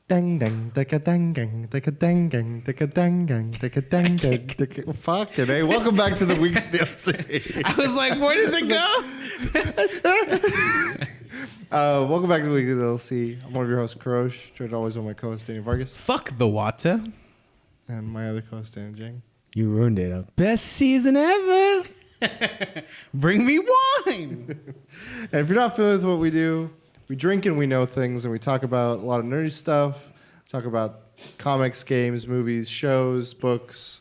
Dang dang dang dang dang dang dang dang dang dang dang dang. Fucking hey! Welcome back to the weekly DLC. I was like, where does it go? Welcome back to the weekly DLC. I'm one of your hosts, Karosh. Joined always by my co-host Danny Vargas Fuck the water. and my other co-host Danny Jang. You ruined it. Best season ever. Bring me wine. And if you're not familiar with what we do, we drink and we know things, and we talk about a lot of nerdy stuff. Talk about comics, games, movies, shows, books,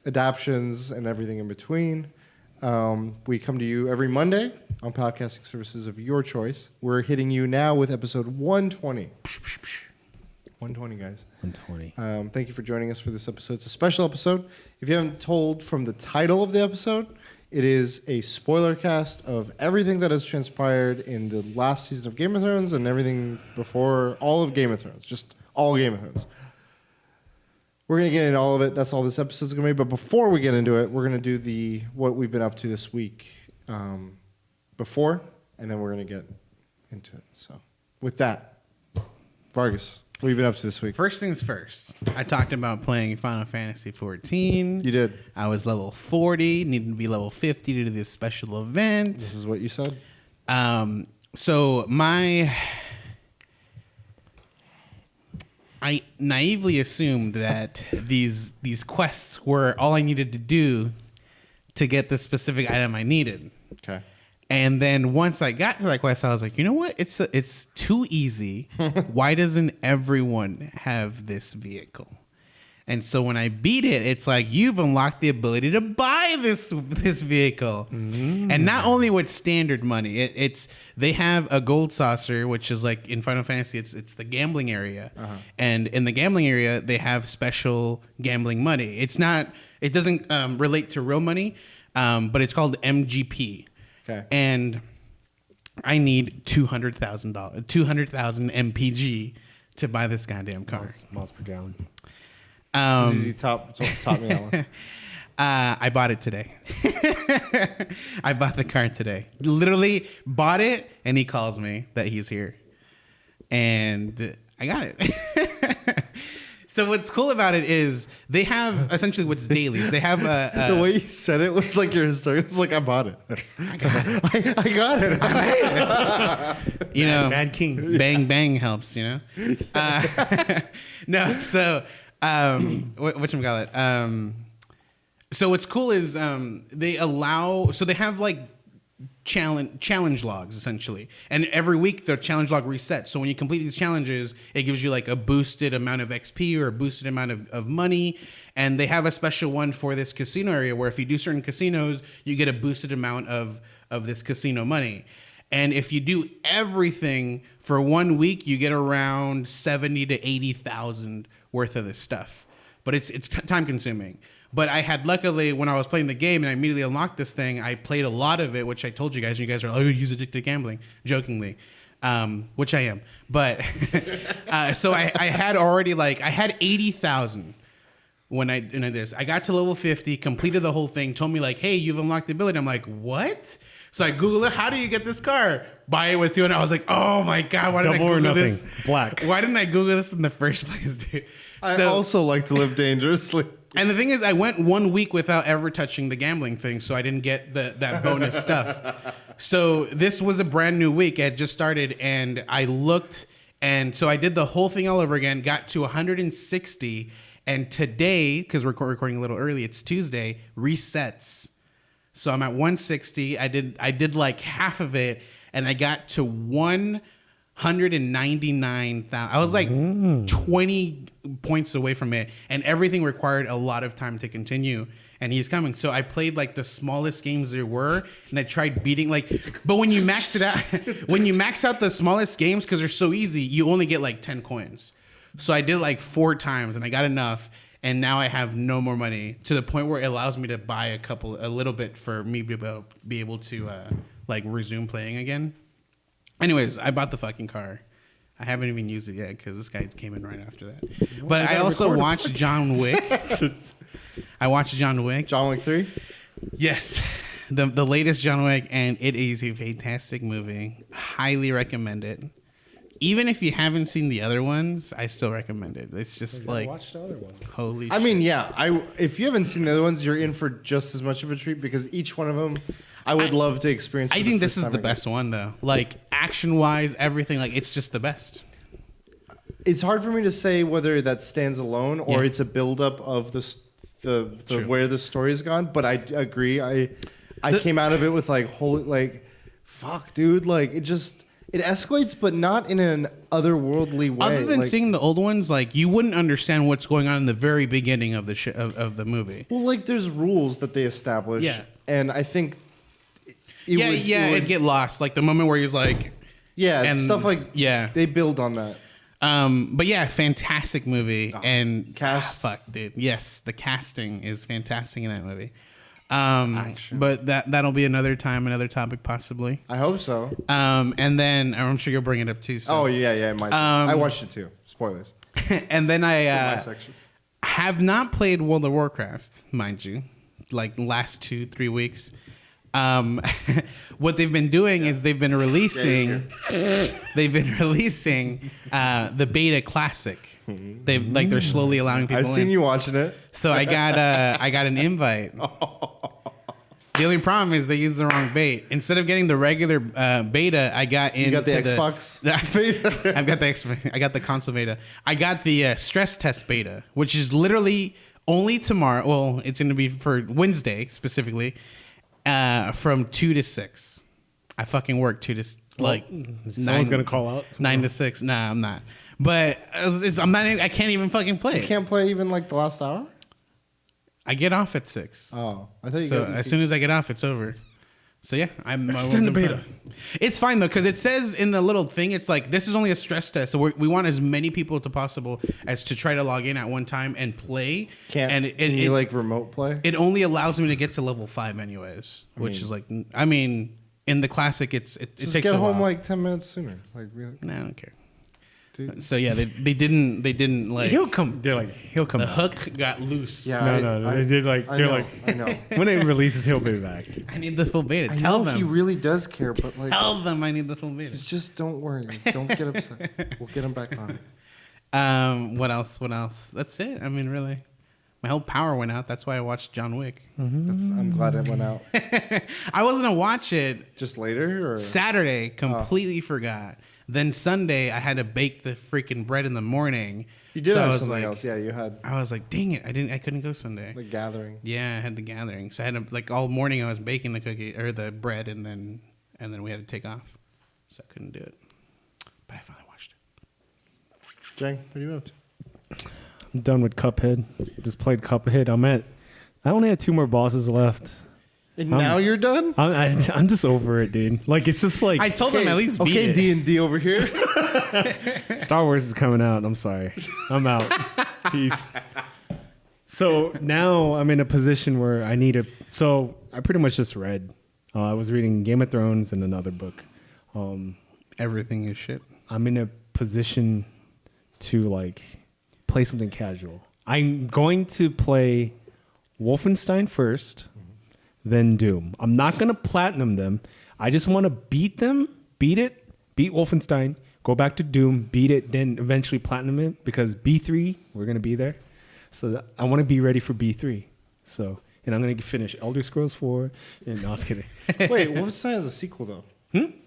adaptions, and everything in between. We come to you every Monday on podcasting services of your choice. We're hitting you now with episode 120. 120, guys. 120. Thank you for joining us for this episode. It's a special episode. If you haven't told from the title of the episode, it is a spoiler cast of everything that has transpired in the last season of Game of Thrones and everything before all of Game of Thrones. Just all Game of Thrones. We're going to get into all of it. That's all this episode's going to be. But before we get into it, we're going to do what we've been up to this week before, and then we're going to get into it. So with that, Vargas, what have you been up to this week? First things first. I talked about playing Final Fantasy 14. You did. I was level 40, needed to be level 50 to do this special event. This is what you said? So I naively assumed that these quests were all I needed to do to get the specific item I needed. Okay. And then once I got to that quest, I was like, you know what? It's too easy. Why doesn't everyone have this vehicle? And so when I beat it, it's like, you've unlocked the ability to buy this vehicle. And not only with standard money, they have a gold saucer, which is like in Final Fantasy, it's the gambling area. Uh-huh. And in the gambling area, they have special gambling money. It doesn't relate to real money, but it's called MGP. Okay. And I need $200,000 MPG to buy this goddamn car. Miles per gallon. Easy top me that one. I bought it today. I bought the car today. Literally bought it, and he calls me that he's here. And I got it. So what's cool about it is they have essentially what's dailies. They have the way you said it was like your story. It's like I bought it. I got it. I got it. You know, Mad King. Bang bang helps. You know. No, so whatchamacallit? So what's cool is they have like challenge logs essentially, and every week the challenge log resets. So when you complete these challenges, it gives you like a boosted amount of XP or a boosted amount of money. And they have a special one for this casino area where if you do certain casinos, you get a boosted amount of this casino money. And if you do everything for 1 week, you get around 70 to 80,000 worth of this stuff. But it's time consuming. But I had luckily, when I was playing the game and I immediately unlocked this thing, I played a lot of it, which I told you guys. And you guys are like, oh, you addicted to gambling, jokingly, which I am. But so I had already I had 80,000 when I did this. I got to level 50, completed the whole thing, told me like, hey, you've unlocked the ability. I'm like, what? So I Googled it. How do you get this car? Buy it with 200. I was like, oh my God, why didn't I Google this? Black. Why didn't I Google this in the first place, dude? I also like to live dangerously. And the thing is, I went 1 week without ever touching the gambling thing, so I didn't get that bonus stuff. So this was a brand new week. It had just started, and I looked, and so I did the whole thing all over again, got to 160, and today, because we're recording a little early, it's Tuesday, resets. So I'm at 160. I did like half of it, and I got to 199,000. I was like 20 points away from it, and everything required a lot of time to continue. And he's coming. So I played like the smallest games there were, and I tried beating but when you max it out, when you max out the smallest games, because they're so easy, you only get like 10 coins. So I did like 4 times, and I got enough. And now I have no more money, to the point where it allows me to buy a little bit for me to be able to resume playing again. Anyways, I bought the fucking car. I haven't even used it yet because this guy came in right after that. But I also watched John Wick. I watched John Wick. John Wick 3? Yes. The latest John Wick, and it is a fantastic movie. Highly recommend it. even if you haven't seen the other ones, I still recommend it. It's just like watch the other one. holy. I mean, yeah. If you haven't seen the other ones, you're in for just as much of a treat because each one of them, I would love to experience. I think this is the best one though. Like action wise, everything. Like it's just the best. It's hard for me to say whether that stands alone or Yeah. it's a buildup of the True. where the story's gone. But I agree. I came out of it with like holy like, fuck, dude. Like it escalates, but not in an otherworldly way. Other than like, seeing the old ones, like you wouldn't understand what's going on in the very beginning of the of the movie. well, like there's rules that they establish. Yeah. And I think. It'd get lost. Like the moment where he's like, Yeah, and- stuff like yeah. they build on that. but yeah, fantastic movie and Cast. fuck, dude. Yes, the casting is fantastic in that movie. Action. But that'll be another time, another topic possibly. I hope so. And then I'm sure you'll bring it up too. So. Oh yeah, it might. I watched it too. Spoilers. And then My I section. have not played World of Warcraft, mind you, like last 2-3 weeks. What they've been doing is they've been releasing the beta classic. They're slowly allowing people I've seen in. you watching it. So I got an invite. The only problem is they used the wrong bait. Instead of getting the regular beta, I got into You got the Xbox beta? I got the console beta. I got the stress test beta, which is literally only tomorrow. Well, it's going to be for Wednesday specifically, from 2 to 6. I fucking work 2 to like. Someone's gonna call out 9 to 6. Nah, I'm not. But I'm not. I can't even fucking play. You it. can't play even like the last hour. I get off at 6. Oh, I thought you. So got as soon as I get off, it's over. So yeah, I'm Extend the beta. It's fine though, because it says in the little thing, it's like this is only a stress test. So we want as many people to possible as to try to log in at one time and play. Can't. And Can you like remote play? it only allows me to get to level 5 anyways, which is like in the classic it Just takes get a home while. like 10 minutes sooner. Like really, Nah, I don't care. dude. So yeah, they didn't like He'll come. They're like he'll come. the back. hook got loose. Yeah. No, I- they did like I they're know, like I know. when it releases, he'll be back. I need the full beta. I Tell know them. he really does care, but like, Tell them I need the full beta. just don't worry. Don't get upset. We'll get him back on it. What else? That's it. I mean, really, my whole power went out. That's why I watched John Wick. I'm glad it went out. I wasn't gonna watch it Just later or Saturday. Completely forgot. Then Sunday, I had to bake the freaking bread in the morning. you did So I have was something like- else. Yeah, you had I was like, dang it, I couldn't go Sunday. the gathering. Yeah, I had the gathering, so I had to, like all morning I was baking the cookie or the bread, and then we had to take off, so I couldn't do it. But I finally watched it. Jang, what are you up to? I'm done with Cuphead. Just played Cuphead. I only had 2 more bosses left. And now you're done. I'm just over it, dude. Like it's just like I told them at least beat okay, it. D&D over here. Star Wars is coming out. I'm sorry. I'm out. Peace. So now I'm in a position where I need a. So I pretty much just read. I was reading Game of Thrones and another book. Everything is shit. I'm in a position to like play something casual. I'm going to play Wolfenstein first, then Doom. I'm not going to platinum them. I just want to beat them, beat Wolfenstein, go back to Doom, beat it, then eventually platinum it because B3, we're going to be there. So I want to be ready for B3. So, and I'm going to finish Elder Scrolls 4. And no, I was kidding. Wait, Wolfenstein is a sequel though.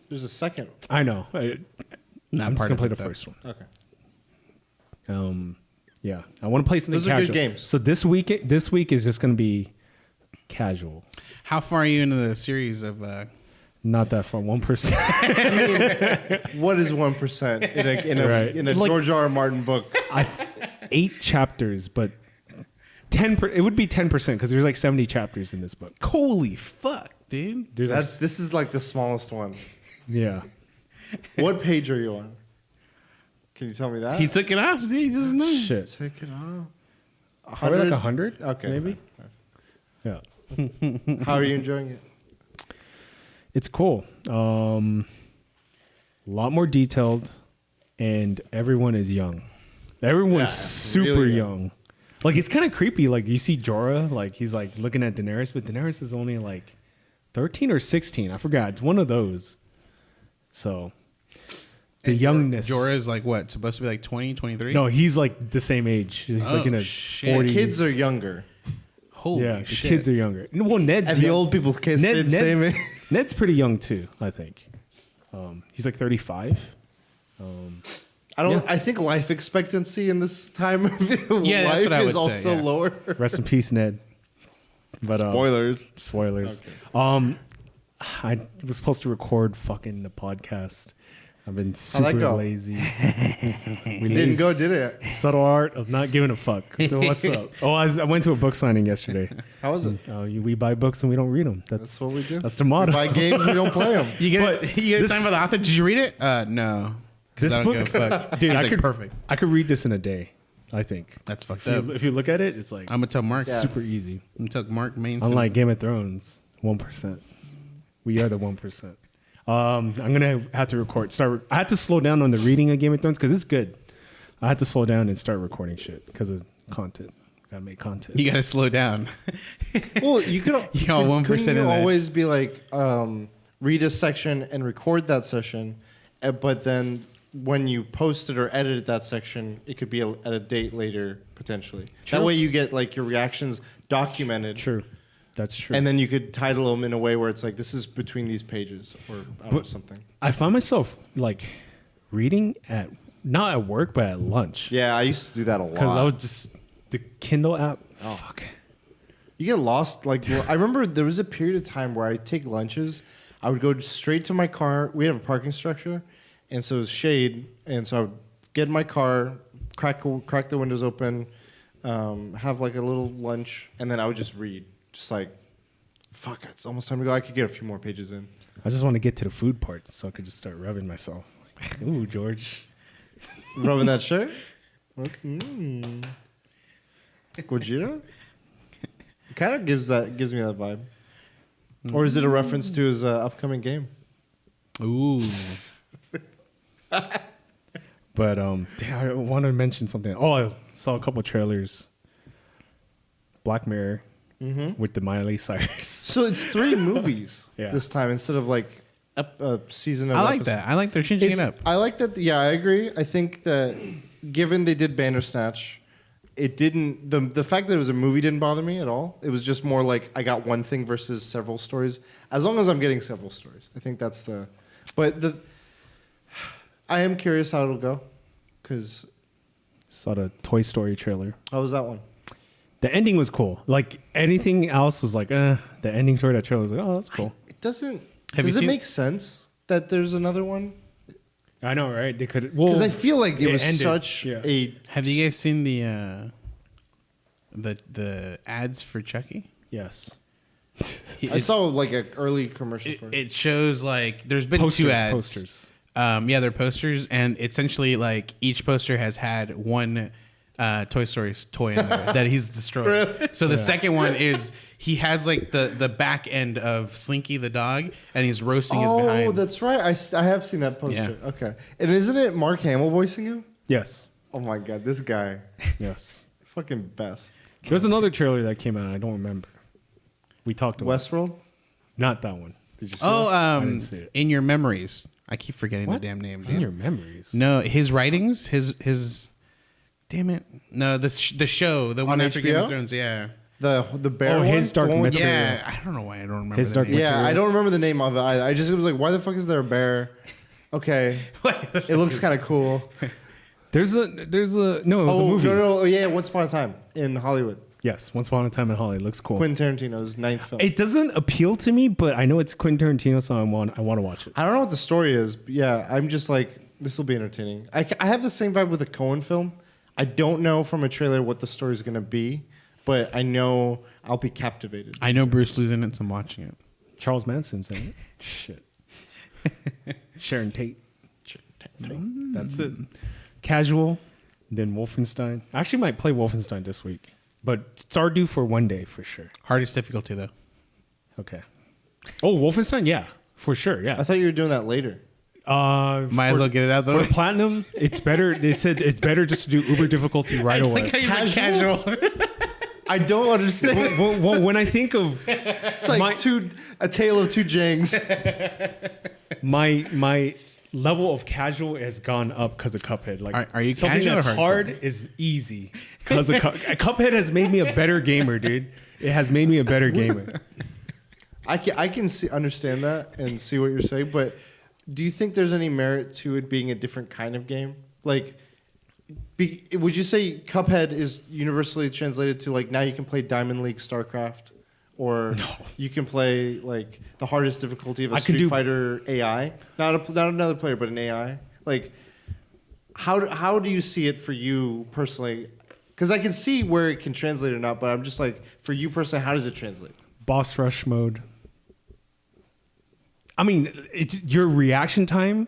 There's a second. I know. I'm just part going to of play it, the though. first one. Okay. Yeah, I want to play something Those are casual. good games. So this week is just going to be casual. How far are you into the series of? Not that far, 1%. What is 1% in a Right. in a Like- George R. R. Martin book? 8 chapters, but 10. It would be 10% because there's like 70 chapters in this book. Holy fuck, dude! There's like, This is like the smallest one. yeah. What page are you on? Can you tell me that? He took it off. See, he doesn't know. Shit. Take it off. Probably like 100. Okay. maybe. Yeah, How are you enjoying it? it's cool. A lot more detailed, and everyone is young. Everyone's super really young. Like it's kind of creepy. Like you see Jorah, like he's like looking at Daenerys, but Daenerys is only like 13 or 16. I forgot. It's one of those. So, The youngness. Jorah is like what? Supposed to be like 20, 23? No, he's like the same age. He's like in his shit. 40s. Kids are younger. Holy yeah, the shit. kids are younger. Well, Ned's And the young. old people kids stayed the same age. Ned's pretty young too, I think. He's like 35. I think life expectancy in this time of Yeah, that's what I life would is also say, yeah. lower. Rest in peace, Ned. But Spoilers. spoilers. Okay. I was supposed to record fucking the podcast. I've been How'd that super go? lazy. It didn't go, did it? Subtle art of not giving a fuck. So what's up? Oh, I went to a book signing yesterday. How was it? We buy books and we don't read them. That's what we do. That's the motto. We buy games, we don't play them. You get But you get this- time for the author? Did you read it? No. 'Cause This I don't book, give a fuck. dude, He's I like, could perfect. I could read this in a day. I think. That's fucked If up. you, if you look at it, it's like I'm gonna tell Mark. Yeah. super easy. I'm gonna tell Mark Main. Unlike Game of Thrones, 1%. We are the 1%. I'm gonna have to record. I had to slow down on the reading of Game of Thrones because it's good. I had to slow down and start recording shit because of content. Gotta make content. you gotta slow down. Well, you could. You're all 1% couldn't in you that. always be like, read a section and record that session, but then when you posted or edited that section, it could be at a date later potentially. True. That way, you get like your reactions documented. True. That's true. And then you could title them in a way where it's like, this is between these pages or I don't know, something. I find myself like reading not at work but at lunch Yeah, I used to do that a because I lot. was just the Kindle app. Oh fuck. You get lost. Like I remember there was a period of time where I'd take lunches. I would go straight to my car. We have a parking structure, and so it was shade. And so I would get in my car, crack the windows open, have like a little lunch, and then I would just read. Just like, fuck, it's almost time to go. I could get a few more pages in. I just want to get to the food parts so I could just start rubbing myself. Ooh, George. Rubbing that shirt? Gojira? It kind of gives me that vibe. Or is it a reference to his upcoming game? Ooh. But I want to mention something. Oh, I saw a couple trailers. Black Mirror with the Miley Cyrus. So it's 3 movies Yeah. this time instead of like a season of I like episodes. that. I like they're changing it up. I like that. Yeah, I agree. I think that given they did Bandersnatch, it didn't. The fact that it was a movie didn't bother me at all. It was just more like I got one thing versus several stories. As long as I'm getting several stories, I think that's the. But I am curious how it'll go, because Saw the Toy Story trailer. how was that one? The ending was cool. Like anything else was like, the ending toward that trailer was like, oh, that's cool. It doesn't. Have does you it seen- make sense that there's another one? I know, right? They could. Because Well, I feel like it was ended. such Yeah. a. Have you guys seen the ads for Chucky? Yes. I saw like an early commercial for it. It shows like there's been 2 ads. Posters. Yeah, they're posters, and essentially like each poster has had one Toy Story toy in there that he's destroyed. Really? So the second one is he has like the back end of Slinky the dog, and he's roasting his Oh, behind. that's right. I have seen that poster. Yeah. Okay. And isn't it Mark Hamill voicing him? Yes. Oh my god, this guy. Yes. Fucking best. There's another trailer that came out. I don't remember. We talked about Westworld? not that one. Did you see that? I didn't see it. In Your Memories. I keep forgetting What? the damn name. In your memories. No, his writings, his. Damn it! No, the show, the one On after Game HBO? of Thrones. Yeah, The bear Oh, one? his Dark The one with the- Material. yeah. I don't know why I don't remember His the Dark name. Yeah, I Materials. don't remember the name of it. I just was like, why the fuck is there a bear? Okay. It looks kind of cool. There's a no. It was a movie. No. Oh, yeah, Once Upon a Time in Hollywood. Yes, Once Upon a Time in Hollywood looks cool. Quentin Tarantino's 9th film. It doesn't appeal to me, but I know it's Quentin Tarantino, so I want to watch it. I don't know what the story is, but yeah, I'm just like, this will be entertaining. I have the same vibe with a Coen film. I don't know from a trailer what the story is going to be, but I know I'll be captivated. I know Bruce Lee's in it, so I'm watching it. Charles Manson's in it. Shit. Sharon Tate. That's it. Casual, then Wolfenstein. I actually might play Wolfenstein this week, but Stardew for one day for sure. Hardest difficulty though. Okay. Oh, Wolfenstein, yeah, for sure, I yeah. thought you were doing that later. Might as well get it out though. For platinum, it's better. They said it's better just to do uber difficulty right away. Like how you said casual. I don't understand. Well, when I think of It's like my a tale of two Jangs. my level of casual has gone up because of Cuphead. Like, Are you something casual or that's hardcore? hard is easy because of Cuphead has made me a better gamer, dude. It has made me a better gamer. I can understand that and see what you're saying, but do you think there's any merit to it being a different kind of game? Like, would you say Cuphead is universally translated to like now you can play Diamond League StarCraft, or you can play like the hardest difficulty of a Street Fighter AI, not another player, but an AI? Like, how do you see it for you personally? Because I can see where it can translate or not, but I'm just like, for you personally, how does it translate? Boss rush mode. I mean, your reaction time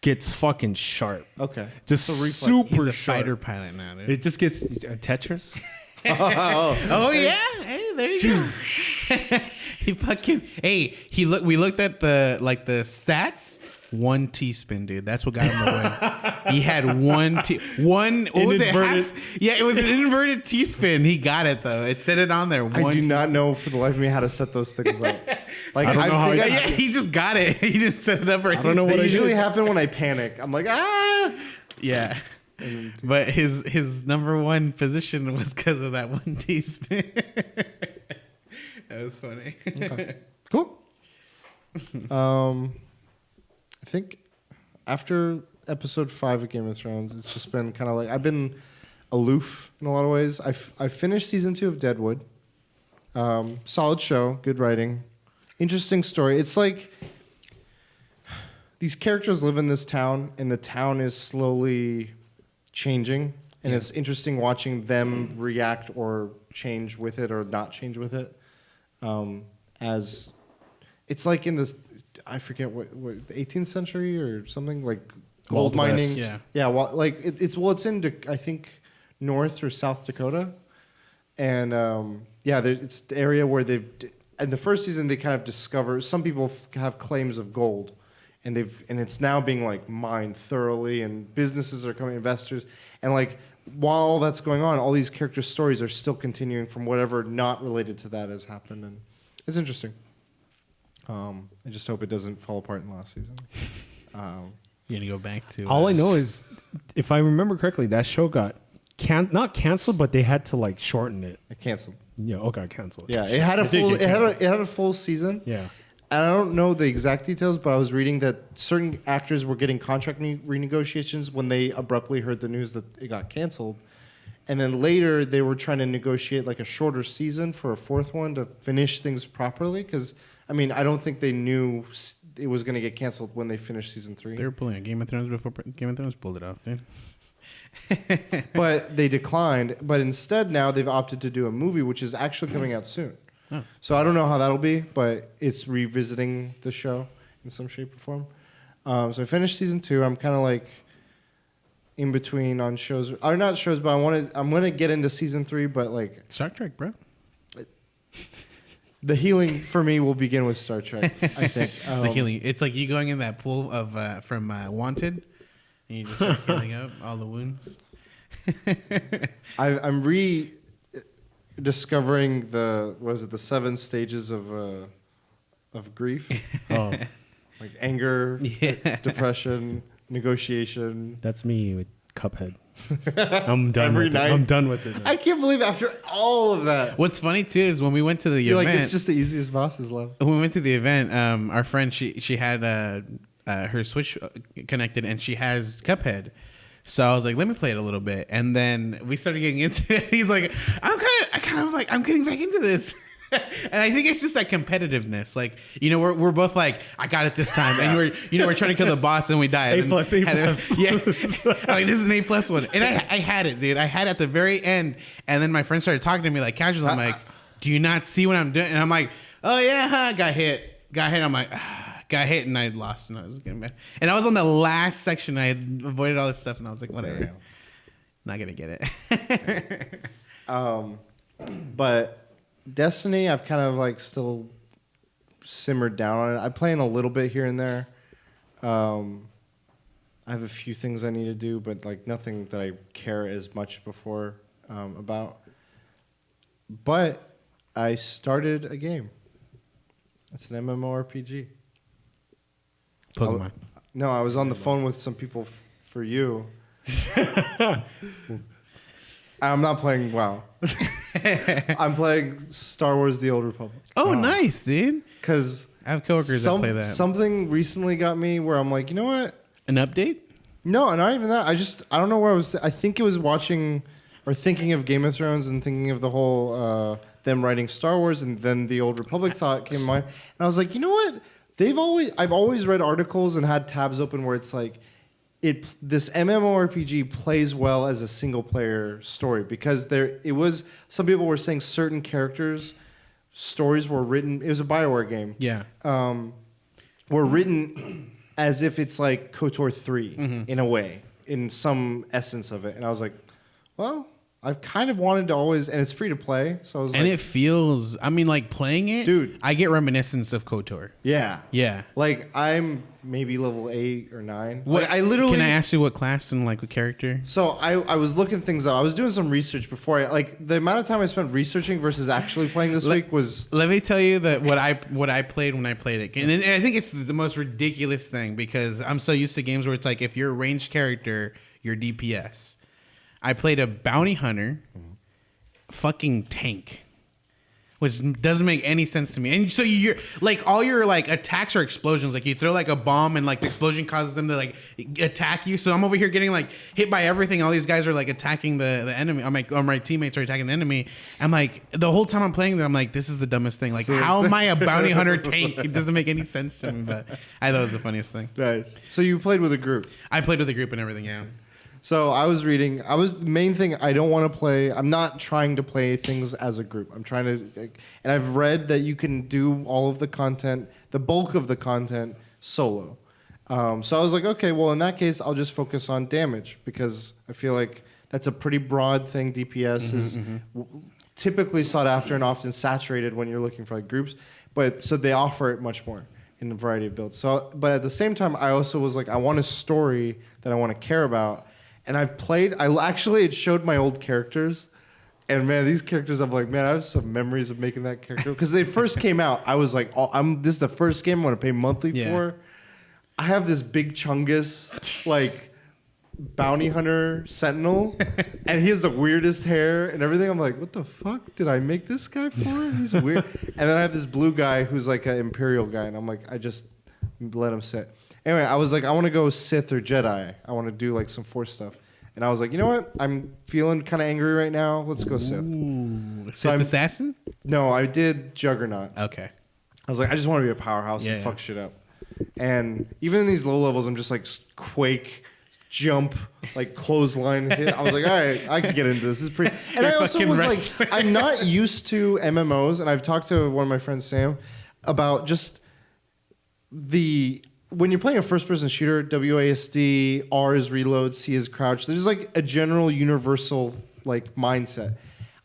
gets fucking sharp. Okay. Just He's super a sharp. fighter pilot now, dude. It just gets Tetris. Oh yeah, hey, there you go. He fucking we looked at the stats. 1 teaspoon, dude. That's what got him the win. He had one. What was it? Yeah, it was an inverted teaspoon. He got it though. It said it on there. I do not know for the life of me how to set those things up. Like, I don't know how. Yeah, he just got it. He didn't set it up right. I don't know what They I usually did. happen when I panic. I'm like, ah. Yeah. But his number one position was because of that 1 teaspoon. That was funny. Okay. Cool. I think after episode 5 of Game of Thrones, it's just been kind of like I've been aloof in a lot of ways. I finished season 2 of Deadwood. Solid show, good writing, interesting story. It's like these characters live in this town, and the town is slowly changing, and it's interesting watching them react or change with it or not change with it. As it's like in this, I forget what the 18th century or something, like gold Wild mining. West. Yeah. Well, like it's in I think North or South Dakota, and it's the area where they've. In the first season, they kind of discover some people have claims of gold, and it's now being like mined thoroughly, and businesses are coming, investors, and like while all that's going on, all these character stories are still continuing from whatever not related to that has happened, and it's interesting. I just hope it doesn't fall apart in the last season. You're gonna go back to All I know is, if I remember correctly, that show got not canceled, but they had to like shorten it. It canceled. Yeah, got canceled. Yeah, it had a did full. get It canceled. had a full season. Yeah. And I don't know the exact details, but I was reading that certain actors were getting contract renegotiations when they abruptly heard the news that it got canceled. And then later they were trying to negotiate like a shorter season for a 4th one to finish things properly. Because, I mean, I don't think they knew it was going to get canceled when they finished season 3. They were pulling a Game of Thrones before Game of Thrones pulled it off, dude. But they declined. But instead now they've opted to do a movie, which is actually coming out soon. Oh. So I don't know how that'll be, but it's revisiting the show in some shape or form. So I finished season 2. I'm kind of like in between on shows, or not shows, but I'm gonna get into season 3. But like Star Trek, bro. the healing for me will begin with Star Trek. I think The healing. It's like you going in that pool of from Wanted, and you just start healing up all the wounds. I'm rediscovering the 7 stages of grief, Oh, like anger, Yeah. depression, negotiation. that's me with Cuphead. I'm done Every with it. night. I'm done with it. I can't believe after all of that, What's funny too is when we went to the you're event. like, it's just the easiest bosses left. When we went to the event, our friend she had her Switch connected and she has Cuphead. So I was like, let me play it a little bit, and then we started getting into it. He's like, I'm getting back into this, and I think it's just that competitiveness. Like, we're both like, I got it this time, and we're trying to kill the boss, and we die. A plus. Yeah, I'm like, this is an A+ one, and I had it, dude. I had it at the very end, and then my friend started talking to me like casual. I'm like, do you not see what I'm doing? And I'm like, oh yeah, huh? Got hit. I'm like. Got hit and I lost and I was getting mad. And I was on the last section. I had avoided all this stuff and I was like, whatever. Not gonna get it. But Destiny, I've kind of like still simmered down on it. I'm playing a little bit here and there. I have a few things I need to do, but like nothing that I care as much before about. But I started a game. It's an MMORPG. Pokemon. No, I was on the phone with some people for you. I'm not playing WoW. I'm playing Star Wars: The Old Republic. Oh, nice, dude. Because I have coworkers that play that. Something recently got me where I'm like, you know what? An update? No, not even that. I don't know where I was. I think it was watching or thinking of Game of Thrones and thinking of the whole them writing Star Wars, and then the Old Republic thought came to mind. And I was like, you know what? I've always read articles and had tabs open where it's like, this MMORPG plays well as a single player story because some people were saying certain characters' stories were written. It was a BioWare game. Yeah. Were written as if it's like KOTOR 3 in a way, in some essence of it. And I was like, well, I've kind of wanted to always, and it's free to play. So I was and it feels, I mean, like playing it, dude, I get reminiscence of KOTOR. Yeah. Yeah. Like I'm maybe level 8 or 9. What, like, I literally. Can I ask you what class and like what character? So I was looking things up. I was doing some research before the amount of time I spent researching versus actually playing this week was. Let me tell you that what I played when I played it, and I think it's the most ridiculous thing because I'm so used to games where it's like if you're a ranged character, you're DPS. I played a bounty hunter, fucking tank, which doesn't make any sense to me. And so you're like all your like attacks are explosions. Like you throw like a bomb and like the explosion causes them to like attack you. So I'm over here getting like hit by everything. All these guys are like attacking the enemy. My teammates are attacking the enemy. I'm like the whole time I'm playing them, I'm like, this is the dumbest thing. Like how am I a bounty hunter tank? It doesn't make any sense to me. But I thought it was the funniest thing. Nice. So you played with a group. I played with a group and everything. Yeah. So I was reading. The main thing I don't want to play. I'm not trying to play things as a group. I'm trying to, and I've read that you can do all of the content, the bulk of the content, solo. So I was like, okay, well in that case, I'll just focus on damage because I feel like that's a pretty broad thing. DPS is typically sought after and often saturated when you're looking for like groups, but so they offer it much more in a variety of builds. So, but at the same time, I also was like, I want a story that I want to care about. And I've played. It showed my old characters, and man, these characters. I'm like, man, I have some memories of making that character because they first came out. I was like, this is the first game I'm going to pay monthly for. I have this big Chungus like bounty hunter sentinel, and he has the weirdest hair and everything. I'm like, what the fuck did I make this guy for? He's weird. And then I have this blue guy who's like an Imperial guy, and I'm like, I just let him sit. Anyway, I was like, I want to go Sith or Jedi. I want to do like some Force stuff. And I was like, you know what? I'm feeling kind of angry right now. Let's go Sith. Ooh, Sith Assassin? No, I did Juggernaut. Okay. I was like, I just want to be a powerhouse and fuck shit up. And even in these low levels, I'm just like quake, jump, like clothesline hit. I was like, all right, I can get into this. This is pretty. And I also was like, I'm not used to MMOs, and I've talked to one of my friends, Sam, about just when you're playing a first-person shooter, WASD, R is reload, C is crouch. There's like a general universal like mindset.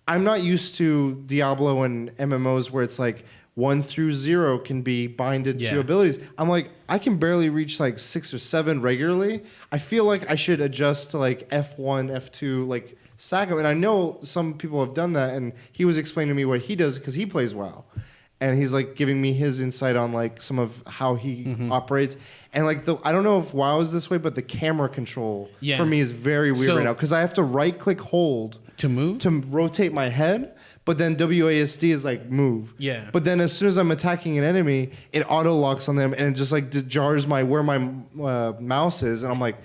I'm not used to Diablo and MMOs where it's like 1 through 0 can be binded to abilities. I'm like, I can barely reach like 6 or 7 regularly. I feel like I should adjust to like F1, F2, like stack them. And I know some people have done that, and he was explaining to me what he does because he plays WoW. And he's like giving me his insight on like some of how he operates. And like I don't know if WoW is this way, but the camera control for me is very weird right now because I have to right click hold to move to rotate my head. But then WASD is like move. Yeah. But then as soon as I'm attacking an enemy, it auto locks on them and it just like jars where my mouse is. And I'm like,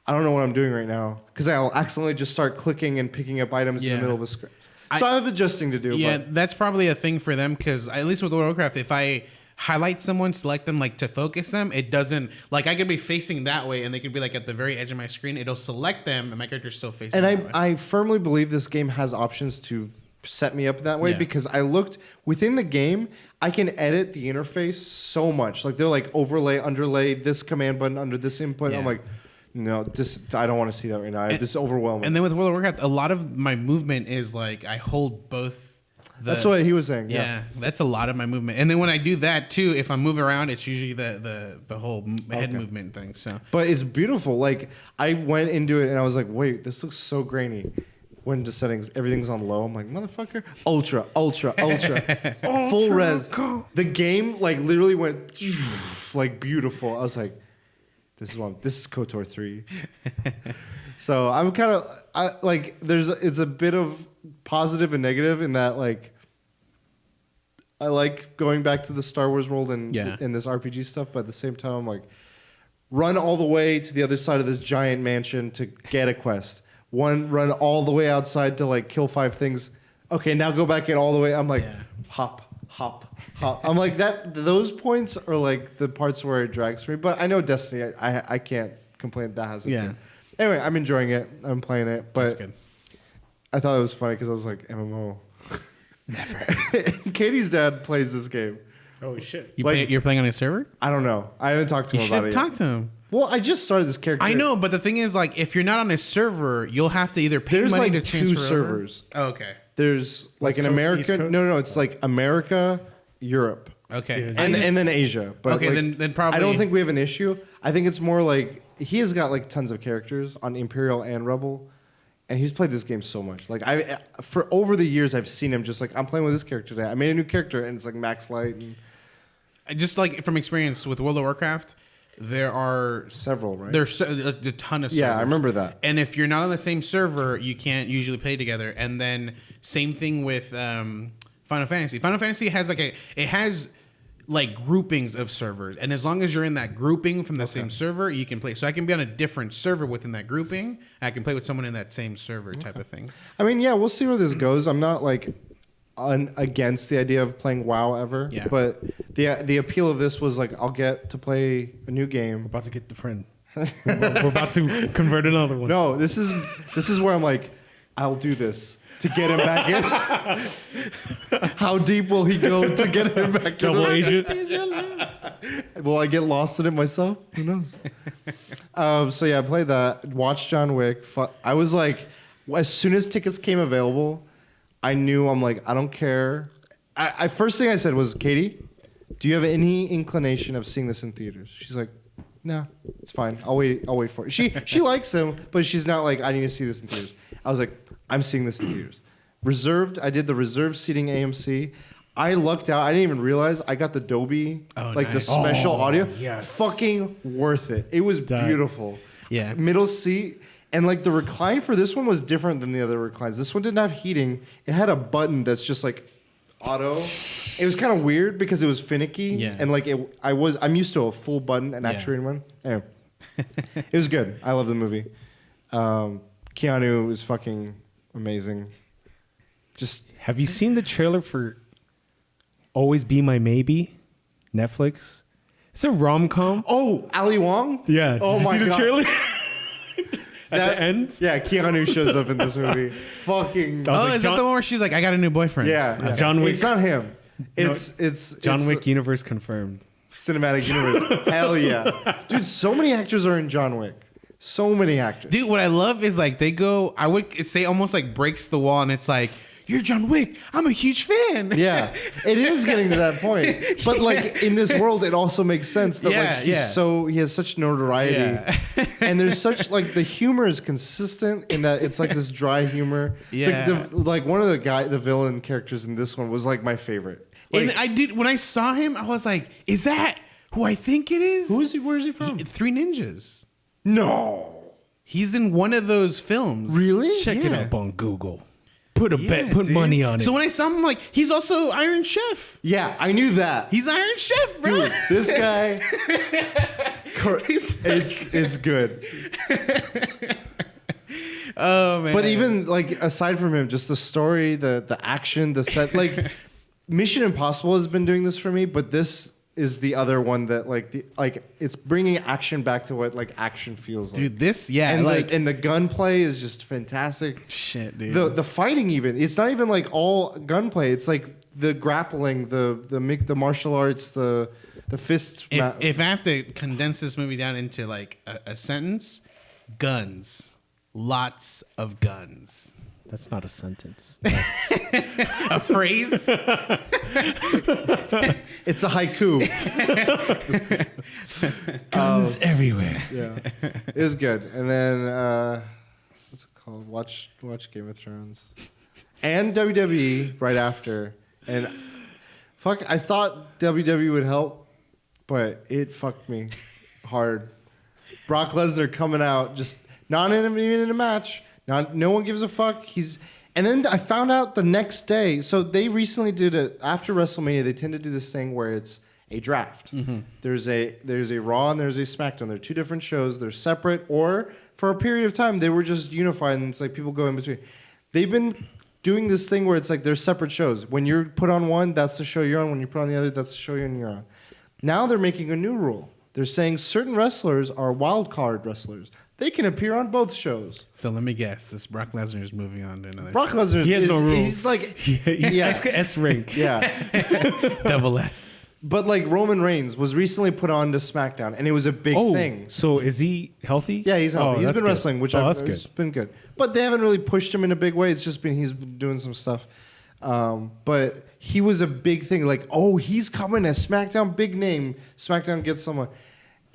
I don't know what I'm doing right now because I'll accidentally just start clicking and picking up items in the middle of a script. So I have adjusting to do. Yeah, but that's probably a thing for them because at least with World of Warcraft, if I highlight someone, select them like to focus them, it doesn't like I could be facing that way and they could be like at the very edge of my screen. It'll select them and my character's still facing. And I firmly believe this game has options to set me up that way because I looked within the game. I can edit the interface so much. Like they're like overlay, underlay this command button under this input. I'm like, no, I don't want to see that right now. This is overwhelming. And then with World of Warcraft, a lot of my movement is like I hold both. That's what he was saying. Yeah, that's a lot of my movement. And then when I do that too, if I'm moving around, it's usually the whole head movement thing. So, but it's beautiful. Like I went into it and I was like, wait, this looks so grainy. Went into settings, everything's on low. I'm like, motherfucker, ultra, full res. The game like literally went like beautiful. I was like, This is KOTOR 3. So I'm kind of like it's a bit of positive and negative in that like I like going back to the Star Wars world and this RPG stuff, but at the same time I'm like run all the way to the other side of this giant mansion to get a quest. Run all the way outside to like kill 5 things. Okay, now go back in all the way. I'm like hop. I'm like that. Those points are like the parts where it drags for me. But I know Destiny. I can't complain that has it. Yeah. Too. Anyway, I'm enjoying it. I'm playing it. But That's good. I thought it was funny because I was like MMO. Never. Katie's dad plays this game. Oh shit! You're playing on a server? I don't know. I haven't talked to You him should about have it. talked to him. Well, I just started this character. I know, but the thing is, like, if you're not on a server, you'll have to either pay There's money like to 2 transfer servers. Over. Oh, okay. There's like West an Coast, American. East Coast? No, it's like America, Europe. Okay. Yeah. And then Asia. But Okay, like, then probably- I don't think we have an issue. I think it's more like he has got like tons of characters on Imperial and Rebel, and he's played this game so much. Like for over the years, I've seen him just like I'm playing with this character today. I made a new character, and it's like Max Light and just like from experience with World of Warcraft, there are several, right? there's a ton of servers. Yeah, I remember that. And if you're not on the same server, you can't usually play together. And then same thing with Final Fantasy. Final Fantasy has like groupings of servers, and as long as you're in that grouping from the same server, you can play. So I can be on a different server within that grouping. I can play with someone in that same server type of thing. I mean, yeah, we'll see where this goes. I'm not like against the idea of playing WoW ever, Yeah. but the appeal of this was like I'll get to play a new game. We're about to get the friend. We're about to convert another one. No, this is where I'm like, I'll do this to get him back in. How deep will he go to get him back in? Double agent. Will I get lost in it myself? Who knows? So yeah, I played that. Watched John Wick. I was like, as soon as tickets came available, I knew I'm like, I don't care. I first thing I said was, Katie, do you have any inclination of seeing this in theaters? She's like, no, it's fine. I'll wait for it. She likes him, but she's not like, I need to see this in theaters. I was like, I'm seeing this in theaters. Reserved. I did the reserved seating AMC. I lucked out. I didn't even realize I got the Dolby, the nice. special audio. Yes. Fucking worth it. It was beautiful. Yeah. Middle seat. And like the recline for this one was different than the other reclines. This one didn't have heating. It had a button that's just like auto. It was kind of weird because it was finicky. Yeah. And like I'm used to a full button and actuating one. Anyway, it was good. I love the movie. Keanu is fucking amazing. Just Have you seen the trailer for Always Be My Maybe? Netflix. It's a rom-com. Ali Wong. Yeah. Oh Did you my see the God. trailer? At the end? Yeah, Keanu shows up in this movie. Fucking. So I was Oh, like, is that the one where she's like, I got a new boyfriend? Yeah. John Wick. It's not him. It's John Wick universe confirmed. cinematic universe. Hell yeah, dude! So many actors are in John Wick. So many actors. Dude, what I love is like they go, I would say almost like breaks the wall, and it's like, you're John Wick. I'm a huge fan. Yeah, it is getting to that point. But like in this world, it also makes sense that like he has such notoriety, and there's such like the humor is consistent in that it's like this dry humor. Yeah. Like one of the villain characters in this one was like my favorite. Like, And I did, when I saw him, I was like, is that who I think it is? who is he? Where is he from? Three Ninjas. No, He's in one of those films. really? Check it Yeah. up on Google. Put a Yeah, bet. Put dude. money on it. So when I saw him, I'm like, he's also Iron Chef. Yeah, I knew that. He's Iron Chef, bro. Dude, this guy, it's good. Oh man. But even like aside from him, just the story, the action, the set, like Mission Impossible has been doing this for me, but this is the other one that like it's bringing action back to what like action feels like. dude, this, yeah, and like, and the gunplay is just fantastic. shit, dude. The fighting even, it's not even like all gunplay. It's like the grappling, the martial arts, the fist. If I have to condense this movie down into like a sentence, guns. Lots of guns. That's not a sentence. A phrase? It's a haiku. Guns everywhere. Yeah, it was good. And then what's it called? Watch Game of Thrones and WWE right after. And fuck, I thought WWE would help, but it fucked me hard. Brock Lesnar coming out, just not even in a match. No one gives a fuck. And then I found out the next day. So they recently did after WrestleMania. They tend to do this thing where it's a draft. Mm-hmm. There's a Raw and there's a SmackDown. They're two different shows. They're separate, or for a period of time they were just unified, and it's like people go in between. They've been doing this thing where it's like they're separate shows. When you're put on one, that's the show you're on. When you put on the other, that's the show you're on. Now they're making a new rule. They're saying certain wrestlers are wild card wrestlers. They can appear on both shows. So let me guess. This Brock Lesnar is moving on to another. Brock Lesnar has no rules. He's like he's S rank. Yeah. Double S. But like Roman Reigns was recently put on to SmackDown, and it was a big thing. So is he healthy? Yeah, he's healthy. He's been good. wrestling, which that's it's good. been good. But they haven't really pushed him in a big way. It's just been he's been doing some stuff. But he was a big thing. Like, he's coming as SmackDown, big name. SmackDown gets someone.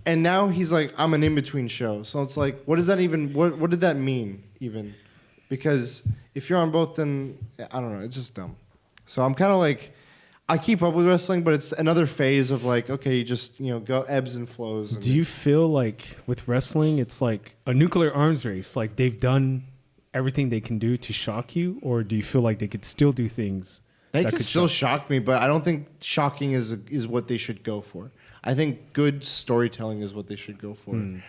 And now he's like, I'm an in-between show. So it's like, what does that even, what did that mean even? Because if you're on both, then, I don't know, it's just dumb. So I'm kind of like, I keep up with wrestling, but it's another phase of like, okay, you just, go ebbs and flows. Do you feel like with wrestling, it's like a nuclear arms race? Like they've done everything they can do to shock you? Or do you feel like they could still do things They that can could still shock me, but I don't think shocking is what they should go for. I think good storytelling is what they should go for.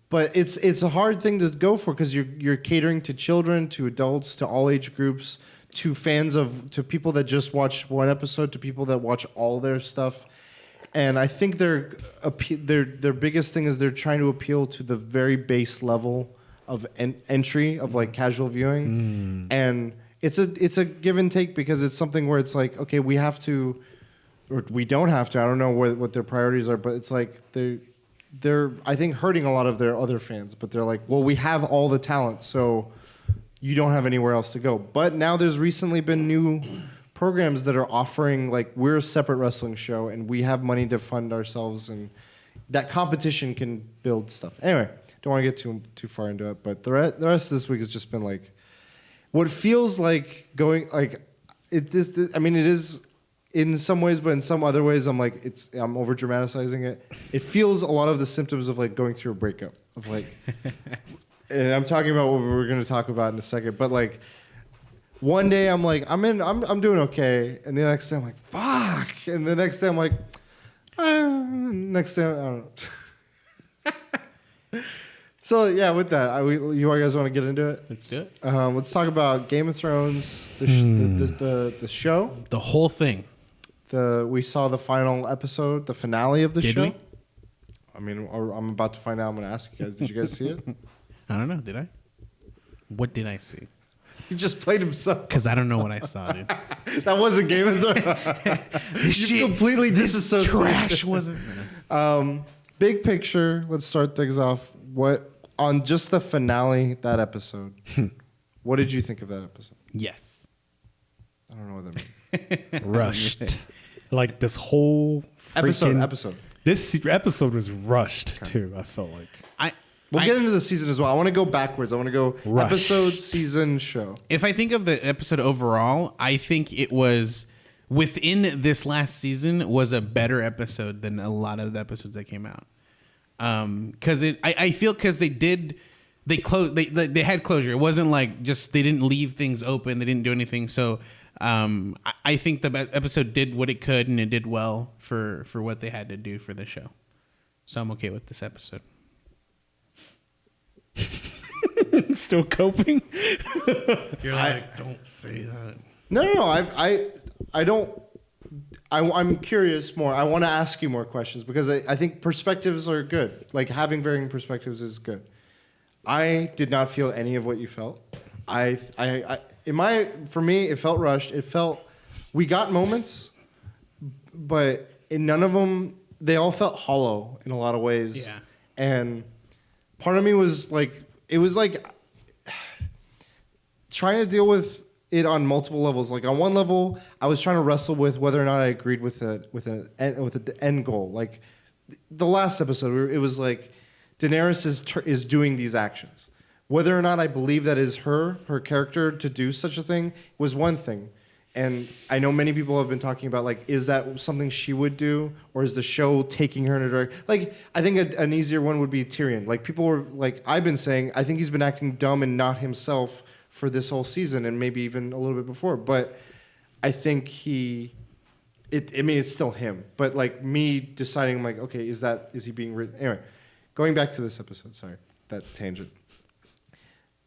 But it's a hard thing to go for because you're catering to children, to adults, to all age groups, to fans to people that just watch one episode, to people that watch all their stuff. And I think their biggest thing is they're trying to appeal to the very base level of entry of like casual viewing. And it's a give and take because it's something where it's like, okay, we have to, or we don't have to. I don't know what their priorities are, but it's like they're I think hurting a lot of their other fans. But they're like, well, we have all the talent, so you don't have anywhere else to go. But now there's recently been new programs that are offering like we're a separate wrestling show and we have money to fund ourselves, and that competition can build stuff. Anyway, don't want to get too far into it, but the rest of this week has just been like what feels like going like it is in some ways, but in some other ways I'm over dramatizing it. It feels a lot of the symptoms of like going through a breakup of like and I'm talking about what we're going to talk about in a second, but like one day I'm like I'm doing okay, and the next day I'm like fuck, and the next day I'm like next day I don't know. So yeah, with that, you guys want to get into it? Let's do it. Let's talk about Game of Thrones, the show, The whole thing. We saw the final episode, the finale of the Did show. we? I mean, or I'm about to find out. I'm going to ask you guys. Did you guys see it? I don't know. Did I? What did I see? He just played himself. Because I don't know what I saw, dude. That wasn't Game of Thrones. You completely disassociated. Trash wasn't. Big picture. Let's start things off. What on just the finale, that episode? What did you think of that episode? Yes. I don't know what that means. rushed. Like this whole episode. This episode was rushed too. I felt like We'll get into the season as well. I want to go backwards. I want to go rushed. Episode, season, show. If I think of the episode overall, I think it was within this last season was a better episode than a lot of the episodes that came out. Because I feel because they had closure. It wasn't like just they didn't leave things open. They didn't do anything. So I think the episode did what it could, and it did well for what they had to do for the show. So I'm okay with this episode. still coping. You're like, don't say that. No. I don't. I'm curious more. I want to ask you more questions because I think perspectives are good. Like having varying perspectives is good. I did not feel any of what you felt. For me, it felt rushed. We got moments, but in none of them, they all felt hollow in a lot of ways. Yeah. And part of me was like, it was like trying to deal with it on multiple levels. Like on one level, I was trying to wrestle with whether or not I agreed with the end goal. Like the last episode, it was like Daenerys is doing these actions. Whether or not I believe that is her character to do such a thing was one thing. And I know many people have been talking about, like, is that something she would do, or is the show taking her in a direction? Like, I think an easier one would be Tyrion. Like, people were like, I've been saying, I think he's been acting dumb and not himself for this whole season, and maybe even a little bit before. But I think it's still him. But like me deciding, like, okay, is he being written? Anyway, going back to this episode. Sorry, that tangent.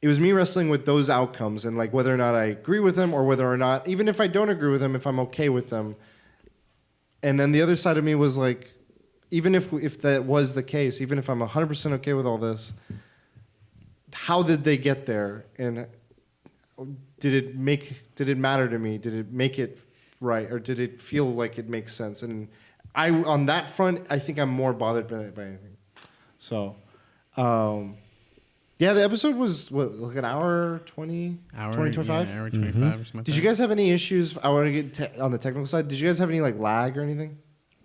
It was me wrestling with those outcomes and like whether or not I agree with them, or whether or not, even if I don't agree with them, if I'm okay with them. And then the other side of me was like, even if that was the case, even if I'm 100% okay with all this, how did they get there? And did it matter to me? Did it make it right, or did it feel like it makes sense? And on that front, I think I'm more bothered by anything. So. Yeah, the episode was like an hour 20, 25? Yeah, hour 25. Did you guys have any issues? I want to get on the technical side. Did you guys have any like lag or anything?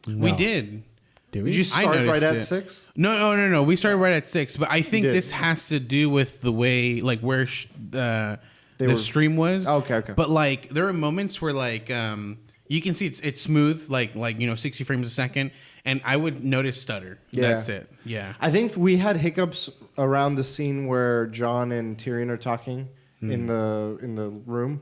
No. We did. Did you start right at 6? No. We started right at 6, but I think this has to do with the way, like, where the stream was. Oh, okay. But like, there are moments where like you can see it's smooth, like 60 frames a second. And I would notice stutter. Yeah. That's it. Yeah. I think we had hiccups around the scene where Jon and Tyrion are talking in the room,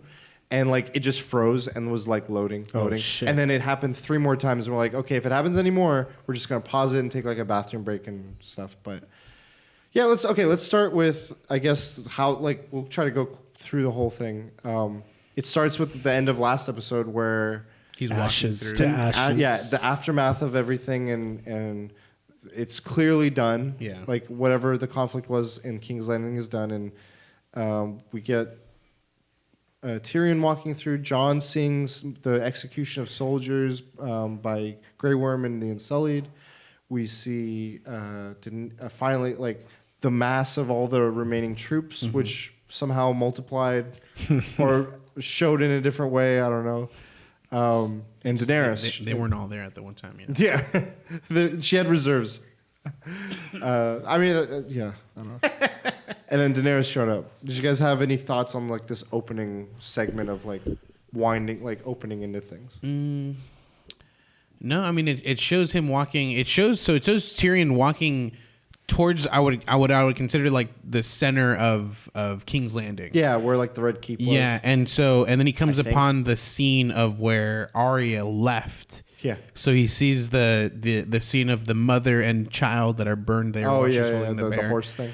and like it just froze and was like loading. Oh, shit. And then it happened 3 more times, and we're like, okay, if it happens anymore, we're just gonna pause it and take like a bathroom break and stuff. But yeah, let's start with, I guess, how, like, we'll try to go through the whole thing. It starts with the end of last episode where He's ashes walking to through. ashes. yeah, the aftermath of everything, and it's clearly done. Yeah. Like whatever the conflict was in King's Landing is done, and we get Tyrion walking through. Jon sings the execution of soldiers by Grey Worm and the Unsullied. We see finally like the mass of all the remaining troops, which somehow multiplied or showed in a different way. I don't know. And Daenerys. They weren't all there at the one time. Yeah. Yeah. She had reserves. Yeah, I don't know. And then Daenerys showed up. Did you guys have any thoughts on like this opening segment of like opening into things? No, I mean it shows him walking. It shows Tyrion walking towards I would consider like the center of King's Landing. Yeah, where like the Red Keep was. Yeah, and then he comes upon the scene of where Arya left. Yeah. So he sees the scene of the mother and child that are burned there. Oh she's yeah, holding the horse thing.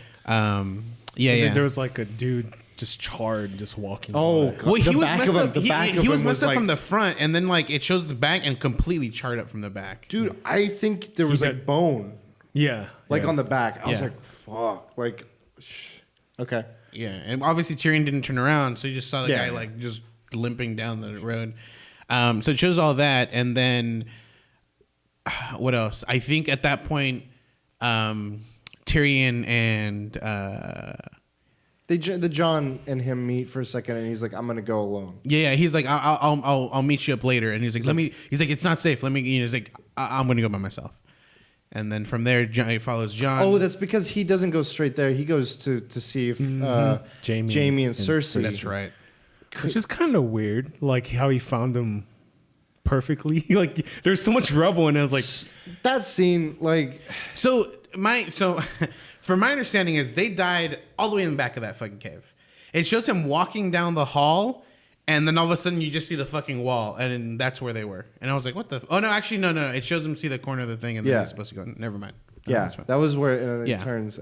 Yeah. There was like a dude just charred, just walking. Oh, by. Well, he the was back messed of him- up. the back He of was him messed was up like- from the front, and then like it shows the back and completely charred up from the back. Dude, I think there was He like got- bone Yeah, like yeah. on the back. I was Yeah. like, fuck. Like, okay. Yeah, and obviously Tyrion didn't turn around, so you just saw the Yeah. guy like just limping down the road. So it shows all that, and then what else? I think at that point, Tyrion and The Jon and him meet for a second, and he's like, "I'm gonna go alone." he's like, I'll meet you up later, and he's like, he's like, it's not safe. Let me. He's like, I'm gonna go by myself. And then from there, he follows Jon. Oh, that's because he doesn't go straight there. He goes to see if Jaime and Cersei. That's right. Which is kind of weird, like how he found him perfectly. Like there's so much rubble, and I was like, That scene, like, So from my understanding is they died all the way in the back of that fucking cave. It shows him walking down the hall, and then all of a sudden you just see the fucking wall, and then that's where they were. And I was like, what the? Oh no, actually no. It shows him see the corner of the thing, and then Yeah. he's supposed to go. Never mind. yeah, That's fine. that was where and then Yeah. he turns,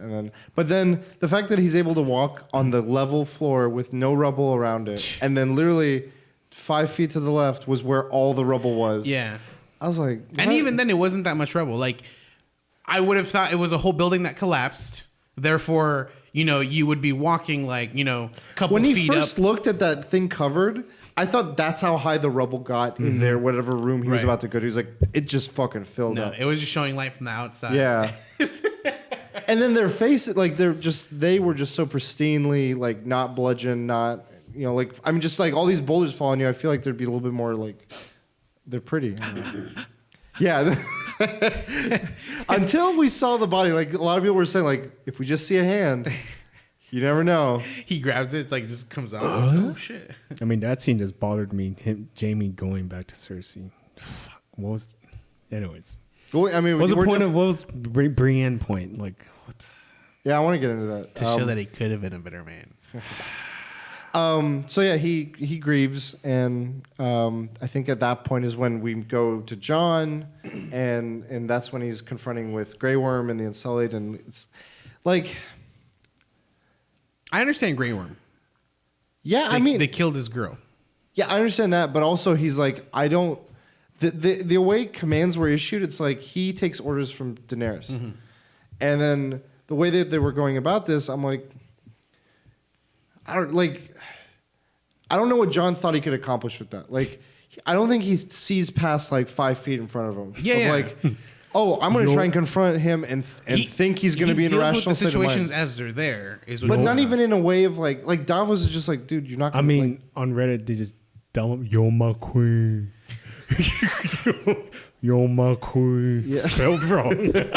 but then the fact that he's able to walk on the level floor with no rubble around it, and then literally 5 feet to the left was where all the rubble was. Yeah. I was like, And what? even then, it wasn't that much rubble. Like, I would have thought it was a whole building that collapsed. Therefore, you would be walking like, a couple when he feet first up. looked at that thing covered, I thought that's how high the rubble got in there, whatever room he was Right. about to go to. He was like, it just fucking filled No, up. it was just showing light from the outside. Yeah. And then their faces, like they were just so pristinely, like not bludgeoned, not, just like all these boulders fall on you. I feel like there'd be a little bit more like, they're pretty. I don't know. Yeah. Until we saw the body, like a lot of people were saying, like if we just see a hand, You never know. He grabs it. It's like just comes out. Oh shit. I mean, that scene just bothered me. Jamie going back to Cersei. Fuck, what was? Anyways, Well, I mean, what was the point of what was Brienne point? Like, what? Yeah, I want to get into that. To show that he could have been a better man. So yeah, he grieves, and I think at that point is when we go to Jon, and that's when he's confronting with Grey Worm and the Unsullied, and it's like, I understand Grey Worm. yeah, I mean, they killed his girl. yeah, I understand that, but also he's like, I don't. The way commands were issued, it's like he takes orders from Daenerys, and then the way that they were going about this, I'm like, I don't know what Jon thought he could accomplish with that. Like, I don't think he sees past like 5 feet in front of him. Yeah, of yeah. Like, oh, I'm going to try and confront him and think he's going to be in a rational state state of mind. situations as they're there. But not even in a way of like Davos is just like, dude, you're not. I Gonna, mean, on Reddit they just dump "You're my queen." You're my queen. Yeah. Spelled wrong. that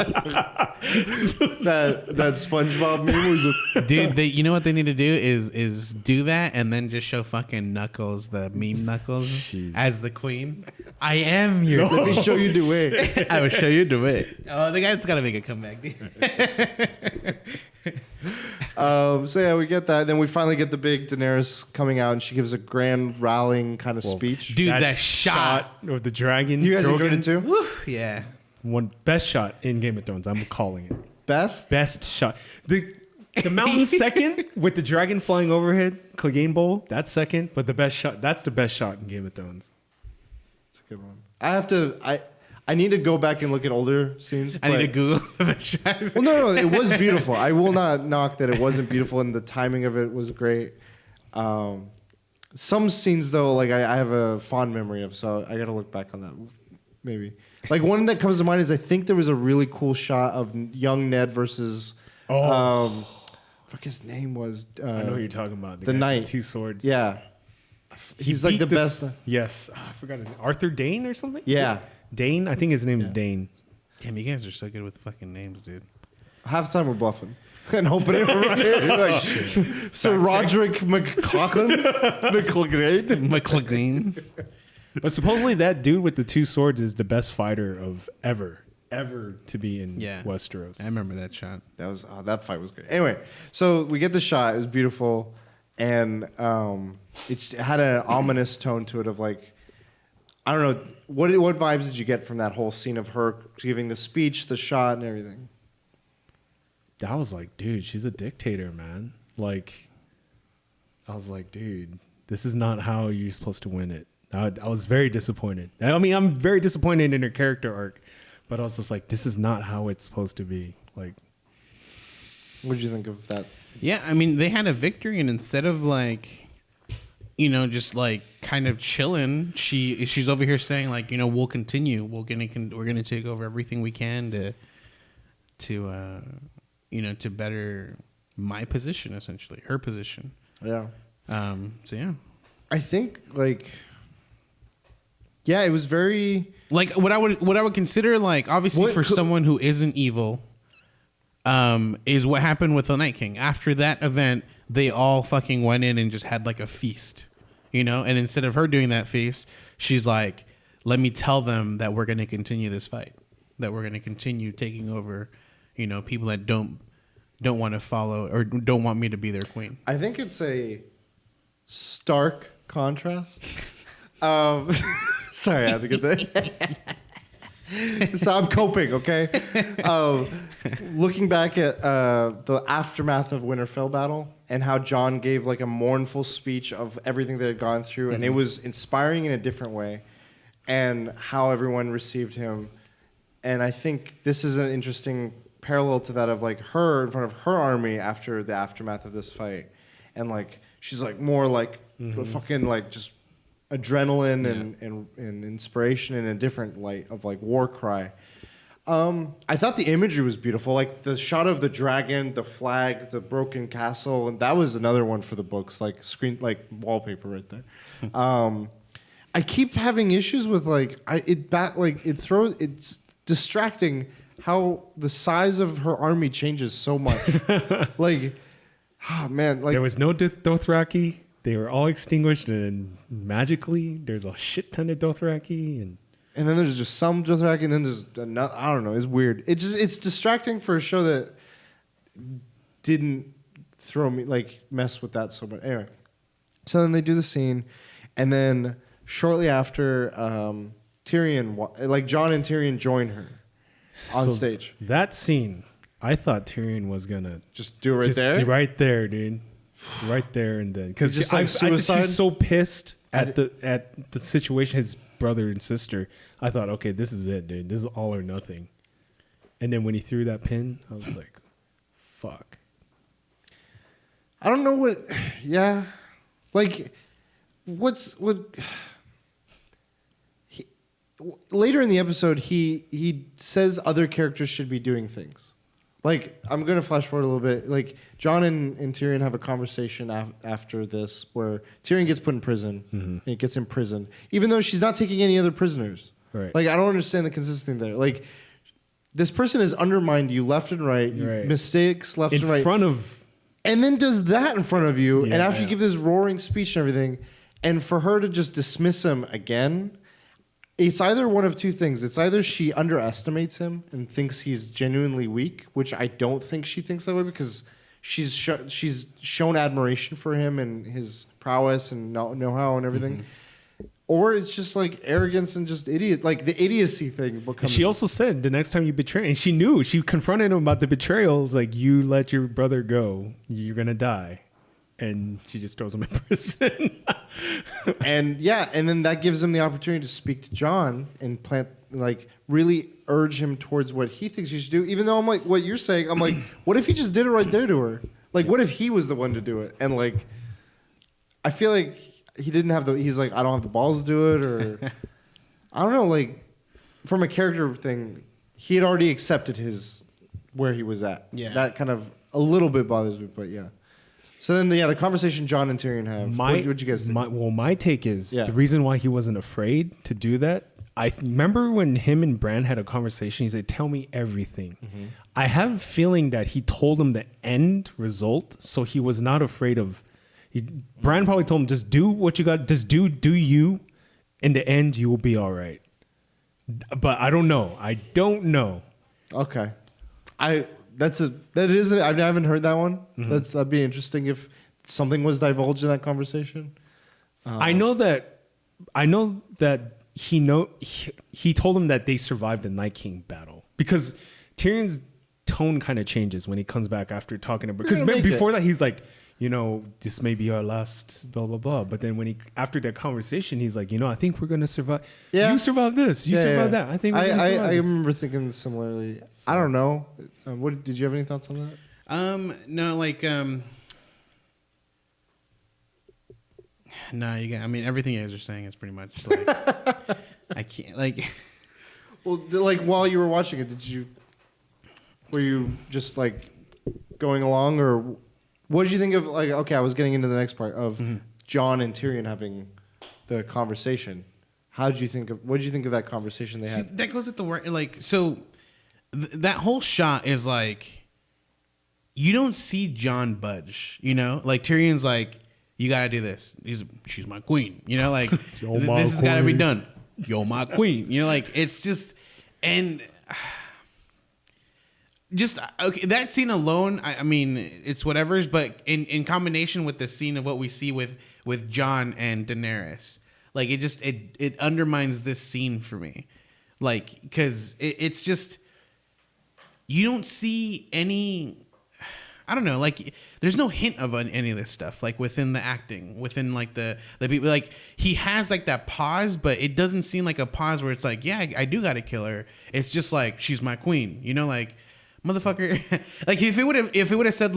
SpongeBob meme was just, Dude, you know what they need to do is do that and then just show fucking Knuckles, the meme Knuckles, Jeez. as the queen. I am your. let me show you the way. I will show you the way. Oh, the guy's got to make a comeback, dude. So yeah, we get that. Then we finally get the big Daenerys coming out, and she gives a grand rallying kind of speech. Dude, that shot. of the dragon. You guys Drogon, enjoyed it too? Whew, yeah. One best shot in Game of Thrones. I'm calling it Best? best shot. The mountain second with the dragon flying overhead. Clegane Bowl. That's second, but the best shot. That's the best shot in Game of Thrones. It's a good one. I need to go back and look at older scenes. I need to Google the best shots. Well, no, it was beautiful. I will not knock that it wasn't beautiful, and the timing of it was great. Some scenes, though, like I have a fond memory of, so I got to look back on that. Maybe like one that comes to mind is I think there was a really cool shot of young Ned versus fuck his name was. I know who you're talking about. The guy with knight. 2 swords. Yeah, he's like beat the this- best. Yes, I forgot his name. Arthur Dane or something. Yeah, Dane. I think his name is Dane. Damn, you guys are so good with fucking names, dude. half the time we're bluffing. And hoping it right. You're like, Sir Roderick McLaughlin, McLean. But supposedly that dude with the 2 swords is the best fighter of ever to be in Westeros. I remember that shot. That fight was great. Anyway, so we get the shot. It was beautiful, and it had an ominous tone to it of like, I don't know what vibes did you get from that whole scene of her giving the speech, the shot, and everything. I was like, dude, she's a dictator, man. Like, I was like, dude, this is not how you're supposed to win it. I was very disappointed. I mean, I'm very disappointed in her character arc, but I was just like, this is not how it's supposed to be. Like, What did you think of that? Yeah, I mean, they had a victory, and instead of like, just like kind of chilling, she's over here saying like, we'll continue. We're gonna take over everything we can to better my position, essentially her position. Yeah. So yeah. I think it was very Like what I would consider like obviously What for could- someone who isn't evil, is what happened with the Night King. After that event, they all fucking went in and just had like a feast, And instead of her doing that feast, she's like, "Let me tell them that we're going to continue this fight, that we're going to continue taking over, people that don't want to follow or don't want me to be their queen." I think it's a stark contrast. Sorry, I had to get that. So I'm coping, okay? Looking back at the aftermath of Winterfell battle and how Jon gave like a mournful speech of everything that had gone through, and it was inspiring in a different way, and how everyone received him. And I think this is an interesting parallel to that of like her in front of her army after the aftermath of this fight, and like she's like more like fucking like just adrenaline and inspiration in a different light of like war cry. I thought the imagery was beautiful, like the shot of the dragon, the flag, the broken castle, and that was another one for the books, like wallpaper right there. I keep having issues with it's distracting how the size of her army changes so much. Like Ah, man, like There was no Dothraki. They were all extinguished, and magically, there's a shit ton of Dothraki, and then there's just some Dothraki, and then there's another. I don't know. It's weird. It's distracting for a show that didn't mess with that so much. Anyway, so then they do the scene, and then shortly after, Tyrion, Jon and Tyrion join her on stage. That scene, I thought Tyrion was gonna Just do it right there, dude, right there and then, because Just I like think suicide? he's so pissed at the situation, his brother and sister. I thought, okay, this is it, dude. This is all or nothing. And then when he threw that pin, I was like, fuck. I don't know what. Yeah, later in the episode, he says other characters should be doing things. I'm gonna flash forward a little bit. Jon and Tyrion have a conversation after this, where Tyrion gets put in prison and he gets imprisoned, even though she's not taking any other prisoners. Right. I don't understand the consistency there. This person has undermined you left and right, Right. mistakes left and right, In front of. and then does that in front of you, Yeah, and after yeah. you give this roaring speech and everything, and for her to just dismiss him again, it's either one of two things. It's either she underestimates him and thinks he's genuinely weak, which I don't think she thinks that way, because she's shown admiration for him and his prowess and know-how and everything. Or it's just arrogance and just idiot. The idiocy thing becomes. She also said the next time you betray, and she knew, she confronted him about the betrayal. It's like, you let your brother go, you're gonna die, and she just throws him in prison. and then that gives him the opportunity to speak to Jon and really urge him towards what he thinks he should do. Even though I'm like, what you're saying, I'm like, what if he just did it right there to her? What if he was the one to do it? And I feel like he didn't have he's like, I don't have the balls to do it, or I don't know, from a character thing, he had already accepted where he was at. Yeah. That kind of a little bit bothers me, but yeah. So then, the conversation Jon and Tyrion have. What'd you guys think? My take is Yeah. the reason why he wasn't afraid to do that. I remember when him and Bran had a conversation. He said, "Tell me everything." Mm-hmm. I have a feeling that he told him the end result, so he was not afraid of. Bran probably told him, "Just do what you got. Just do you. In the end, you will be all right." But I don't know. Okay. I haven't heard that one. That'd be interesting if something was divulged in that conversation. I know that he told him that they survived the Night King battle, because Tyrion's tone kind of changes when he comes back after talking to, because before that he's like, this may be our last blah blah blah, but then after that conversation he's like, I think we're gonna survive. Yeah. You survive this, you survive that. I think I remember thinking similarly. So. I don't know. What did you have any thoughts on that? No, no, you got. I mean, everything you guys are saying is pretty much I can't Well, while you were watching it, were you just going along, or what did you think of okay, I was getting into the next part of Jon and Tyrion having the conversation. What did you think of that conversation they had? See, that goes with the word that whole shot is you don't see Jon budge, Tyrion's you gotta do this. She's my queen, this has gotta be done. You're my queen, it's just, and just okay. That scene alone, I mean, it's whatever's, but in combination with the scene of what we see with Jon and Daenerys, it undermines this scene for me, because it's just, you don't see any. I don't know, there's no hint of any of this stuff, within the acting, within the people, he has that pause, but it doesn't seem like a pause where it's yeah, I do gotta kill her. It's just she's my queen, motherfucker. If it would have said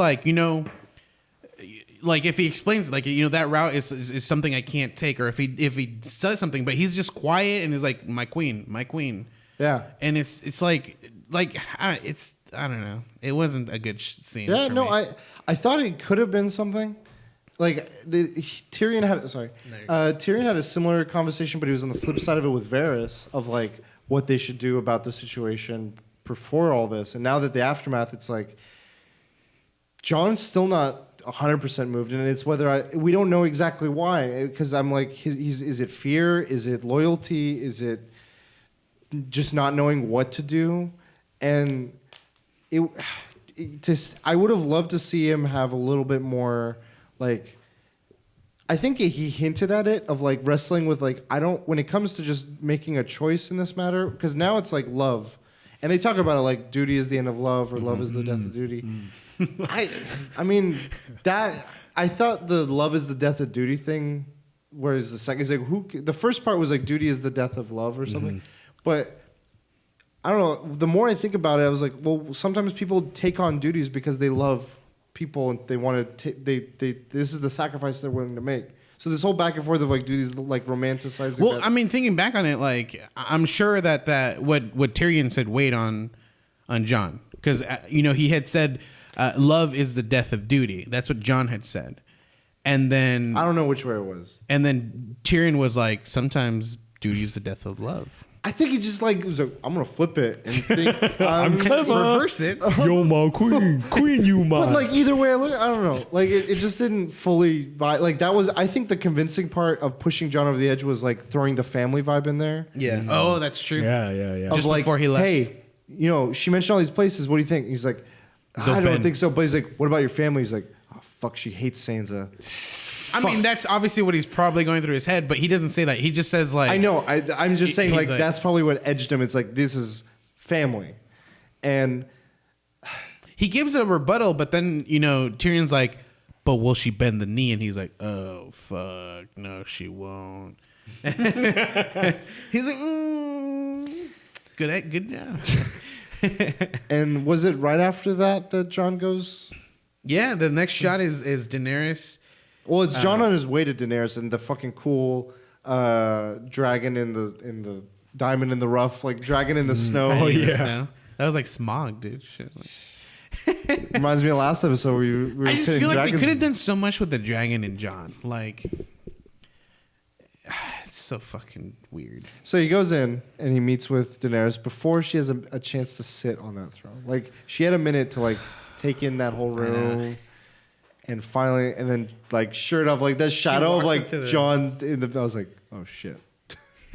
if he explains that route is something I can't take, or if he says something, but he's just quiet and is my queen. Yeah. And it's I don't know. It wasn't a good scene. Yeah, no, me. I thought it could have been something. Tyrion had a similar conversation, but he was on the flip side of it with Varys of what they should do about the situation before all this. And now that the aftermath, it's Jon's still not 100% moved, and it's whether we don't know exactly why, because I'm like, is it fear? Is it loyalty? Is it just not knowing what to do? And I would have loved to see him have a little bit more, like, I think he hinted at it of like wrestling with like, when it comes to just making a choice in this matter, because now it's like love. And they talk about it like duty is the end of love or love is the death of duty. I mean, I thought the love is the death of duty thing, whereas the second is like, the first part was like duty is the death of love or something. But I don't know. The more I think about it, I was like, well, sometimes people take on duties because they love people and they want to. This is the sacrifice they're willing to make. So this whole back and forth of like duties, like romanticizing. Well, I mean, thinking back on it, like I'm sure that what Tyrion said weighed on Jon, because he had said love is the death of duty. That's what Jon had said, and then I don't know which way it was. And then Tyrion was like, sometimes duty is the death of love. I think he just like was like, I'm gonna flip it and think I'm clever. Reverse it. Yo, my queen, you my. But like either way, I don't know. Like it just didn't fully vibe. Like that was, I think the convincing part of pushing Jon over the edge was like throwing the family vibe in there. Yeah. Oh, that's true. Yeah. Just Of like, before he left. Hey, she mentioned all these places. What do you think? He's like, I don't Ben. think so. But he's like, what about your family? He's like, oh fuck, she hates Sansa. I mean, that's obviously what he's probably going through his head, but he doesn't say that. He just says like, I know. I'm just saying he's like that's probably what edged him. It's like this is family, and he gives a rebuttal, but then Tyrion's like, but will she bend the knee? And he's like, oh fuck, no, she won't. He's like, good job. and was it right after that Jon goes? Yeah, the next shot is Daenerys. Well, it's Jon on his way to Daenerys and the fucking cool dragon in the diamond in the rough, like dragon in the snow. Oh yeah, that was like Smog, dude. Shit. Like. Reminds me of last episode where we were I just killing feel like dragons. they could have done so much with the dragon and Jon. Like, it's so fucking weird. So he goes in and he meets with Daenerys before she has a chance to sit on that throne. Like she had a minute to like take in that whole room. And finally, and then like shirt up, like that shadow of like Jon in the. I was like, oh shit,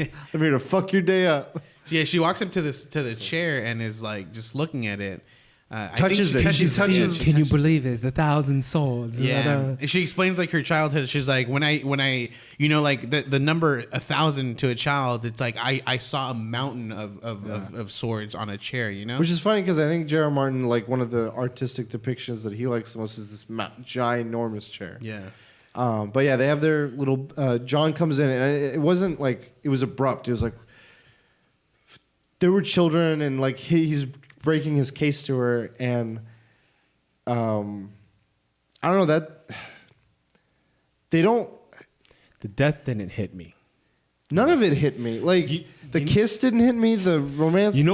I'm here to fuck your day up. Yeah, she walks up to the chair and is like just looking at it. Touches it. She touches. Can you believe it? The 1,000 swords. Yeah, and she explains like her childhood. She's like, when I like the number 1,000 to a child, it's like I saw a mountain of swords on a chair. Which is funny because I think J.R. Martin, like one of the artistic depictions that he likes the most is this ginormous chair. Yeah. But yeah, they have their little. Jon comes in and it wasn't like it was abrupt. It was like there were children and like he's breaking his case to her, and I don't know that they don't. The death didn't hit me. None of it hit me. Like the kiss didn't hit me. The romance. What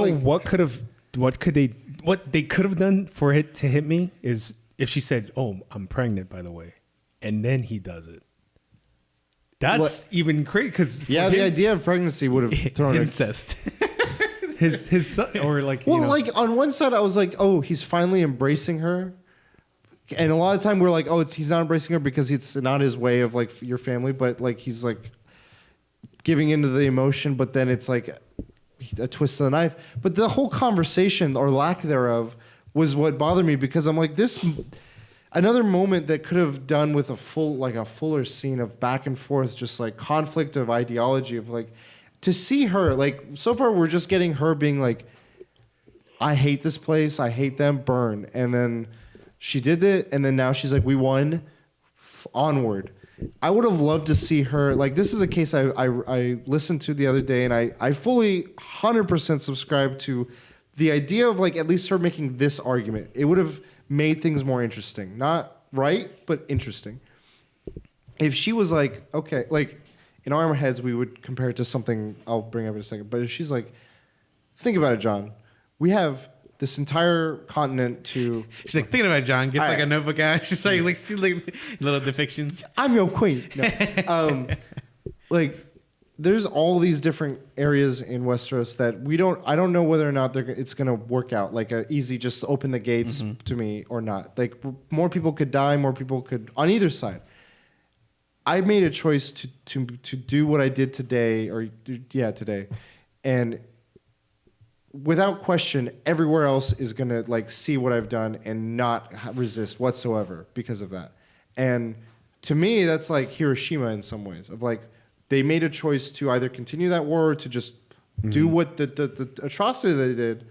they could have done for it to hit me is if she said, "Oh, I'm pregnant," by the way, and then he does it. That's even crazy because the idea of pregnancy would have thrown incest. his son, or like like on one side I was like, oh, he's finally embracing her, and a lot of time we're like, oh, he's not embracing her because it's not his way of like your family, but like he's like giving into the emotion, but then it's like a twist of the knife. But the whole conversation or lack thereof was what bothered me because I'm like this. Another moment that could have done with a fuller scene of back and forth, just like conflict of ideology of like. To see her, like, so far we're just getting her being like, I hate this place, I hate them, burn. And then she did it, and then now she's like, we won, onward. I would have loved to see her, like, this is a case I listened to the other day, and I fully 100% subscribe to the idea of, like, at least her making this argument. It would have made things more interesting. Not right, but interesting. If she was like, okay, like, in our heads, we would compare it to something I'll bring up in a second. But if she's like, think about it, Jon. We have this entire continent to... She's like, thinking about it, Jon. Gets like right. a notebook out. She's starting see like little depictions. I'm your queen. No. Like, there's all these different areas in Westeros that I don't know whether or not it's going to work out like a easy just open the gates to me or not. Like more people could die, more people could on either side. I made a choice to do what I did today today. And without question, everywhere else is going to like see what I've done and not resist whatsoever because of that. And to me, that's like Hiroshima in some ways of like, they made a choice to either continue that war or to just do what the atrocity they did.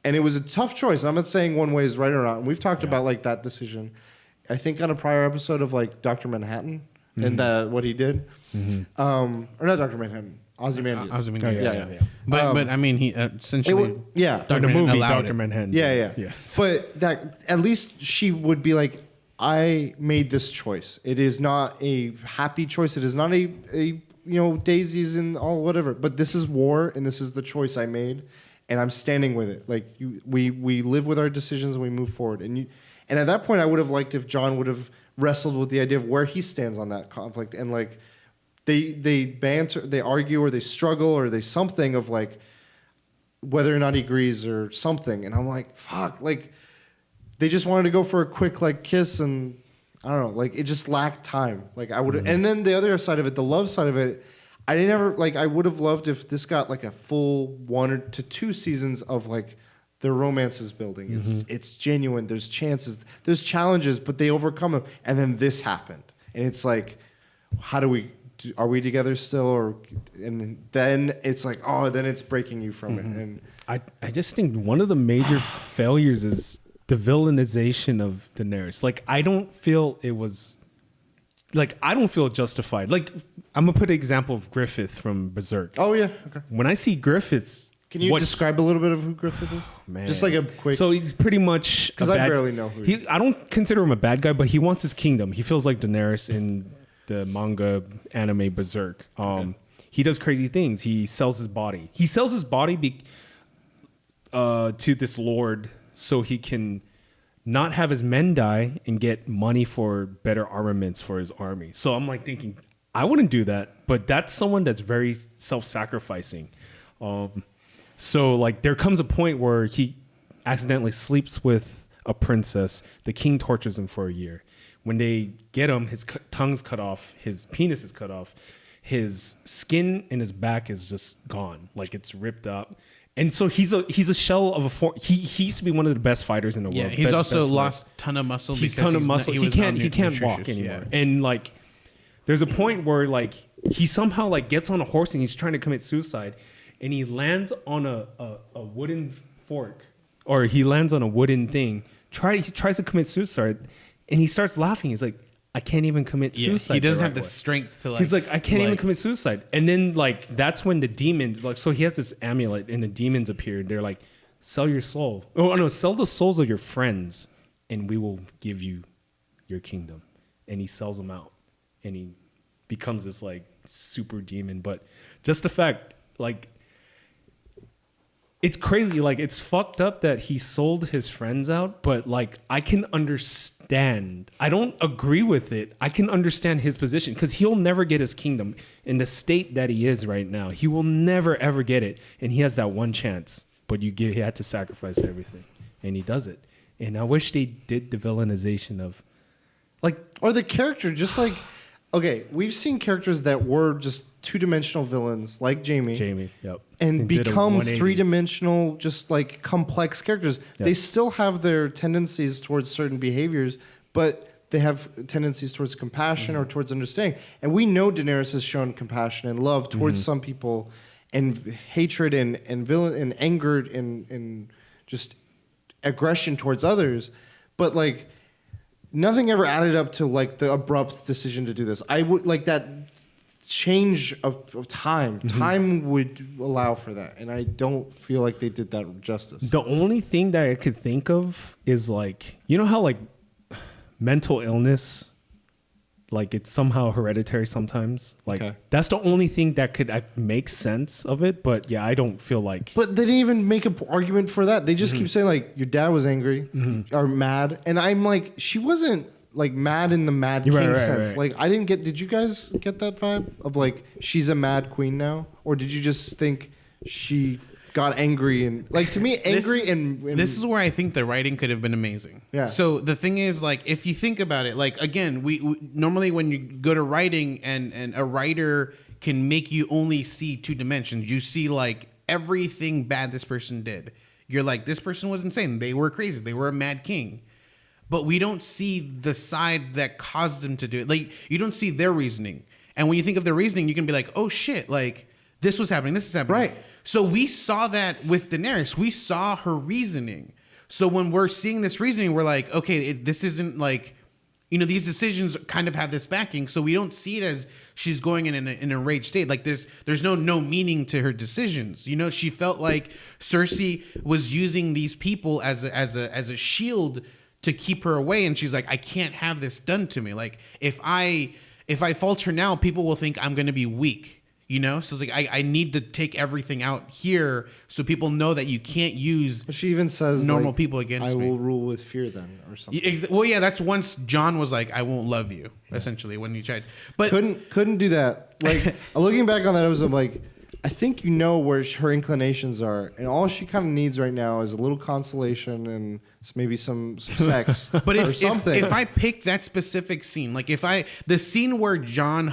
And it was a tough choice. I'm not saying one way is right or not. And we've talked about like that decision, I think on a prior episode of like Dr. Manhattan and what he did. Or not Dr. Manhattan, Ozymandias. Ozymandias. Yeah. But I mean, he essentially... the movie Dr. Manhattan. Yeah. But that at least she would be like, I made this choice. It is not a happy choice. It is not a daisies and all whatever. But this is war, and this is the choice I made, and I'm standing with it. Like we live with our decisions and we move forward. And at that point, I would have liked if Jon would have wrestled with the idea of where he stands on that conflict, and like they banter, they argue, or they struggle, or they something of like whether or not he agrees or something. And I'm like, fuck, like they just wanted to go for a quick like kiss, and I don't know, like it just lacked time. Like I would, and then the other side of it, the love side of it, I would have loved if this got like a full 1 to 2 seasons of like the romance is building. It's genuine. There's chances, there's challenges, but they overcome them. And then this happened, and it's like, how do we? Are we together still? Or and then it's like, oh, then it's breaking you from it. And I just think one of the major failures is the villainization of Daenerys. Like, I don't feel it was... Like, I don't feel justified. Like, I'm going to put an example of Griffith from Berserk. Oh, yeah. Okay. When I see Griffith's... Can you describe a little bit of who Griffith is? Man. Just like a quick... So he's pretty much... Because I barely know who he is. I don't consider him a bad guy, but he wants his kingdom. He feels like Daenerys in the manga anime Berserk. He does crazy things. He sells his body. He sells his body to this lord so he can not have his men die and get money for better armaments for his army. So I'm like thinking, I wouldn't do that, but that's someone that's very self-sacrificing. So like there comes a point where he accidentally sleeps with a princess. The king tortures him for a year. When they get him, his tongue's cut off, his penis is cut off, his skin and his back is just gone, like it's ripped up. And so he's a shell of a he used to be one of the best fighters in the world. Yeah, he's also lost ton of muscle. He can't walk anymore. Yeah. And like there's a point where like he somehow like gets on a horse and he's trying to commit suicide, and he lands on a wooden fork, or he lands on a wooden thing. He tries to commit suicide, and he starts laughing. He's like, I can't even commit suicide. He doesn't have the strength to like... He's like, I can't even commit suicide. And then like, that's when the demons, like, so he has this amulet and the demons appear. They're like, sell your soul. Oh no, sell the souls of your friends and we will give you your kingdom. And he sells them out and he becomes this like super demon. But just the fact, like, it's crazy. Like, it's fucked up that he sold his friends out, but like, I can understand. I don't agree with it. I can understand his position because he'll never get his kingdom in the state that he is right now. He will never, ever get it. And he has that one chance, but he had to sacrifice everything, and he does it. And I wish they did the villainization of like, or the character, just like, okay, we've seen characters that were just two-dimensional villains like Jamie, yep, and become three-dimensional, just like complex characters. Yep. They still have their tendencies towards certain behaviors, but they have tendencies towards compassion or towards understanding. And we know Daenerys has shown compassion and love towards some people, and hatred and villain and anger and just aggression towards others. But like, nothing ever added up to like the abrupt decision to do this. I would like that change of time. Time would allow for that, and I don't feel like they did that justice. The only thing that I could think of is like, you know how like mental illness, like it's somehow hereditary sometimes. Like that's the only thing that could make sense of it. But yeah, I don't feel like. But they didn't even make an argument for that. They just keep saying like your dad was angry or mad, and I'm like, she wasn't like mad in the Mad Right, King right, sense. right. Like I didn't get. Did you guys get that vibe of like she's a mad queen now, or did you just think she got angry and like to me angry and this is where I think the writing could have been amazing. Yeah. So the thing is, like, if you think about it, like again, we normally when you go to writing and a writer can make you only see two dimensions. You see like everything bad this person did. You're like, this person was insane. They were crazy. They were a mad king. But we don't see the side that caused them to do it. Like, you don't see their reasoning. And when you think of their reasoning, you can be like, oh shit, like this was happening, this is happening. Right. So we saw that with Daenerys. We saw her reasoning. So when we're seeing this reasoning, we're like, okay, this isn't like, you know, these decisions kind of have this backing. So we don't see it as she's going in a rage state. Like there's no meaning to her decisions. You know, she felt like Cersei was using these people as a shield to keep her away, and she's like, I can't have this done to me. Like if I falter now, people will think I'm going to be weak. You know, so it's like I need to take everything out here so people know that you can't use. But she even says normal like, people against I me. will rule with fear then or something. Well, yeah, that's once John was like, I won't love you, essentially, when he tried. But Couldn't do that. Like looking back on that, I was like, I think you know where her inclinations are, and all she kind of needs right now is a little consolation and maybe some sex But or if something. if I pick that specific scene, like the scene where John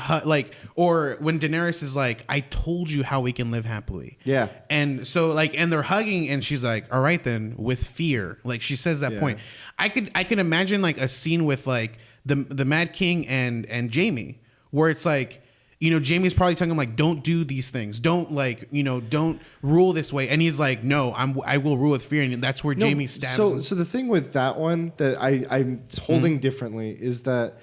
or when Daenerys is like, I told you how we can live happily. Yeah. And so like, and they're hugging and she's like, all right then, with fear. Like she says that point. I could imagine like a scene with like the Mad King and Jaime where it's like, you know, Jamie's probably telling him like, don't do these things. Don't like, you know, don't rule this way. And he's like, no, I will rule with fear. And that's where No, Jaime stabs him. So the thing with that one that I'm holding differently is that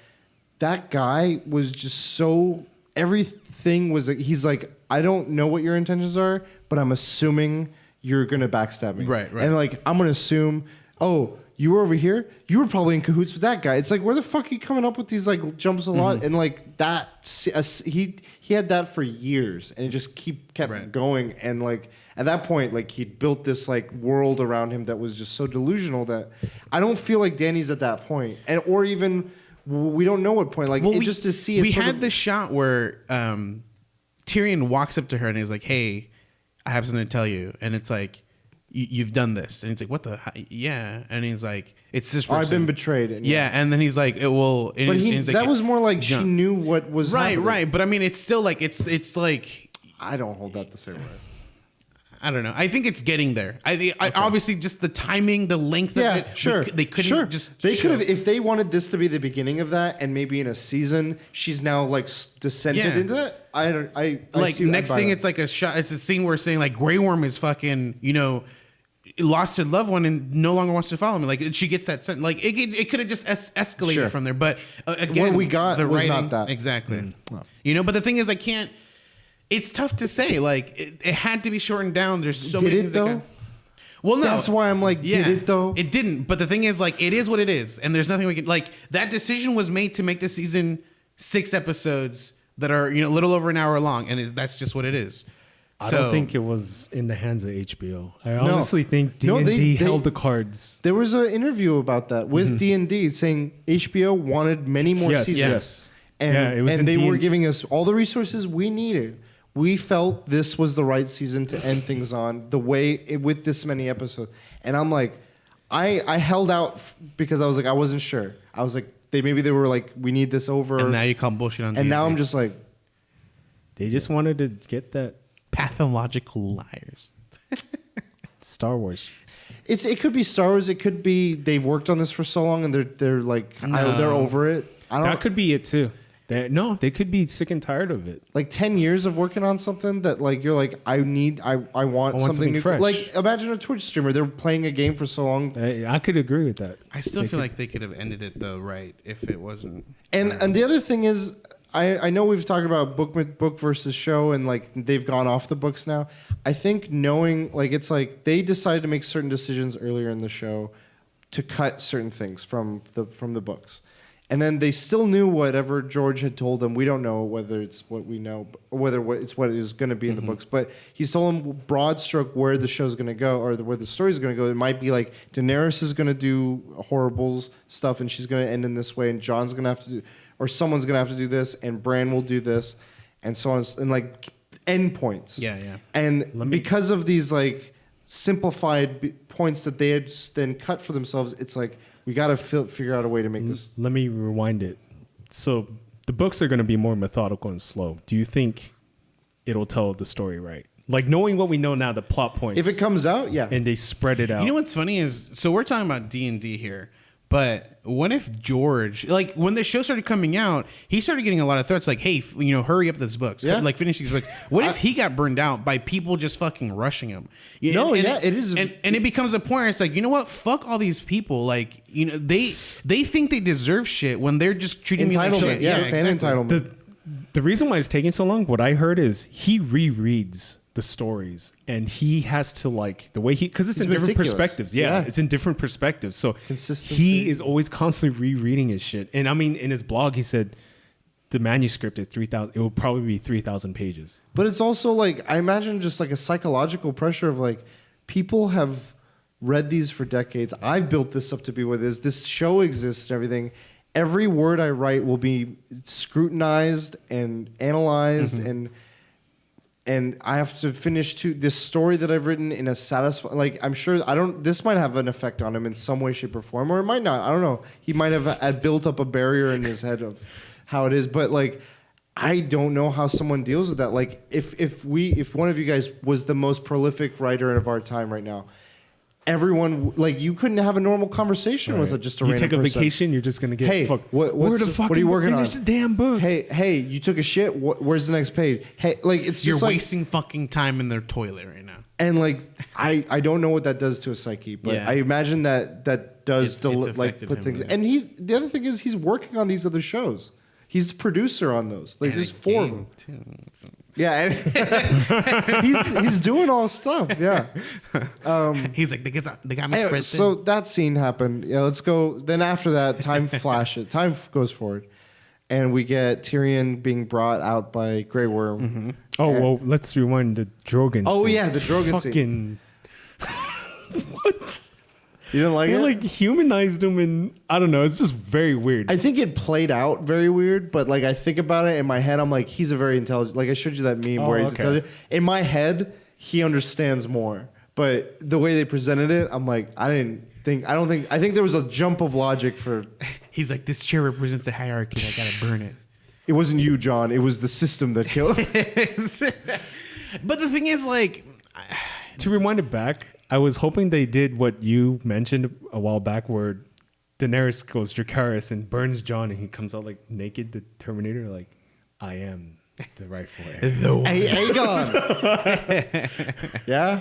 guy was just so everything was he's like, I don't know what your intentions are, but I'm assuming you're gonna backstab me. Right. And like I'm gonna assume, oh, you were over here. You were probably in cahoots with that guy. It's like, where the fuck are you coming up with these like jumps a lot? And like that, he had that for years, and it just kept going. And like at that point, like he'd built this like world around him that was just so delusional that I don't feel like Danny's at that point, and or even we don't know what point. Like just to see. We had this shot where Tyrion walks up to her and he's like, "Hey, I have something to tell you," and it's like. You've done this, and he's like, "What the? Yeah," and he's like, "It's this person." I've been betrayed. And yeah, and then he's like, "It will." But that was more like she knew what was happening. right. But I mean, it's still like it's like I don't hold that the same way. I don't know. I think it's getting there. I obviously just the timing, the length of it. Sure. They couldn't just. They could have if they wanted this to be the beginning of that, and maybe in a season she's now like descended into that. I like see, next thing it's like a shot. It's a scene where it's saying like Grey Worm is fucking lost her loved one and no longer wants to follow me. Like she gets that sentence. Like it could have just escalated from there. But again, what we got the was writing, not that exactly. No. But the thing is, I can't. It's tough to say. Like it had to be shortened down. There's so Did many it things though? Well, no. That's why I'm like, did it though? It didn't. But the thing is, like, it is what it is, and there's nothing we can like. That decision was made to make the season 6 episodes that are a little over an hour long, and that's just what it is. I don't think it was in the hands of HBO. I honestly think D&D they held the cards. There was an interview about that with D&D saying HBO wanted many more seasons. Yes. And, it was and they in were giving us all the resources we needed. We felt this was the right season to end things on the way with this many episodes. And I'm like, I held out because I was like, I wasn't sure. I was like, maybe they were like, we need this over. And now you call bullshit on. And now I'm just like, they just wanted to get that pathological liars. Star Wars. it could be Star Wars. It could be they've worked on this for so long and they're like, they're over it. That could be it too. They could be sick and tired of it. Like 10 years of working on something that like you're like I want something new. fresh. Like imagine a Twitch streamer. They're playing a game for so long. I could agree with that. I still feel like they could have ended it though, right? If it wasn't. And the other thing is, I know we've talked about book versus show, and like they've gone off the books now. I think knowing like it's like they decided to make certain decisions earlier in the show to cut certain things from the books. And then they still knew whatever George had told them. We don't know whether it's what we know or whether it's what is going to be in the books. But he's told them broad stroke where the show's going to go or where the story's going to go. It might be like Daenerys is going to do horrible stuff and she's going to end in this way, and Jon's going to have to do, or someone's going to have to do this, and Bran will do this, and so on, and like end points. Yeah, yeah. And because of these like simplified points that they had then cut for themselves, it's like, we got to figure out a way to make this. Let me rewind it. So the books are going to be more methodical and slow. Do you think it'll tell the story right? Like knowing what we know now, the plot points. If it comes out, yeah. And they spread it out. You know what's funny is, so we're talking about D&D here, but what if George, like when the show started coming out, he started getting a lot of threats like, hey, hurry up this books. Yeah. Like finish these books. What if he got burned out by people just fucking rushing him? It is. And it becomes a point where it's like, you know what? Fuck all these people. Like, they think they deserve shit when they're just treating me like shit. Yeah, fan entitlement. The reason why it's taking so long, what I heard is he rereads the stories and he has to like the way because it's in different perspectives. Yeah, it's in different perspectives. So consistency. He is always constantly rereading his shit. And I mean, in his blog, he said the manuscript is 3,000. It will probably be 3,000 pages. But it's also like, I imagine just like a psychological pressure of like, people have read these for decades. I've built this up to be what it is. This show exists and everything. Every word I write will be scrutinized and analyzed, and I have to finish this story that I've written in a satisfying. Like, I'm sure this might have an effect on him in some way, shape, or form, or it might not. I don't know. He might have built up a barrier in his head of how it is, but like, I don't know how someone deals with that. Like, if one of you guys was the most prolific writer of our time right now, everyone, like, you couldn't have a normal conversation with just a random person. You take a vacation, you're just gonna get. Hey, what are you working on? Finish the damn book. Hey, you took a shit. Where's the next page? Hey, like, it's just you're wasting fucking time in their toilet right now. And like, I don't know what that does to a psyche, but I imagine that does like put things. And the other thing is he's working on these other shows. He's the producer on those. Like, there's 4 of them. Yeah, and he's doing all stuff. Yeah. He's like, they got me spread so that scene happened. Yeah, let's go. Then after that, time flashes. Time goes forward, and we get Tyrion being brought out by Grey Worm. Oh, well, let's rewind the Drogon. Oh scene. yeah, the Drogon scene. What? You didn't like they it? Like humanized him, and I don't know. It's just very weird. I think it played out very weird, but like I think about it in my head, I'm like, he's a very intelligent. Like I showed you that meme where he's intelligent. In my head, he understands more, but the way they presented it, I'm like, I think there was a jump of logic for. He's like, this chair represents a hierarchy. I gotta burn it. It wasn't you, John. It was the system that killed. But the thing is, like, to rewind it back. I was hoping they did what you mentioned a while back where Daenerys goes Dracarys and burns Jon and he comes out like naked, the Terminator, like, I am the rightful heir. Aegon. Yeah.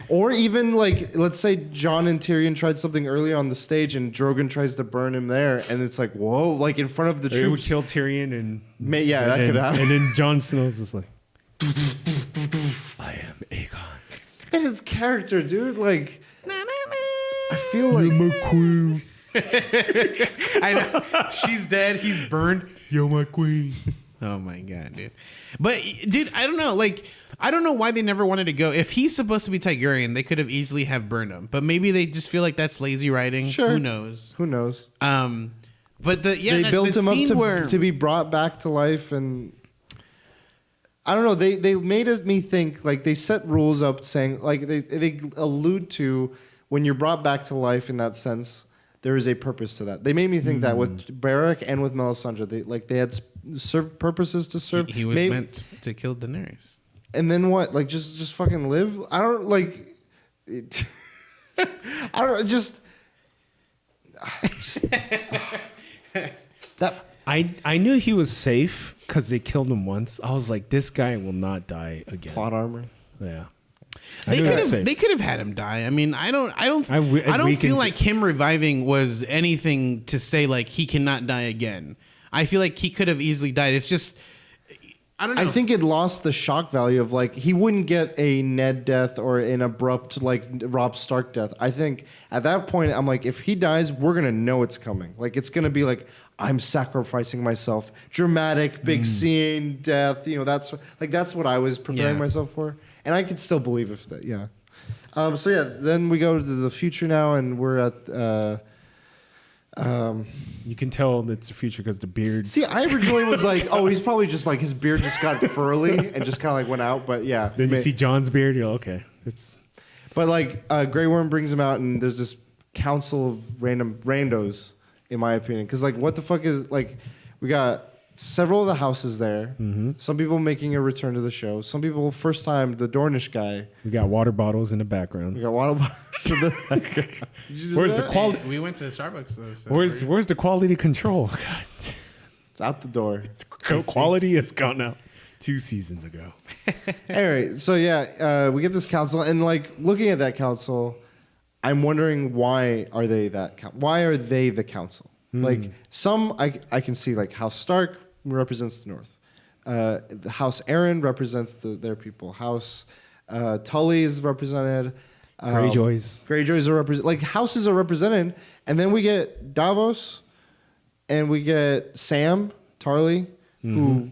Or even like, let's say Jon and Tyrion tried something earlier on the stage and Drogon tries to burn him there. And it's like, whoa, like in front of the troops. It would kill Tyrion and... that could happen. And then Jon Snow's just like, I am Aegon. And his character, dude, like, I feel like you're my queen. I know. She's dead. He's burned. You're my queen. Oh my god, dude. But dude, I don't know. Like, I don't know why they never wanted to go. If he's supposed to be Targaryen, they could have easily have burned him. But maybe they just feel like that's lazy writing. Sure. Who knows? But they built him up to be brought back to life, and I don't know. They made me think, like, they set rules up saying, like, they allude to when you're brought back to life in that sense, there is a purpose to that. They made me think that with Beric and with Melisandre, they had served purposes to serve. He was meant to kill Daenerys. And then what? Like, just fucking live? I don't like. I don't just that. I knew he was safe because they killed him once. I was like, this guy will not die again. Plot armor. Yeah. They could have had him die. I mean, I don't feel like him reviving was anything to say like he cannot die again. I feel like he could have easily died. It's just I don't know. I think it lost the shock value of like he wouldn't get a Ned death or an abrupt like Robb Stark death. I think at that point I'm like, if he dies, we're gonna know it's coming. Like it's gonna be like I'm sacrificing myself, dramatic big scene, death. You know, that's what I was preparing myself for, and I could still believe if that. Yeah. So yeah, then we go to the future now, and we're at. You can tell it's the future because the beard. See, I originally was like, oh, he's probably just like his beard just got furly and just kind of like went out. But yeah, Then you see John's beard. You're okay. It's But like Grey Worm brings him out, and there's this council of random randos, in my opinion, because like what the fuck is like, we got several of the houses there. Mm-hmm. Some people making a return to the show. Some people first time. The Dornish guy. we got water bottles in the background. We got water bottles in the background. Did you do Where's that? the quality? We went to the Starbucks though. So Where's the quality control? God. It's out the door. Quality has gone out 2 seasons ago. Anyway, so yeah, we get this council, and like looking at that council, I'm wondering why are they why are they the council? Like some I can see like House Stark represents the North, the House Aaron represents their people. House Tully is represented. Greyjoys. Greyjoys are represented. Like houses are represented, and then we get Davos, and we get Sam Tarly, who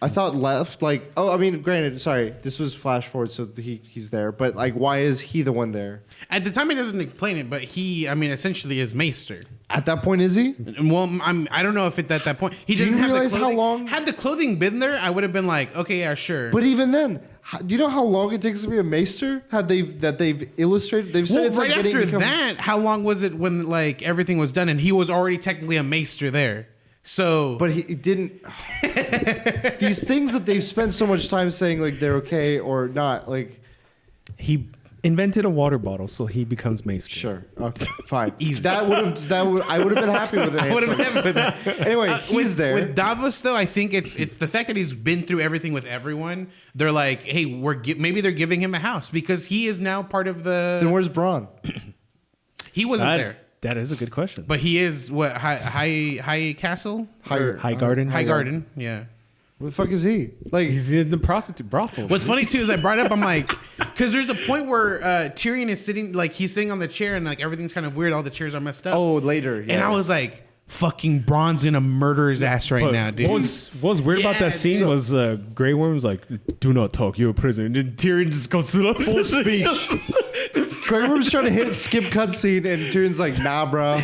I thought left. Like, oh, I mean, granted, sorry, this was flash forward, so he's there. But like, why is he the one there? At the time, he doesn't explain it, but I mean, essentially is Maester. At that point, is he? Well, I don't know if at that point he Do you doesn't have realize the how clothing. long- Had the clothing been there, I would have been like, okay, yeah, sure. But even then, do you know how long it takes to be a maester? They've illustrated? They've said well, it's right like after that, how long was it when like everything was done and he was already technically a Maester there? So, But he didn't. These things that they've spent so much time saying like they're okay or not, like He invented a water bottle, so he becomes Maester. sure, okay, fine. Easy. I would have been happy with an I would have answer. never. With that. Anyway, he's there. With Davos though. I think it's the fact that he's been through everything with everyone. They're like, hey, maybe they're giving him a house because he is now part of the. Then where's Braun? He wasn't there. That is a good question. But he is what high castle? High Garden. High Garden, yeah. What the fuck is he? Like He's in the prostitute brothel. What's funny too is I brought up, I'm like, because there's a point where Tyrion is sitting, like he's sitting on the chair and like everything's kind of weird. All the chairs are messed up. oh later, yeah. And I was like, fucking Braun's gonna murder his ass right But now, dude. What was weird about Yeah, that scene so- was Grey Worm's like, "Do not talk, you're a prisoner." And then Tyrion just goes through the full speech. Grey Worm's trying to hit skip cutscene, and Tyrion's like, "Nah, bro."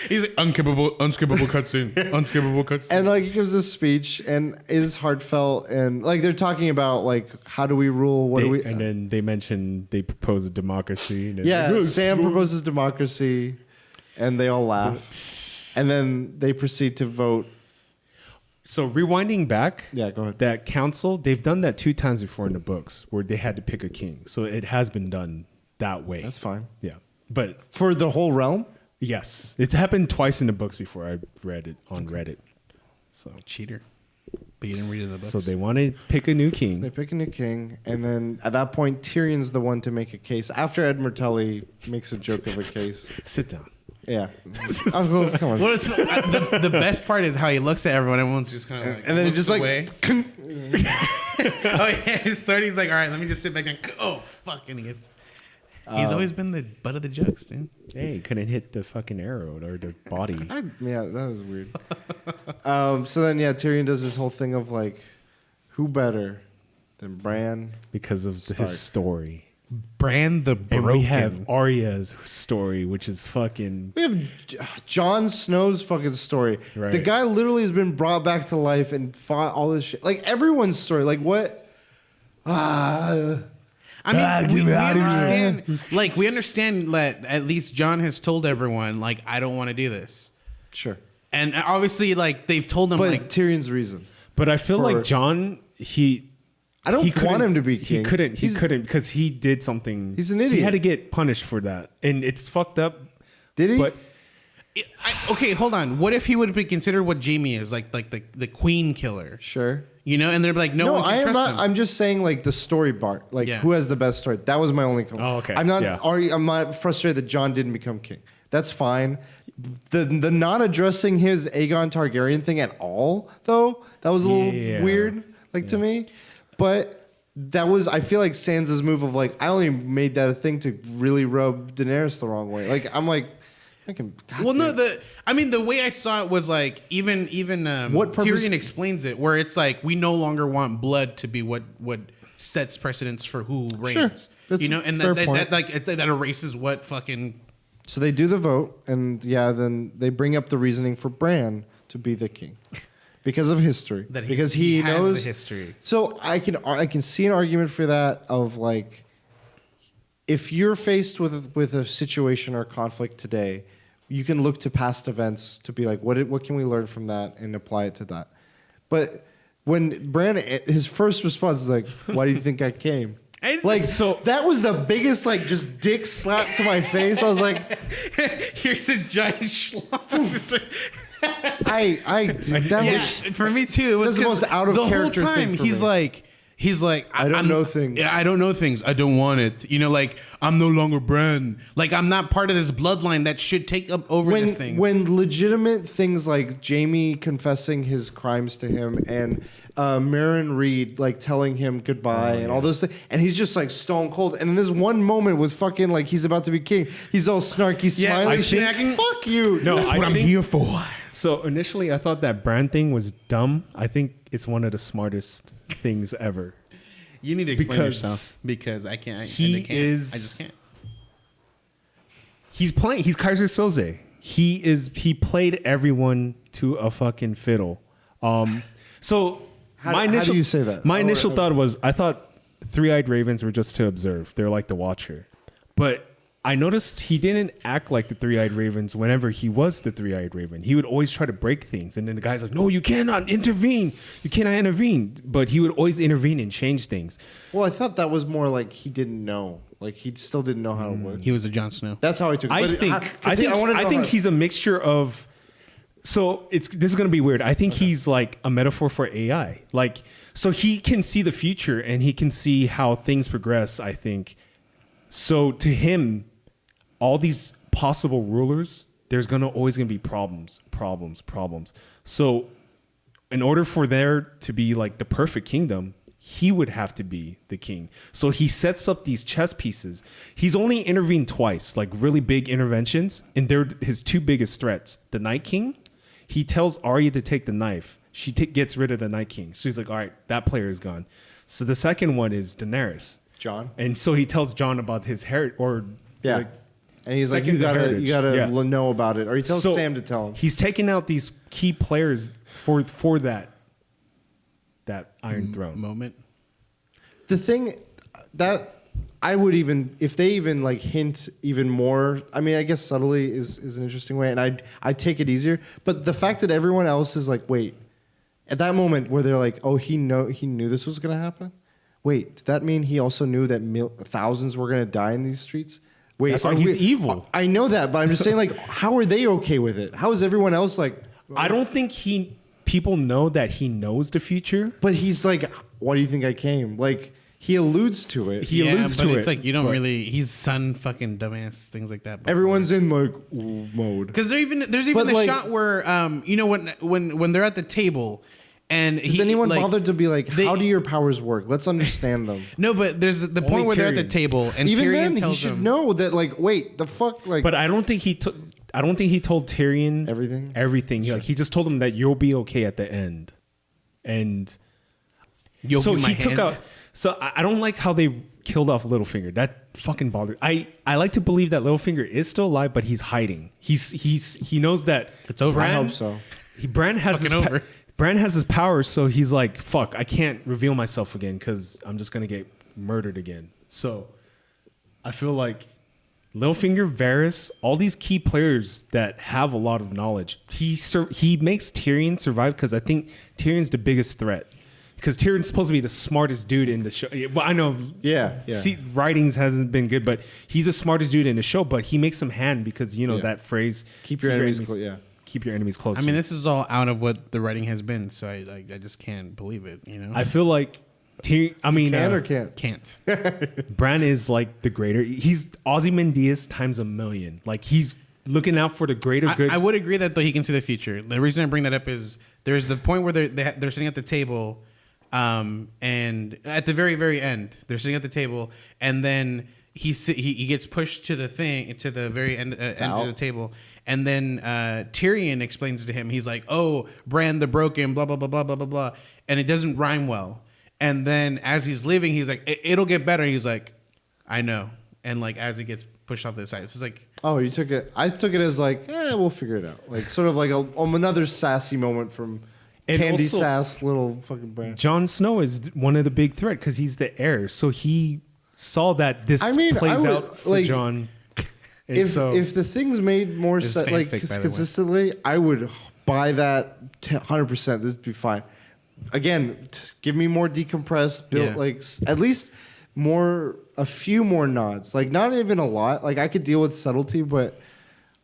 He's like, unskippable cutscene, unskippable cutscene. And like he gives this speech, and it is heartfelt, and like they're talking about like how do we rule? What do we? And then they mention they propose a democracy. And Yeah, like, Sam proposes democracy, and they all laugh, and then they proceed to vote. So rewinding back, Yeah, go ahead. that council, they've done that 2 times before in the books where they had to pick a king. So it has been done that way. That's fine Yeah. But for the whole realm. yes, it's happened twice in the books before. I read it on Reddit. So Cheater. But you didn't read it in the book. so they want to pick a new king. They pick a new king, and then at that point, Tyrion's the one to make a case. After Edmund Tully makes a joke of a case. Sit down. Yeah. Uncle, come on. What is the best part is how he looks at everyone. Everyone's just kind of like, And then he looks just like, away. Oh yeah, his sword. He's like, all right, let me just sit back and oh fuck, and he's always been the butt of the jokes, dude. Hey, couldn't hit the fucking arrow or the body. yeah, that was weird. So then, yeah, Tyrion does this whole thing of like, who better than Bran? Because of Stark. his story. Bran the And broken. we have Arya's story, which is fucking. We have Jon Snow's fucking story. Right. The guy literally has been brought back to life and fought all this shit. Like everyone's story. Like what? I mean, we understand. Like we understand that at least Jon has told everyone, like, I don't want to do this, Sure. and obviously, like they've told him, But like, Tyrion's reason. But I feel For- like Jon, I don't couldn't- want him to be king. He couldn't because he did something. He's an He idiot. had to get punished for that, and it's fucked up. Did he? But okay, hold on. What if he would be considered what Jaime is, like the queen killer? Sure. You know, and they're like, no one can I am trust not. him. I'm just saying, like the story part. Like Yeah. who has the best story? That was my only. Oh, okay. I'm not. Yeah. I'm not frustrated that Jon didn't become king. That's fine. The not addressing his Aegon Targaryen thing at all, though, that was a little Yeah. weird. like to me. But that was, I feel like Sansa's move of like, I only made that a thing to really rub Daenerys the wrong way. Like, I'm like, the way I saw it was like even What purpose- Tyrion explains it, where it's like we no longer want blood to be what sets precedence for who reigns. That's You know, and fair that point. that erases what fucking. So they do the vote, and then they bring up the reasoning for Bran to be the king because of history. Because he has knows the history. So I can see an argument for that of like, if you're faced with a situation or conflict today, you can look to past events to be like, what can we learn from that and apply it to that. But when Bran, his first response is like, "Why do you think I came?" Like, so that was the biggest like just dick slap to my face. I was like, "Here's a giant schlong." For me too. It was the most out of character the whole time. thing for He's me. like, I don't know things. Yeah, I don't know things. I don't want it. You know, like I'm no longer Bran. Like I'm not part of this bloodline that should take up over this thing. When legitimate things like Jaime confessing his crimes to him and Meryn Reed like telling him goodbye and all those things, and he's just like stone cold. And then there's one moment with fucking like he's about to be king. He's all snarky, smiling. Fuck you. No, That's what I'm here for. So initially, I thought that Bran thing was dumb. I think it's one of the smartest things ever. You need to explain Because yourself because I can't. I just can't. He's Kaiser Soze. He played everyone to a fucking fiddle. So How do you say that? My initial thought was I thought three-eyed ravens were just to observe. They're like the watcher. But I noticed he didn't act like the three-eyed ravens whenever he was the three-eyed raven. He would always try to break things. And then the guy's like, no, you cannot intervene. You cannot intervene. But he would always intervene and change things. Well, I thought that was more like he didn't know. Like he still didn't know how to work. He was a Jon Snow. That's how I took it. I think he's a mixture of. So this is gonna be weird. I think he's like a metaphor for AI. Like so he can see the future and he can see how things progress. I think. So to him, all these possible rulers, there's always gonna be problems. So in order for there to be like the perfect kingdom, he would have to be the king. So he sets up these chess pieces. He's only intervened twice, like really big interventions, and they're his two biggest threats. The Night King, he tells Arya to take the knife. She gets rid of the Night King. So he's like, all right, that player is gone. So the second one is Daenerys. Jon. And so he tells Jon about his heritage, Yeah. And he's like, you gotta know about it. Or he tells Sam to tell him. He's taking out these key players for that Iron Throne moment. The thing that I would even, if they even like hint even more, I mean, I guess subtly is an interesting way, and I'd take it easier. But the fact that everyone else is like, wait, at that moment where they're like, oh, he knew this was gonna happen. Wait, did that mean he also knew that thousands were gonna die in these streets? Wait, that's why he's evil. I know that, but I'm just saying, like, how are they okay with it? How is everyone else like? I don't think people know that he knows the future. But he's like, why do you think I came? Like, he alludes to it. It's like you don't really. He's son fucking dumbass things like that. Everyone's in like mode. Because there's even the like, shot where when they're at the table. And does anyone bother to be like, how do your powers work? Let's understand them. No, but there's the point where they're at the table, and even Tyrion then tells he should them, know that. Like, wait, the fuck, like. But I don't think he told Tyrion everything. Sure. He just told him that you'll be okay at the end, and so he took out. So I don't like how they killed off Littlefinger. That fucking bothered. I like to believe that Littlefinger is still alive, but he's hiding. He knows that it's over. I hope so. Bran has his powers, so he's like, fuck, I can't reveal myself again because I'm just going to get murdered again. So I feel like Littlefinger, Varys, all these key players that have a lot of knowledge, he makes Tyrion survive because I think Tyrion's the biggest threat. Because Tyrion's supposed to be the smartest dude in the show. Well, I know writings hasn't been good, but he's the smartest dude in the show, but he makes them hand because, that phrase. Keep your enemies close. Yeah. Keep your enemies close. I mean, this is all out of what the writing has been, so I just can't believe it. I feel like can't. Bran is like the greater. He's Ozymandias times a million. Like he's looking out for the greater good. I would agree that though he can see the future. The reason I bring that up is there's the point where they're sitting at the table, And at the very, very end, they're sitting at the table, and then he gets pushed to the very end of the table, and then Tyrion explains to him, he's like, "Oh, Bran the Broken, blah blah blah blah blah blah blah," and it doesn't rhyme well. And then as he's leaving, he's like, "It'll get better." He's like, "I know," and like as he gets pushed off the side, it's just like. Oh, you took it. I took it as like, we'll figure it out. Like sort of like another sassy moment from And Candy also- Sass, little fucking Bran. Jon Snow is one of the big threat because he's the heir. So he saw that this plays out for like, Jon. And If the things made more This is sense, like fanfic, by the way. consistently, I would buy that 100%. This would be fine. Again, give me more decompressed, build like at least a few more nods. Like not even a lot. Like I could deal with subtlety, but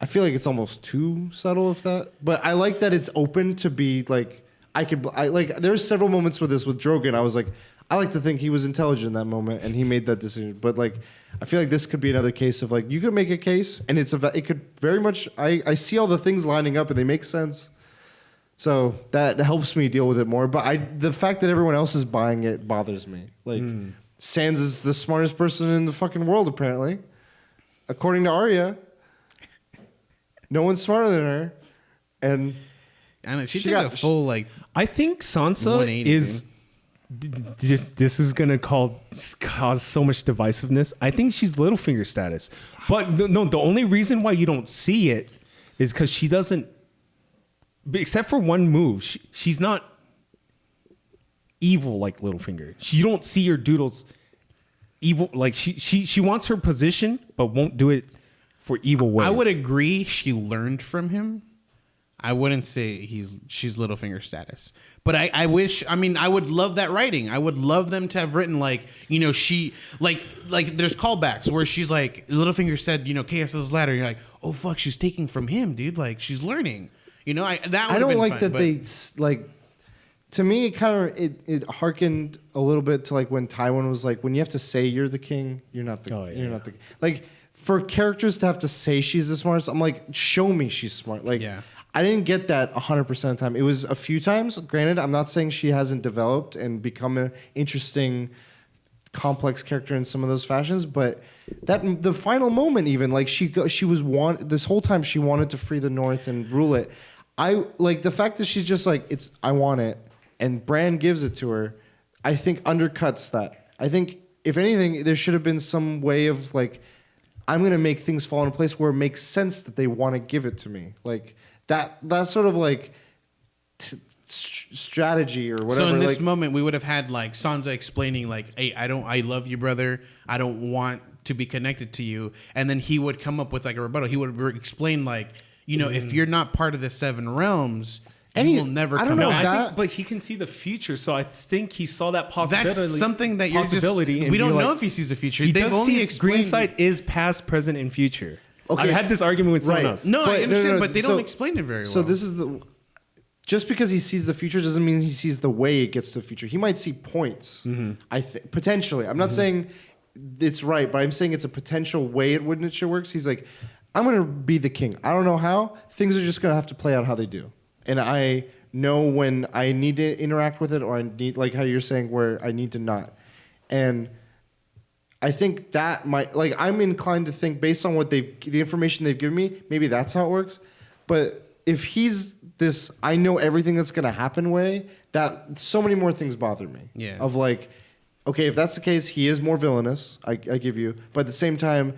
I feel like it's almost too subtle if that. But I like that it's open to be like there's several moments with Drogon. I was like, I like to think he was intelligent in that moment and he made that decision. But like I feel like this could be another case of like you could make a case and it could very much I see all the things lining up and they make sense. So that helps me deal with it more. But the fact that everyone else is buying it bothers me. Like Sans is the smartest person in the fucking world, apparently. According to Arya. No one's smarter than her. And I know she took a full like. I think Sansa 180, is. This is gonna cause so much divisiveness. I think she's Littlefinger status, but no. The only reason why you don't see it is because she doesn't. Except for one move, she's not evil like Littlefinger. You don't see her doodles evil. Like she wants her position, but won't do it for evil ways. I would agree. She learned from him. I wouldn't say she's Littlefinger status, but I wish. I mean, I would love that writing. I would love them to have written like she like there's callbacks where she's like Littlefinger said Chaos's ladder. You're like, oh fuck, she's taking from him, dude. Like she's learning. I don't like that they like. To me, it kind of it harkened a little bit to like when Tywin was like, when you have to say you're the king, you're not the not the like for characters to have to say she's the smartest. I'm like, show me she's smart. Like, I didn't get that 100% of the time. It was a few times. Granted, I'm not saying she hasn't developed and become an interesting, complex character in some of those fashions, but that the final moment, even like she was this whole time she wanted to free the North and rule it. I like the fact that she's just like I want it, and Bran gives it to her. I think undercuts that. I think if anything, there should have been some way of like, I'm gonna make things fall into place where it makes sense that they want to give it to me. Like that sort of like strategy or whatever. So in this moment, we would have had like Sansa explaining like, "Hey, I love you, brother. I don't want to be connected to you," and then he would come up with like a rebuttal. He would explain like, if you're not part of the Seven Realms, you will never come know back. that. But he can see the future, so I think he saw that possibility. That's something that you're possibility. just. We don't know if he sees the future. He They've does only see explained. Greenside is past, present, and future. Okay. I've had this argument with someone else. No, I understand, but they so- don't explain it very well. So this is just because he sees the future doesn't mean he sees the way it gets to the future. He might see points. I think potentially. I'm not saying it's right, but I'm saying it's a potential way at which it works. He's like, I'm going to be the king. I don't know how. Things are just going to have to play out how they do. And I know when I need to interact with it or I need, like how you're saying, where I need to not. And I think that might, like, I'm inclined to think based on what the information they've given me, maybe that's how it works. But if he's this, I know everything that's going to happen way, that so many more things bother me. Yeah. Of like, okay, if that's the case, he is more villainous, I give you. But at the same time,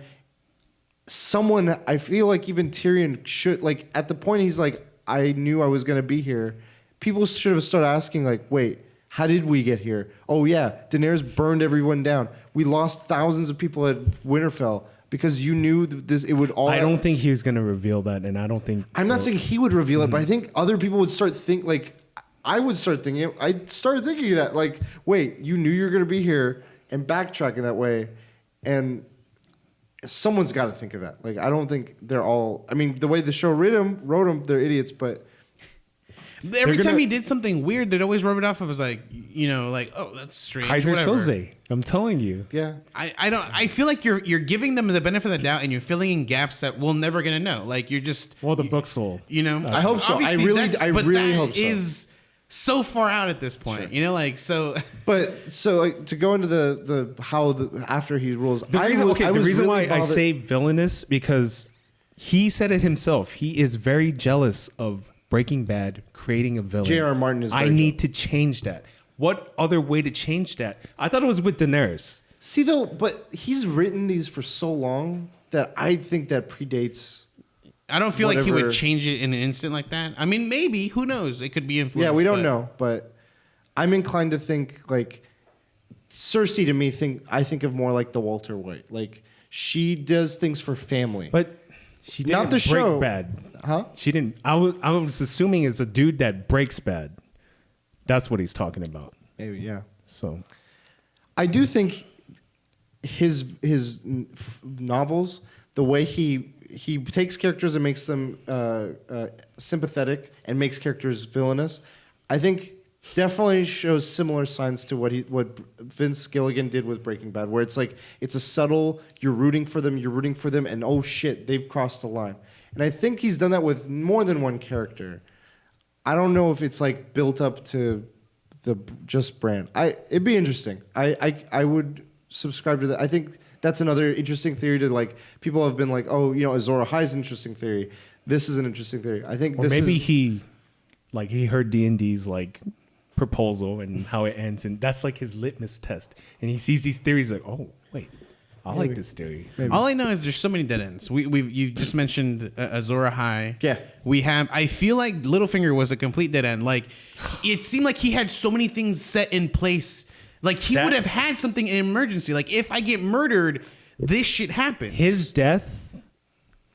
I feel like even Tyrion should, like, at the point he's like, I knew I was going to be here, people should have started asking, like, wait, how did we get here? Oh, yeah, Daenerys burned everyone down. We lost thousands of people at Winterfell because you knew this. It would all. I don't think he was going to reveal that, and I don't think. I'm not saying he would reveal it, but I think other people would start think like. I would start thinking it. I started thinking that, like, wait, you knew you were going to be here, and backtracking that way, and someone's got to think of that. Like, I don't think they're all. I mean, the way the show wrote them, they're idiots, but. Every time he did something weird, they'd always rub it off. I was like, like, oh, that's strange. Kaiser whatever. Soze. I'm telling you. Yeah. I feel like you're giving them the benefit of the doubt and you're filling in gaps that we're never gonna know. Like you're just. Well, the books will. I hope so. I obviously really but really that hope so. Is so far out at this point. Sure. You know, like so. But so like, to go into the how after he rules, The reason why I say villainous because he said it himself. He is very jealous of Breaking Bad creating a villain. J.R. Martin is. I need to change that. What other way to change that? I thought it was with Daenerys. See though, but he's written these for so long that I think that predates. I don't feel like he whatever- would change it in an instant like that. I mean, maybe. Who knows? It could be influenced. Yeah, we don't but- know, but I'm inclined to think like Cersei. To me, I think of more like the Walter White. Like she does things for family. But she didn't Not the break show. bad. Huh? She didn't. I was assuming it's a dude that breaks bad. That's what he's talking about. Maybe, yeah. So I do think his novels, the way he takes characters and makes them sympathetic and makes characters villainous, I think definitely shows similar signs to what Vince Gilligan did with Breaking Bad, where it's like it's a subtle, you're rooting for them, and oh shit, they've crossed the line. And I think he's done that with more than one character. I don't know if it's like built up to the just brand. It'd be interesting. I would subscribe to that. I think that's another interesting theory to like people have been like, oh, you know, Azor Ahai's an interesting theory. This is an interesting theory. I think or maybe he heard D&D's like proposal and how it ends, and that's like his litmus test. And he sees these theories like, oh wait, I like this theory. Maybe. All I know is there's so many dead ends. You just mentioned Azor Ahai. Yeah. We have. I feel like Littlefinger was a complete dead end. Like it seemed like he had so many things set in place. Like he would have had something in emergency. Like if I get murdered, this shit happens. His death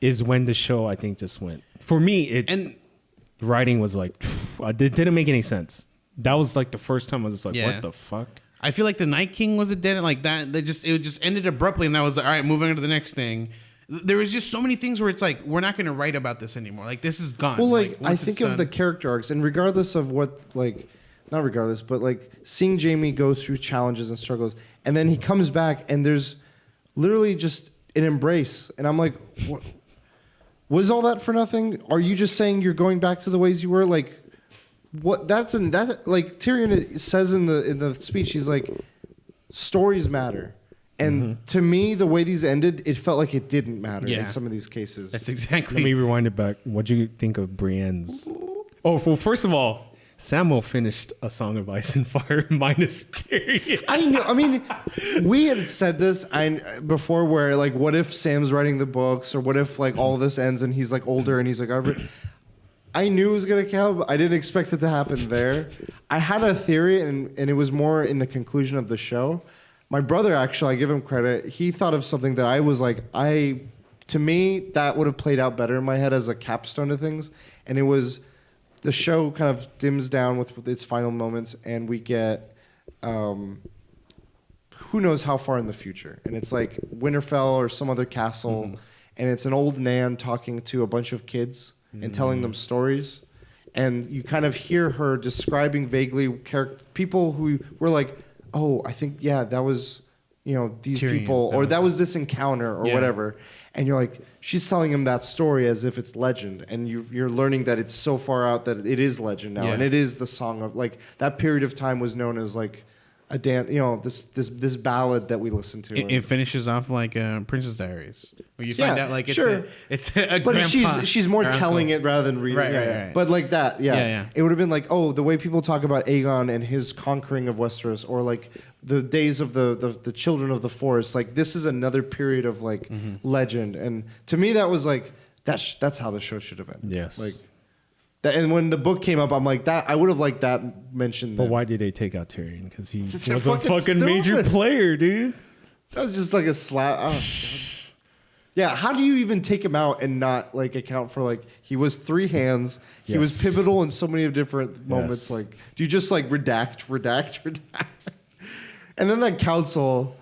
is when the show I think just went. For me, and writing was like, it didn't make any sense. That was like the first time I was just like, Yeah. what the fuck? I feel like the Night King was a dead end like that. It just ended abruptly, and that was like, all right, moving on to the next thing. There was just so many things where it's like we're not going to write about this anymore. Like this is gone. Well, like I once think it's of the done- character arcs, and regardless of what, like, not regardless, but like seeing Jamie go through challenges and struggles, and then he comes back, and there's literally just an embrace, and I'm like, what? Was all that for nothing? Are you just saying you're going back to the ways you were? Like, what? That like Tyrion says in the speech, he's like, stories matter. And to me, the way these ended, it felt like it didn't matter Yeah. in some of these cases. That's exactly. Let me rewind it back. What'd you think of Brienne's? Oh, well, first of all, Samuel finished A Song of Ice and Fire minus Tyrion. I know. I mean, we had said this before, where like, what if Sam's writing the books, or what if like all this ends and he's like older and he's like, I knew it was gonna count, but I didn't expect it to happen there. I had a theory, and it was more in the conclusion of the show. My brother, actually, I give him credit. He thought of something that I was like, to me, that would have played out better in my head as a capstone to things, and it was. The show kind of dims down with its final moments, and we get who knows how far in the future. And it's like Winterfell or some other castle, and it's an old Nan talking to a bunch of kids and telling them stories. And you kind of hear her describing vaguely people who were like, oh, I think, yeah, that was, you know, these Tyrion, people, or that was this encounter, or whatever. And you're like, she's telling him that story as if it's legend, and you're learning that it's so far out that it is legend now, and it is the song of, like, that period of time was known as like a dance, you know, this ballad that we listen to. It finishes off like Princess Diaries, where you find out like it's a but grandpa she's more or telling uncle. it rather than reading. Right. But like that, Yeah. It would have been like, oh, the way people talk about Aegon and his conquering of Westeros, or like the days of the children of the forest. Like this is another period of like legend, and to me that was like that's how the show should have been. Yes. Like. And when the book came up, I'm like, that I would have liked that mentioned. But why did they take out Tyrion? Because he It's was a fucking stupid. major player, dude. That was just like a slap. Oh, God. Yeah, how do you even take him out and not like account for like he was three hands? He was Yes. pivotal in so many different moments. Yes. Like, do you just like redact? And then that council,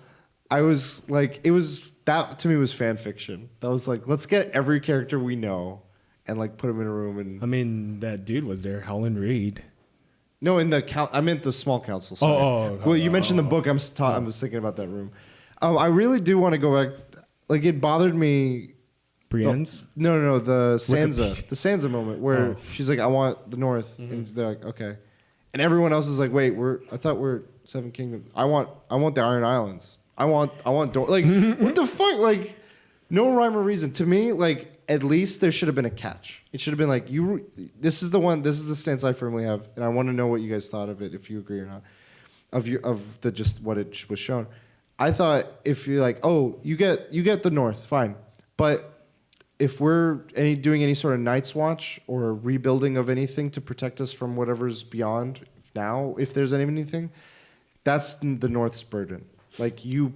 I was like, that to me was fan fiction. That was like, let's get every character we know and like put them in a room and. I mean, that dude was there, Howland Reed. No, in the I meant the small council. Sorry. Well, you mentioned the book. I was thinking about that room. I really do want to go back. Like it bothered me. Brienne's? The Sansa moment where Oh. she's like, I want the North, and they're like, okay. and everyone else is like, wait, I thought we're Seven Kingdoms. I want the Iron Islands. I want like what the fuck? Like no rhyme or reason. To me, like at least there should have been a catch. It should have been like this is the stance I firmly have, and I want to know what you guys thought of it, if you agree or not. Of the just what it was shown. I thought if you're like, oh, you get the North, fine. But if we're doing any sort of Night's Watch or rebuilding of anything to protect us from whatever's beyond now, if there's anything, that's the North's burden. Like you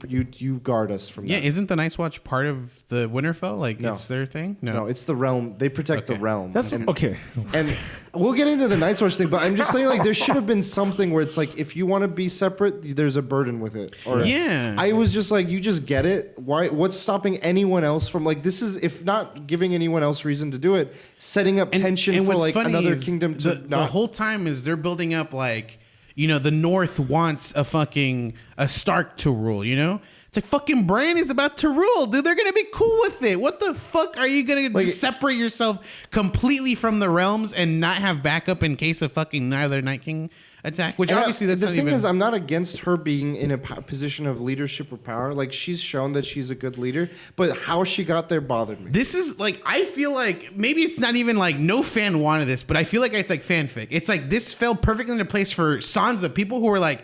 guard us from that. Yeah, isn't the Night's Watch part of the Winterfell? Like No. it's their thing? No, it's the realm. They protect the realm. That's okay. And we'll get into the Night's Watch thing, but I'm just saying, like, there should have been something where it's like, if you want to be separate, there's a burden with it. Or Yeah. I was just like, you just get it. Why? What's stopping anyone else from like? This is, if not giving anyone else reason to do it, setting up tension for what's like funny another is kingdom to the not. whole time is they're building up like, you know, the North wants a Stark to rule, you know? It's like fucking Bran is about to rule, dude. They're gonna be cool with it. What the fuck are you gonna Like- separate yourself completely from the realms and not have backup in case of fucking neither Night King attack? Which And obviously that's the not thing even. is, I'm not against her being in a position of leadership or power. Like she's shown that she's a good leader, but how she got there bothered me. This is like, I feel like maybe it's not even like no fan wanted this, but I feel like it's like fanfic. It's like this fell perfectly into place for Sansa. People who were like,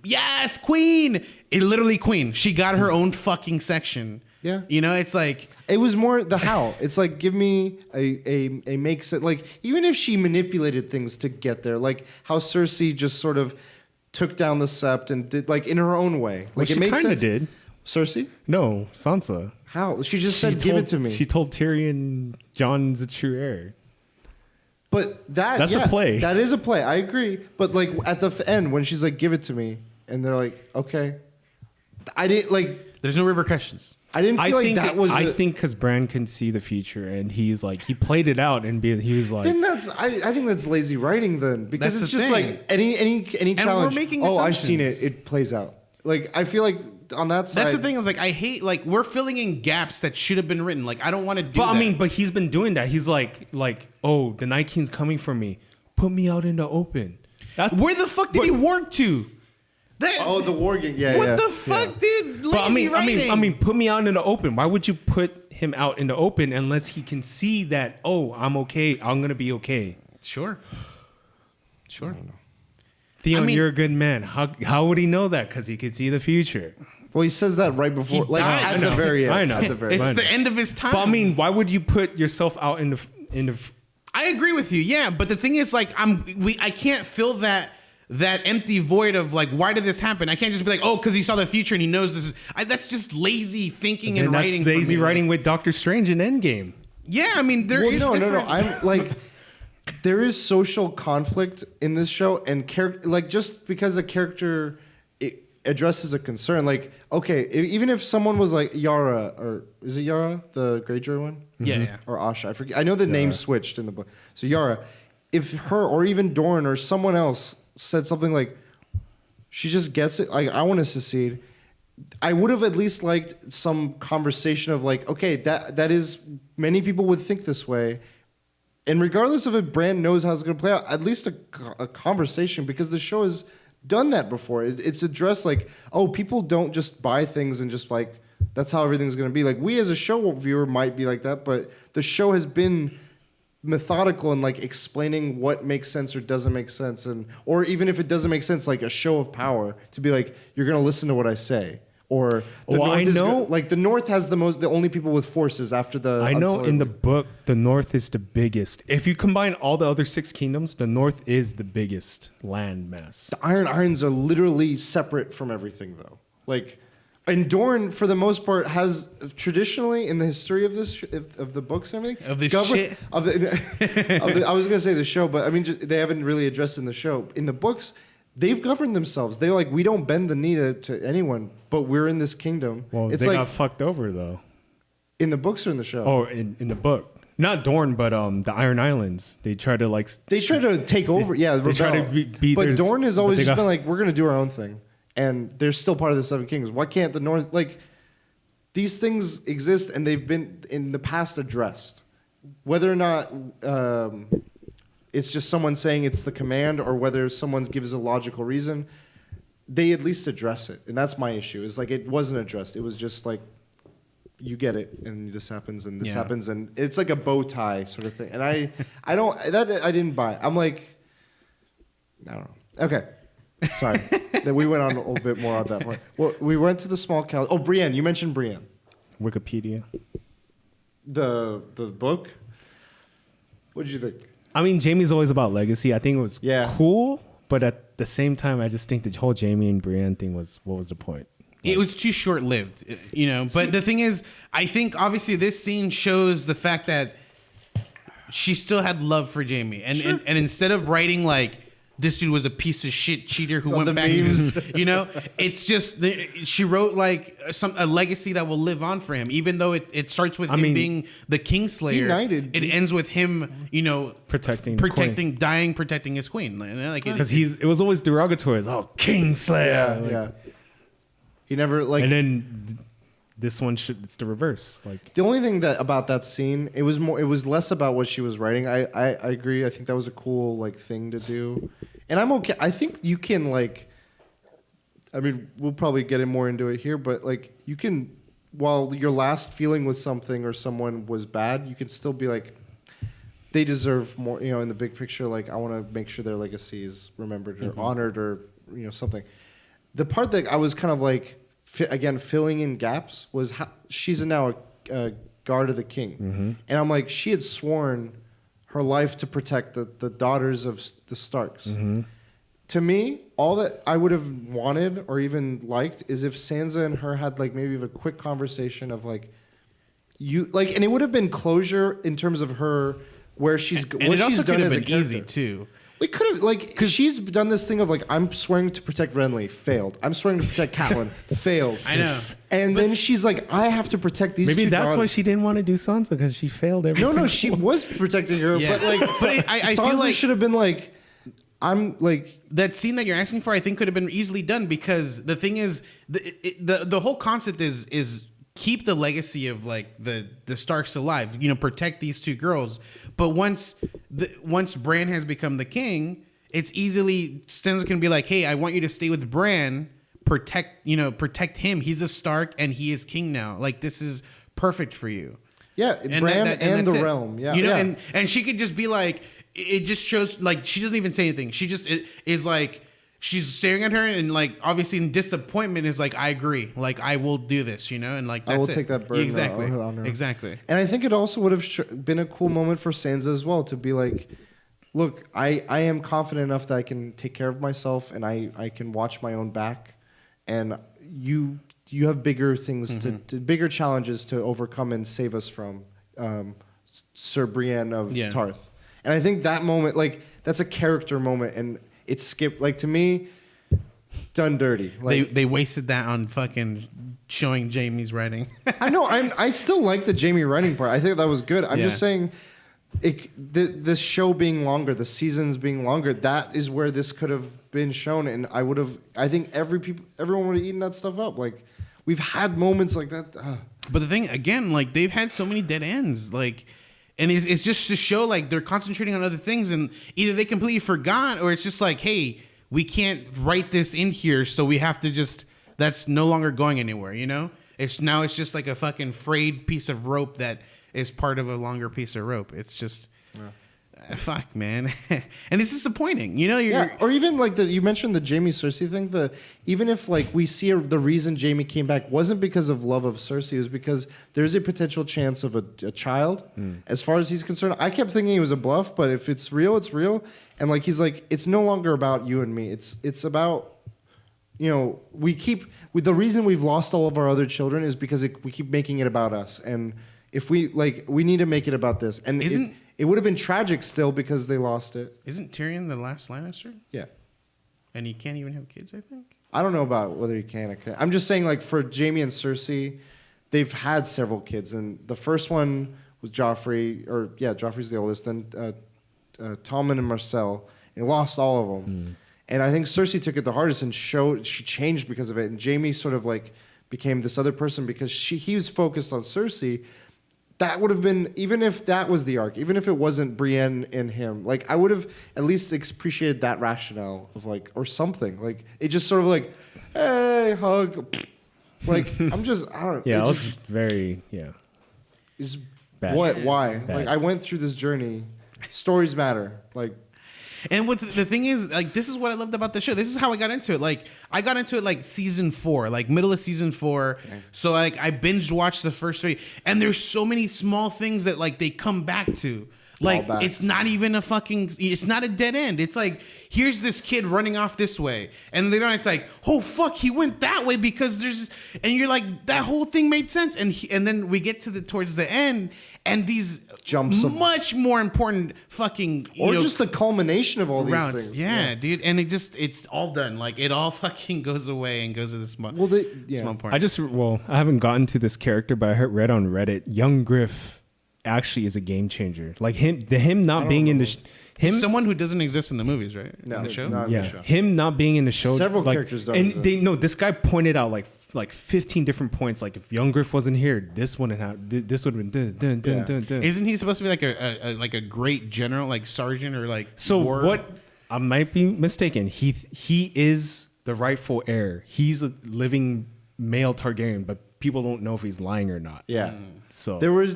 yes, queen. It literally queen. She got her own fucking section. Yeah. You know, it's like, It was more the how. It's like, give me a make sense. Like, even if she manipulated things to get there, like how Cersei just sort of took down the sept and did like in her own way. Like She it made kind of sense. did. Cersei? No, Sansa. How? She just said, give it to me. She told Tyrion Jon's the true heir. But That's a play. That is a play. I agree. But like at the end when she's like, give it to me, and they're like, okay. I didn't like. there's no repercussions. I didn't feel like that was. I think because Bran can see the future, and he's like he played it out, and he was like, Then that's. I think that's lazy writing. Then because That's it's the just thing. like any we're challenge. making Oh, I've seen it. assumptions. It plays out. Like I feel like on that side. That's the thing is like, I hate, like we're filling in gaps that should have been written. Like I don't want to do but that. I mean, but he's been doing that. He's like, oh, the Night King's coming for me. Put me out in the open. That's where the fuck did he work to? That, Oh, the war game. Yeah. what yeah, the fuck, dude? Lazy But writing. I mean, put me out in the open. Why would you put him out in the open unless he can see that? Oh, I'm okay. I'm gonna be okay. Sure. Theon, I mean- you're a good man. How would he know that? Because he could see the future. Well, he says that right before, like died. at I the know. very end. I know. At the very It's end. the end of his time. But I mean, why would you put yourself out in the? I agree with you, yeah. But the thing is, like, I can't fill that empty void of like, why did this happen? I can't just be like, oh, because he saw the future and he knows this is. That's just lazy thinking and And writing. that's for lazy me. writing with Doctor Strange in Endgame. Yeah, I mean, there Well, is no. difference. I'm like, there is social conflict in this show, and like just because a character addresses a concern, like okay, even if someone was like Yara, or is it Yara, the Greyjoy one? Yeah, yeah. Or Asha, I forget. I know the name switched in the book. So Yara, if her or even Dorne or someone else said something like, she just gets it. Like I want to secede. I would have at least liked some conversation of like, okay, that is many people would think this way, and regardless of if Bran knows how it's going to play out, at least a conversation, because the show has done that before. It's addressed like, oh, people don't just buy things and just like that's how everything's going to be. Like we as a show viewer might be like that, but the show has been methodical in like explaining what makes sense or doesn't make sense, and or even if it doesn't make sense, like a show of power to be like, you're going to listen to what I say. Or the Well, North I is know- like the North has the only people with forces after the. I know in the Unsullied. book, the North is the biggest. If you combine all the other 6 kingdoms, the North is the biggest land mass. The Iron Irons are literally separate from everything, though. Like, and Dorne, for the most part, has traditionally in the history of this of the books and everything Of this shit? of the I was gonna say the show, but I mean they haven't really addressed in the show. In the books, they've governed themselves. They're like, we don't bend the knee to anyone, but we're in this kingdom. Well, it's they like got fucked over though. in the books or in the show. Oh, in the book, not Dorne, but the Iron Islands. They try to like. They try to take over. Yeah, they try rebel. to be but theirs, Dorne has but always they just got- been like, we're gonna do our own thing, and they're still part of the Seven Kingdoms. Why can't the North like? These things exist, and they've been in the past addressed. Whether or not it's just someone saying it's the command or whether someone gives a logical reason, they at least address it. And that's my issue. Is like it wasn't addressed. It was just like, you get it, and this happens, and this happens, and it's like a bow tie sort of thing. And I didn't buy it. I'm like, I don't know. Okay, sorry that we went on a little bit more on that point. Well, we went to the small cow. Oh, Brienne, you mentioned Brienne. Wikipedia. The book. What did you think? I mean, Jamie's always about legacy. I think it was cool, but at the same time, I just think the whole Jamie and Brienne thing was, what was the point? It was too short-lived, you know. But the thing is, I think obviously this scene shows the fact that she still had love for Jamie, and instead of writing like this dude was a piece of shit cheater who went back to his, you know, it's just she wrote like a legacy that will live on for him, even though it starts with him being the Kingslayer. United. It ends with him, you know, protecting, dying, protecting his queen, like because it was always derogatory. Oh, Kingslayer. Yeah. He never like, and then this one it's the reverse. Like the only thing that about that scene, it was less about what she was writing. I agree. I think that was a cool like thing to do, and I'm okay. I think you can like, I mean, we'll probably get more into it here, but like you can, while your last feeling with something or someone was bad, you can still be like, they deserve more. You know, in the big picture, like I want to make sure their legacy is remembered or honored or you know something. The part that I was kind of like, again, filling in gaps was how she's now a guard of the king. And I'm like, she had sworn her life to protect the daughters of the Starks. To me, all that I would have wanted or even liked is if Sansa and her had like maybe a quick conversation of like, you like, and it would have been closure in terms of her where she's and what it she's also done could as have a been character. easy too. We could have, like, because she's done this thing of, like, I'm swearing to protect Renly, failed. I'm swearing to protect Catelyn, failed. I know. And then she's like, I have to protect these maybe two that's daughters. why she didn't want to do Sansa, because she failed every No, single she one. was protecting her. Yeah. But, like, I Sansa feel like should have been like, I'm, like... that scene that you're asking for, I think could have been easily done, because the thing is, the whole concept is keep the legacy of like the Starks alive, you know, protect these two girls. But once Bran has become the king, it's easily Stanza can be like, hey, I want you to stay with Bran, protect him. He's a Stark and he is king now. Like this is perfect for you. Yeah, Bran and the realm. Yeah, you know, yeah. and she could just be like, it just shows like she doesn't even say anything. She just is like. She's staring at her and like obviously in disappointment is like, I agree, like I will do this, you know, and like that's I will take that burden exactly on her. Exactly. And I think it also would have been a cool moment for Sansa as well to be like, look, I am confident enough that I can take care of myself and I can watch my own back, and you have bigger things to bigger challenges to overcome and save us from, Sir Brienne of Tarth. And I think that moment, like that's a character moment, and it's skipped. Like to me, done dirty. Like They wasted that on fucking showing Jamie's writing. I know. I still like the Jamie writing part. I think that was good. I'm just saying, the show being longer, the seasons being longer, that is where this could have been shown, and I think everyone would have eaten that stuff up. Like we've had moments like that. But the thing again, like they've had so many dead ends, like. And it's just to show like they're concentrating on other things, and either they completely forgot or it's just like, hey, we can't write this in here, so we have to just that's no longer going anywhere, you know? It's just like a fucking frayed piece of rope that is part of a longer piece of rope. It's just fuck, man. And it's disappointing, you know? Or even like you mentioned the Jamie Cersei thing. Even if like we see the reason Jamie came back wasn't because of love of Cersei, it was because there's a potential chance of a child. As far as he's concerned, I kept thinking he was a bluff, but if it's real, it's real. And like he's like, it's no longer about you and me. It's about, you know, the reason we've lost all of our other children is because we keep making it about us. And if we need to make it about this. And it would have been tragic still because they lost it. Isn't Tyrion the last Lannister? Yeah. And he can't even have kids, I think? I don't know about whether he can or can't. I'm just saying, like, for Jamie and Cersei, they've had several kids. And the first one was Joffrey. Joffrey's the oldest. Then Tommen and Marcel. And he lost all of them. And I think Cersei took it the hardest and she changed because of it. And Jamie sort of, like, became this other person because he was focused on Cersei. that would have been, even if that was the arc, even if it wasn't Brienne and him, like I would have at least appreciated that rationale of like, or something. Like it just sort of like, hey, hug. Like I don't know. Yeah, it it was just, very it's bad. what? Why? Bad. Like I went through this journey. Stories matter. Like. And with the thing is, like, this is what I loved about the show. This is how I got into it. Like, I got into it like season 4, like middle of season 4. Okay. So like I binged watched the first 3, and there's so many small things that like they come back to. Like it's not even it's not a dead end. It's like, here's this kid running off this way, and later on it's like, oh fuck, he went that way because there's, and you're like, that whole thing made sense. And then we get to towards the end, and these jumps much more important fucking just the culmination of all rounds. these things. Yeah, dude, and it's all done. Like it all fucking goes away and goes to this small. Well, small part. I haven't gotten to this character, but I read on Reddit, young Griff actually is a game changer. Like him not being in the him someone who doesn't exist in the movies, right? No, in the show. not in the show. Him not being in the show. Several like, characters don't and exist. this guy pointed out like 15 different points. Like if young Griff wasn't here, this wouldn't have. This would have been. Dun. Isn't he supposed to be like a great general, like sergeant or like? So war? what? I might be mistaken. He is the rightful heir. He's a living male Targaryen, but people don't know if he's lying or not. Yeah. So There was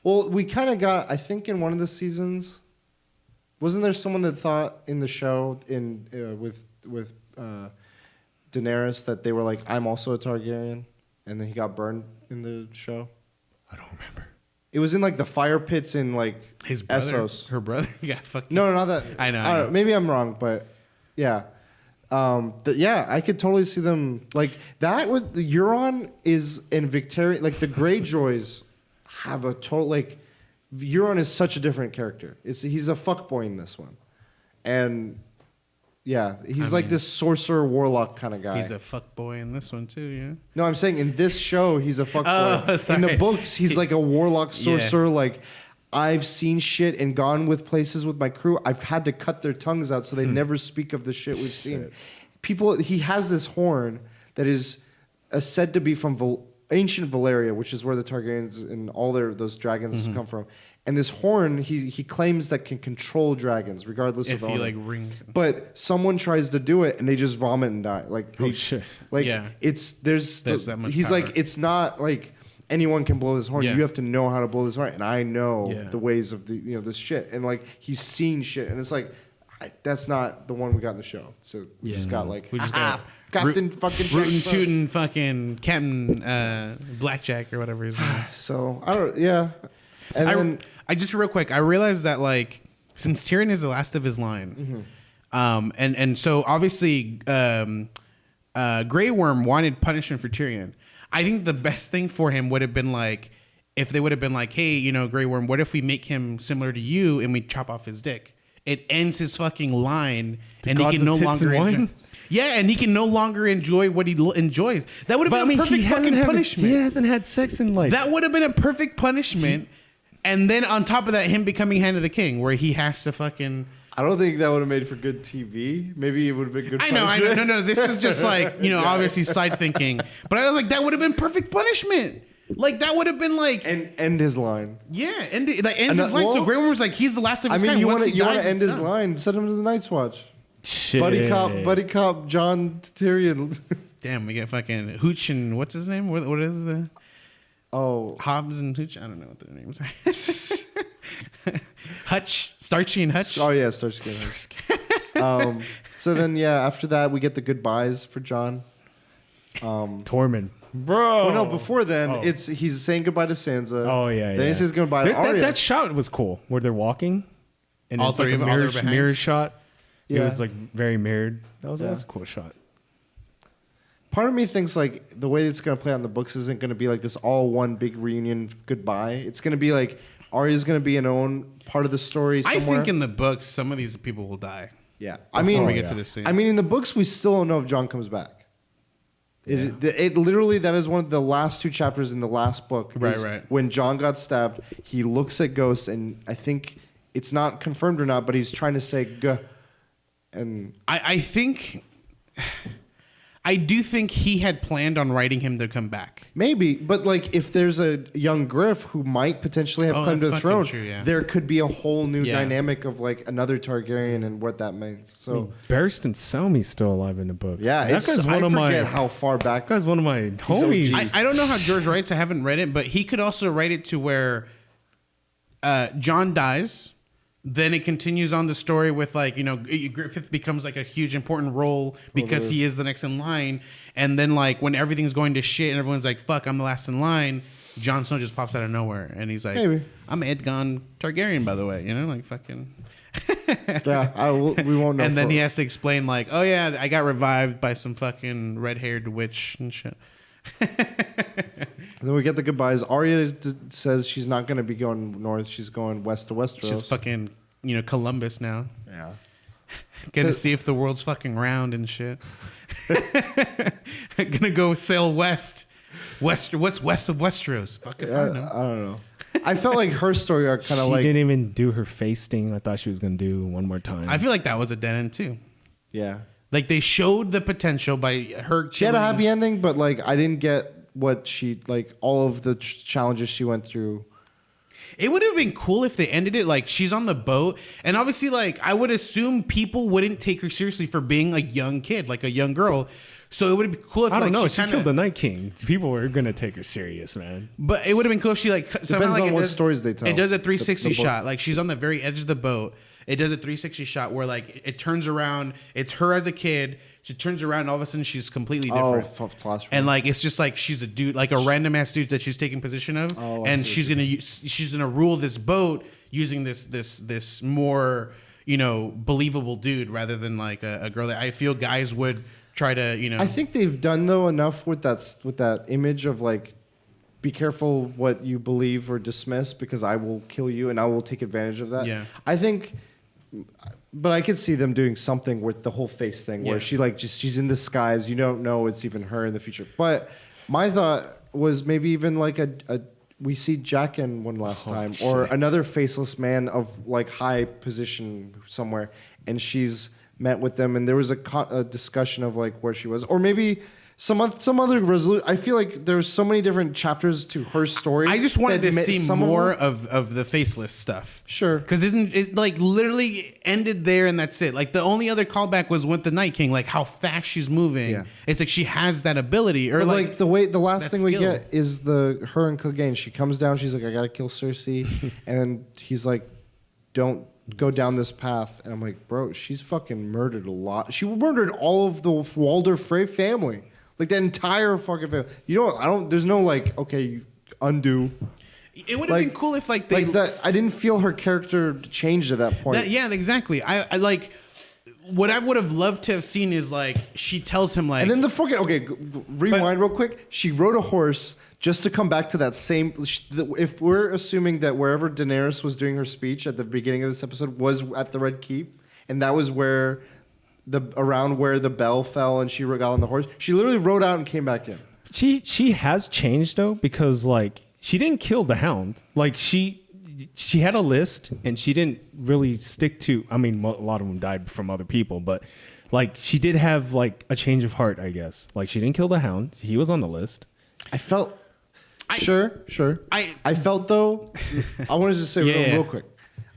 well, we kind of got, I think in one of the seasons, wasn't there someone that thought in the show with Daenerys that they were like, I'm also a Targaryen, and then he got burned in the show? I don't remember. It was in like the fire pits in like his brother, Essos. her brother. Yeah, fuck. No, not that. I know. Maybe I'm wrong, but yeah. I could totally see them like that. With the Euron is in Victoria, like the Greyjoys have a total like. Euron is such a different character. He's a fuckboy in this one, and yeah, he's like this sorcerer warlock kind of guy. He's a fuckboy in this one too. Yeah. No, I'm saying in this show he's a fuckboy. Oh, sorry. In the books, he's like a warlock sorcerer. Yeah. Like I've seen shit and gone with places with my crew. I've had to cut their tongues out so they never speak of the shit we've seen. People, he has this horn that is said to be from ancient Valyria, which is where the Targaryens and all those dragons come from. And this horn, he claims that can control dragons regardless of if he like rings. But someone tries to do it and they just vomit and die. Like shit. Like yeah. There's that much he's power. like, it's not like anyone can blow this horn. Yeah. You have to know how to blow this horn, and I know Yeah. the ways of this shit. And like he's seen shit, and it's like that's not the one we got in the show. So we just got like Captain fucking rootin' tootin' fucking Captain Blackjack or whatever his name is. So I don't. Yeah. And then I just real quick, I realized that like since Tyrion is the last of his line, and so obviously Grey Worm wanted punishment for Tyrion. I think the best thing for him would have been like if they would have been like, hey, Grey Worm, what if we make him similar to you and we chop off his dick? It ends his fucking line, and he can no longer enjoy. Yeah, and he can no longer enjoy what he enjoys. That would have been a perfect fucking punishment. He hasn't had sex in life. That would have been a perfect punishment. And then on top of that, him becoming Hand of the King, where he has to fucking. I don't think that would have made for good TV. Maybe it would have been good. I know. No. This is just like obviously side thinking. But I was like, that would have been perfect punishment. Like that would have been like end his line. Yeah, ends his line. So Grey Worm was like, he's the last of his kind. You want to end his line? Send him to the Night's Watch. Shit. Buddy cop, John Tyrion. Damn, we get fucking Hooch and what's his name? What is the? Oh, Hobbs and Hooch. I don't know what their names are. Hutch, Starchy and Hutch. Oh yeah, Starchy and Hutch. So then after that we get the goodbyes for Jon. Tormund. Bro. Well, no, before then he's saying goodbye to Sansa. Oh yeah. Then he says goodbye to Arya. That shot was cool where they're walking, and all it's like a mirror shot. Yeah. It was like very mirrored. That's a cool shot. Part of me thinks like the way it's going to play out in the books isn't going to be like this all one big reunion goodbye. It's going to be like Arya's going to be an own part of the story somewhere. I think in the books some of these people will die. Yeah. Before we get to this scene. I mean, in the books we still don't know if Jon comes back. Yeah. It literally, that is one of the last 2 chapters in the last book. Right. When Jon got stabbed, he looks at Ghost, and I think it's not confirmed or not, but he's trying to say "G," and I think I do think he had planned on writing him to come back. Maybe, but like if there's a young Griff who might potentially have claim to the that's throne, fucking true, yeah. there could be a whole new Yeah. dynamic of like another Targaryen and what that means. So Barristan Selmy's still alive in the books. yeah, that guy's one of my. how far back. That guy's one of my homies. OG. I don't know how George writes. I haven't read it, but he could also write it to where John dies. Then it continues on the story with like, you know, Griffith becomes like a huge important role because he is the next in line. And then like when everything's going to shit and everyone's like, fuck, I'm the last in line. Jon Snow just pops out of nowhere and he's like, Maybe. I'm Edgon Targaryen, by the way, you know, like fucking. Yeah, we won't know. And then he has to explain like, oh yeah, I got revived by some fucking red-haired witch and shit. Then we get the goodbyes. Arya says she's not going to be going north. She's going west to Westeros. She's fucking, you know, Columbus now. Yeah. Gonna see if the world's fucking round and shit. Gonna go sail west. What's west of Westeros? Fuck if I know. I don't know. I felt like her story arc kind of She like didn't even do her face sting. I thought she was gonna do one more time. I feel like that was a dead end too. yeah. Like they showed the potential by her. She had a happy ending, but like I didn't get what she like all of the challenges she went through. It would have been cool if they ended it like she's on the boat, and obviously, like I would assume people wouldn't take her seriously for being a young kid, like a young girl. So it would have been cool if I don't know. She She killed the Night King. People were gonna take her serious, man. But it would have been cool if she like somehow, Depends like, on what stories they tell. It does a 360 The book. shot. Like she's on the very edge of the boat. It does a 360 shot where like it turns around. It's her as a kid. She turns around and all of a sudden she's completely different. Flashback. And like it's just like she's a dude, like a random ass dude that she's taking position of, and she's gonna rule this boat using this more, you know, believable dude rather than like a girl that I feel guys would try to, you know. I think they've done though enough with that image of like, be careful what you believe or dismiss because I will kill you and I will take advantage of that. Yeah. I think, but I could see them doing something with the whole face thing where she like just she's in disguise. You don't know it's even her in the future. But my thought was maybe even like a we see Jack in one last time or another faceless man of like high position somewhere, and she's met with them and there was a discussion of like where she was, or maybe some other resolution. I feel like there's so many different chapters to her story. I just wanted to see some more of of the faceless stuff. Sure. Because isn't it like literally ended there and that's it? Like the only other callback was with the Night King, like how fast she's moving. Yeah. It's like she has that ability, or But like the last that thing we skill. get is her and Clegane. She comes down. She's like, I gotta kill Cersei, and then he's like, don't go down this path. And I'm like, bro, she's fucking murdered a lot. She murdered all of the Walder Frey family, like the entire fucking family. There's no like, okay, you undo. It would have been cool if like they like that. I didn't feel her character changed at that point. yeah, exactly. I like what I would have loved to have seen is like she tells him like, And then rewind real quick. She rode a horse just to come back to that same. If we're assuming that wherever Daenerys was doing her speech at the beginning of this episode was at the Red Keep, and that was where around where the bell fell, and she got on the horse. She literally rode out and came back in. She has changed though, because like she didn't kill the Hound. Like she had a list and she didn't really stick to. I mean, a lot of them died from other people, but like she did have like a change of heart, I guess. Like she didn't kill the Hound. He was on the list. I felt. Sure. I felt though. I wanted to say real quick.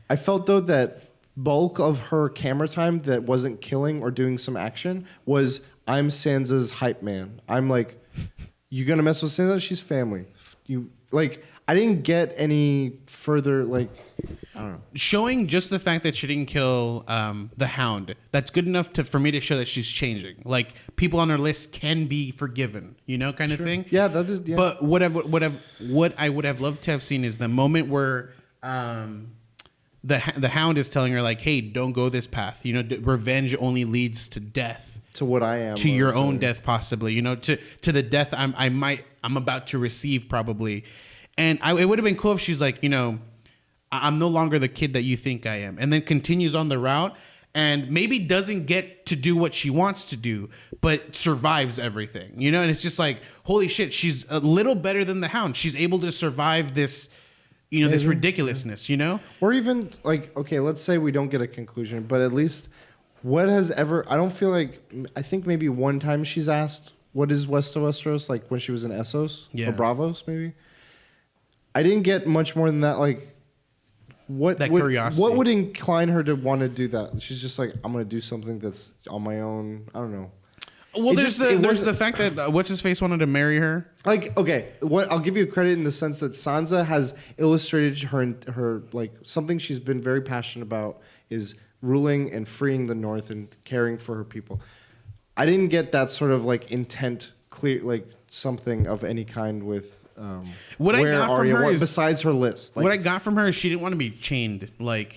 I felt though that bulk of her camera time that wasn't killing or doing some action was I'm Sansa's hype man. I'm like, you gonna mess with Sansa? She's family. You like. I didn't get any further like. I don't know. Showing just the fact that she didn't kill the Hound, that's good enough for me to show that she's changing. Like people on her list can be forgiven, you know, kind of thing. Yeah, that is. Yeah. But what I would have loved to have seen is the moment where the Hound is telling her like, "Hey, don't go this path. You know, revenge only leads to death. To what I am. To your own death, possibly. You know, to the death I'm about to receive, probably." And it would have been cool if she's like, you know, I'm no longer the kid that you think I am. And then continues on the route and maybe doesn't get to do what she wants to do, but survives everything, you know? And it's just like, holy shit, she's a little better than the Hound. She's able to survive this, you know, this ridiculousness, you know? Or even like, okay, let's say we don't get a conclusion, but at least what has ever? I don't feel like. I think maybe one time she's asked, "What is West of Westeros?" Like when she was in Essos or Bravos, maybe. I didn't get much more than that. Like, curiosity. What would incline her to want to do that? She's just like, I'm going to do something that's on my own. I don't know. Well, there's the fact that what's his face wanted to marry her. Like, okay, I'll give you credit in the sense that Sansa has illustrated her like something she's been very passionate about is ruling and freeing the North and caring for her people. I didn't get that sort of like intent clear, like something of any kind with. What I got from her is, besides her list. Like, what I got from her is she didn't want to be chained like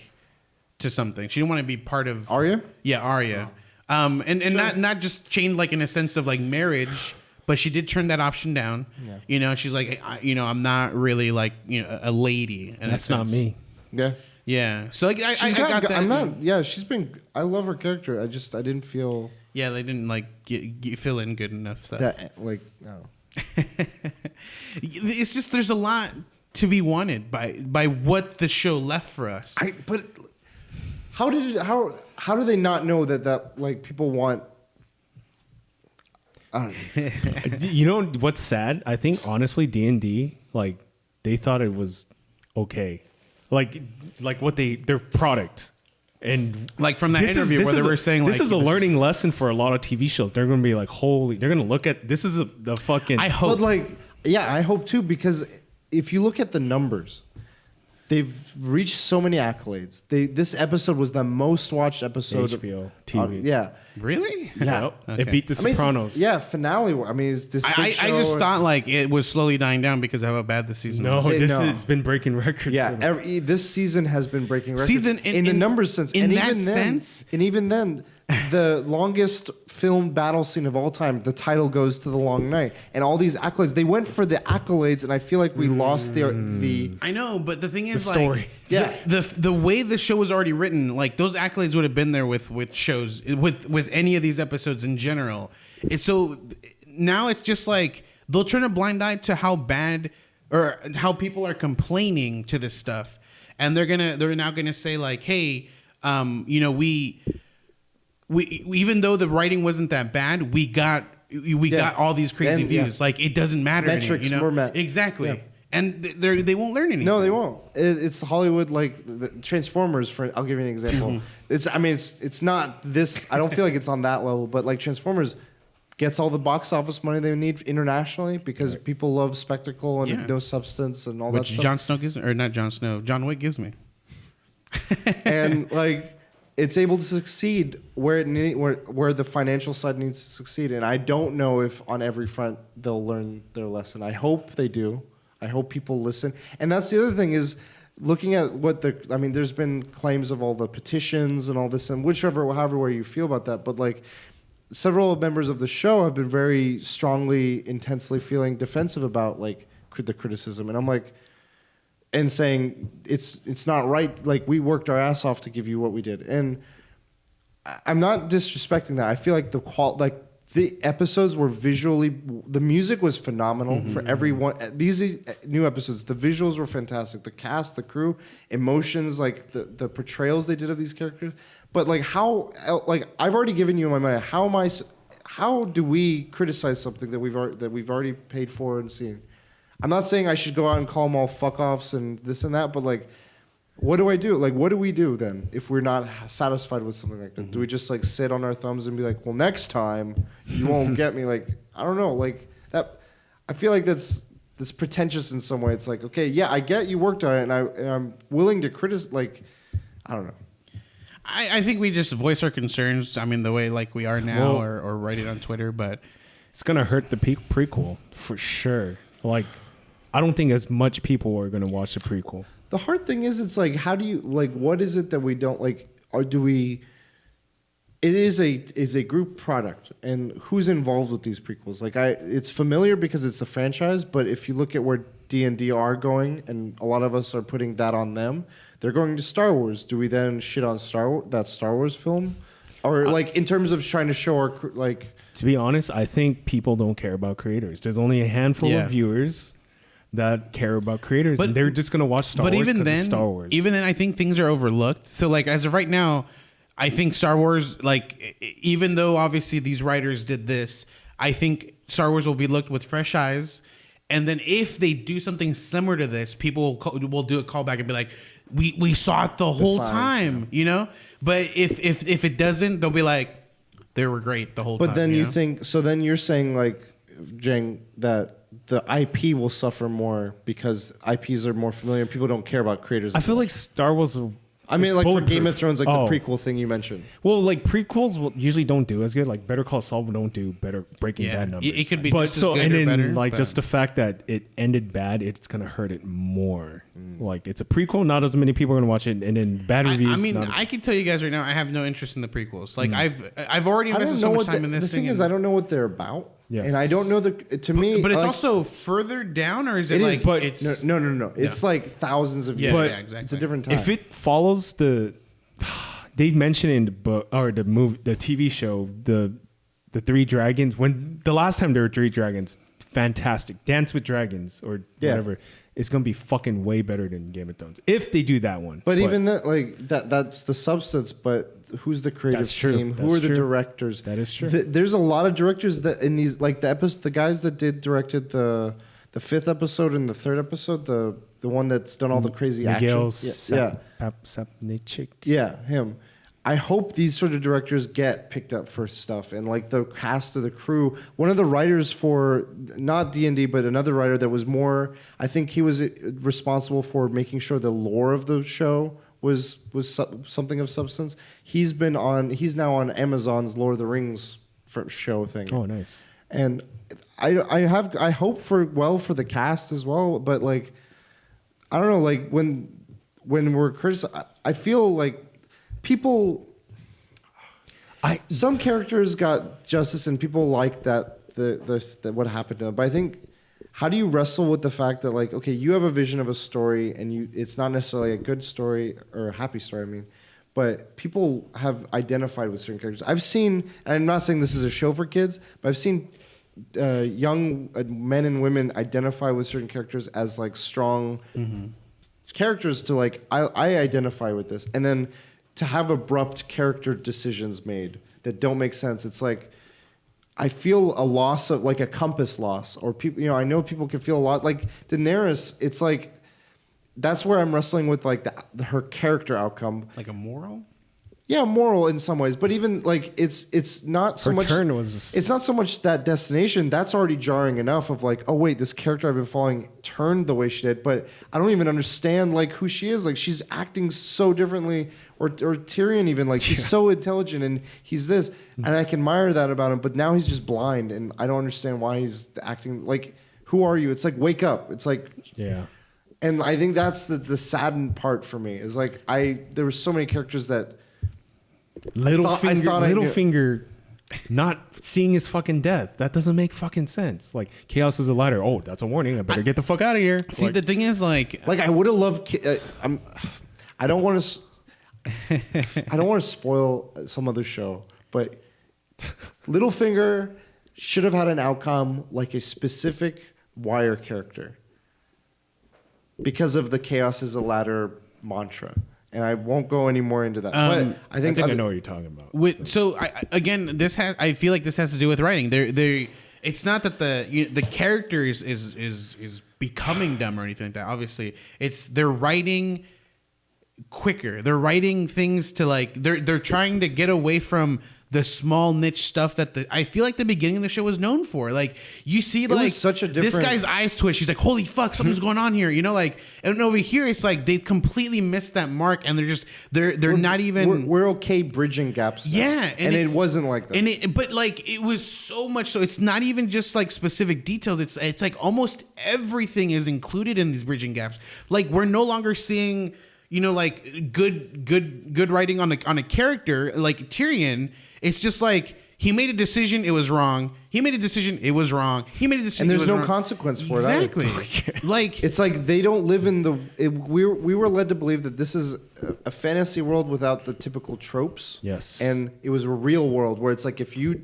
to something. She didn't want to be part of Arya. Yeah, Arya. And sure. not just chained like in a sense of like marriage, but she did turn that option down. Yeah. You know, she's like, I'm not really like a lady. And that's not me. Yeah. Yeah. So like I got that. I'm not. Yeah, she's been. I love her character. I didn't feel. Yeah, they didn't like fill in good enough stuff. That like I don't know. It's just there's a lot to be wanted by what the show left for us. But how do they not know that like people want? I don't know. You know what's sad? I think honestly D&D like they thought it was okay, like what their product. And like from that interview where they were saying this is a learning lesson for a lot of TV shows. They're going to be like, holy, they're going to look at this is the fucking. I hope. But like, yeah, I hope too, because if you look at the numbers, they've reached so many accolades. This episode was the most watched episode HBO TV. Yeah. Really? Yeah. Yep. Okay. It beat The Sopranos. Yeah, finale. I mean, it's this. I just thought like it was slowly dying down because of how bad the season was. No, this has been breaking records. Yeah, this season has been breaking records. In the numbers sense, in that sense, and even then, the longest filmed battle scene of all time. The title goes to The Long Night, and all these accolades. They went for the accolades, and I feel like we lost the. I know, but the thing is, the story. like, yeah, the way the show was already written, like those accolades would have been there with shows with any of these episodes in general. It's so now it's just like they'll turn a blind eye to how bad or how people are complaining to this stuff, and they're now gonna say like, hey, we even though the writing wasn't that bad, we got all these crazy views. Like it doesn't matter. Metrics, exactly. Yeah. And they won't learn anything. No, they won't. It's Hollywood, like the Transformers. I'll give you an example. It's not this. I don't feel like it's on that level, but like Transformers gets all the box office money they need internationally because people love spectacle and no substance and all that stuff. Jon Snow gives, or not Jon Snow, John Wick gives me. And like it's able to succeed where the financial side needs to succeed. And I don't know if on every front they'll learn their lesson. I hope they do. I hope people listen. And that's the other thing is looking at there's been claims of all the petitions and all this and however way you feel about that. But like several members of the show have been very strongly, intensely feeling defensive about like the criticism. And I'm like, and saying it's not right. Like we worked our ass off to give you what we did. And I'm not disrespecting that. I feel like the episodes were the music was phenomenal for everyone. These new episodes, the visuals were fantastic. The cast, the crew, emotions, like the portrayals they did of these characters. But like I've already given you my money. How do we criticize something that we've already paid for and seen? I'm not saying I should go out and call them all fuck offs and this and that, but like, what do I do? Like, what do we do then if we're not satisfied with something like that? Do we just like sit on our thumbs and be like, well, next time you won't get me? Like, I don't know. Like that, I feel like that's pretentious in some way. It's like, okay, yeah, I get you worked on it, and I'm willing to criticize. Like, I don't know. I think we just voice our concerns. I mean, the way like we are now, or write it on Twitter, but it's gonna hurt the prequel for sure. Like, I don't think as much people are gonna watch the prequel. The hard thing is, it's like, how do you like? What is it that we don't like? Or do we? It is a group product, and who's involved with these prequels? Like, it's familiar because it's a franchise, but if you look at where D&D are going, and a lot of us are putting that on them, they're going to Star Wars. Do we then shit on that Star Wars film, or like in terms of trying to show our like? To be honest, I think people don't care about creators. There's only a handful of viewers that care about creators, and they're just gonna watch Star Wars because it's Star Wars. Even then, I think things are overlooked. So, like as of right now, I think Star Wars, like, even though obviously these writers did this, I think Star Wars will be looked with fresh eyes. And then if they do something similar to this, people will do a callback and be like, we saw it the whole time, you know? But if it doesn't, they'll be like, they were great the whole time. But then you think, so then you're saying, like, Jang, that the IP will suffer more because IPs are more familiar. People don't care about creators. I feel like Star Wars will... I mean, like for bulletproof. Game of Thrones, like the prequel thing you mentioned. Well, like prequels usually don't do as good. Like Better Call Saul don't do better Breaking Bad numbers. It could be but just as good and or then better, like but- just the fact that it ended bad, it's gonna hurt it more. Like it's a prequel, not as many people are gonna watch it, and then bad reviews. I mean, not I can tell you guys right now, I have no interest in the prequels. Like I've already I invested don't so know much what time in this the thing thing. is. I don't know what they're about, Yes. and I don't know to me. But it's like, also further down, or is it, It like is, but- it's no. It's like thousands of Yeah, years. yeah, exactly. It's a different time. if it follows the, they mentioned in the book or the movie, the TV show, the Three Dragons. When the last time there were Three Dragons, fantastic. Dance with Dragons or whatever. It's gonna be fucking way better than Game of Thrones if they do that one. But even that, like that's the substance. But who's the creative That's true. team? Who That's are the true. directors? That is true. There's a lot of directors that in these, like the guys that directed the fifth episode and the third episode, the one that's done all the crazy Miguel action. Yeah. Sapnichik. Yeah, him. I hope these sort of directors get picked up for stuff, and like the cast of the crew. One of the writers for not D&D, but another writer that was more. I think he was responsible for making sure the lore of the show was something of substance. He's now on Amazon's Lord of the Rings show thing. Oh, nice. And I hope for the cast as well, but like I don't know, like when we're criticizing, I feel like people, some characters got justice and people like that the what happened to them. But I think, how do you wrestle with the fact that, like, okay, you have a vision of a story and it's not necessarily a good story or a happy story, I mean, but people have identified with certain characters. I've seen, and I'm not saying this is a show for kids, but I've seen young men and women identify with certain characters as like strong characters to like, I identify with this. And then to have abrupt character decisions made that don't make sense. It's like, I feel a loss of, like a compass loss, or people, you know, I know people can feel a lot like Daenerys. It's like, that's where I'm wrestling with like her character outcome. like a moral. Yeah, moral in some ways, but even like it's not so Her much. turn was- It's not so much that destination. That's already jarring enough. Of like, oh wait, this character I've been following turned the way she did, but I don't even understand like who she is. Like she's acting so differently, or Tyrion even, like he's so intelligent and he's this, and I can admire that about him. But now he's just blind, and I don't understand why he's acting like. Who are you? It's like, wake up. It's like, Yeah. and I think that's the saddened part for me. Is like there were so many characters that. Littlefinger not seeing his fucking death. That doesn't make fucking sense. Like, chaos is a ladder. Oh, that's a warning. I better get the fuck out of here. See, Like, the thing is, like I would have loved. I don't want to. I don't want to spoil some other show, but Littlefinger should have had an outcome like a specific Wire character because of the chaos is a ladder mantra. And I won't go any more into that. But I think I know what you're talking about. So I feel like this has to do with writing. It's not that the character is becoming dumb or anything like that. Obviously, they're writing quicker. They're writing things to like they're trying to get away from the small niche stuff that I feel like the beginning of the show was known for. Like you see, like such a this different- guy's eyes twitch. She's like, "Holy fuck, something's going on here!" You know, like, and over here, it's like they've completely missed that mark, and they're not even. We're okay bridging gaps. now. Yeah, and it wasn't like that. But like it was so much so. It's not even just like specific details. It's like almost everything is included in these bridging gaps. Like we're no longer seeing, you know, like good writing on a character like Tyrion. It's just like he made a decision, it was wrong. He made a decision, it was wrong. He made a decision, And there's it was no wrong. consequence for it either. Exactly. Like It's like they don't live in we were led to believe that this is a fantasy world without the typical tropes. Yes. And it was a real world where it's like if you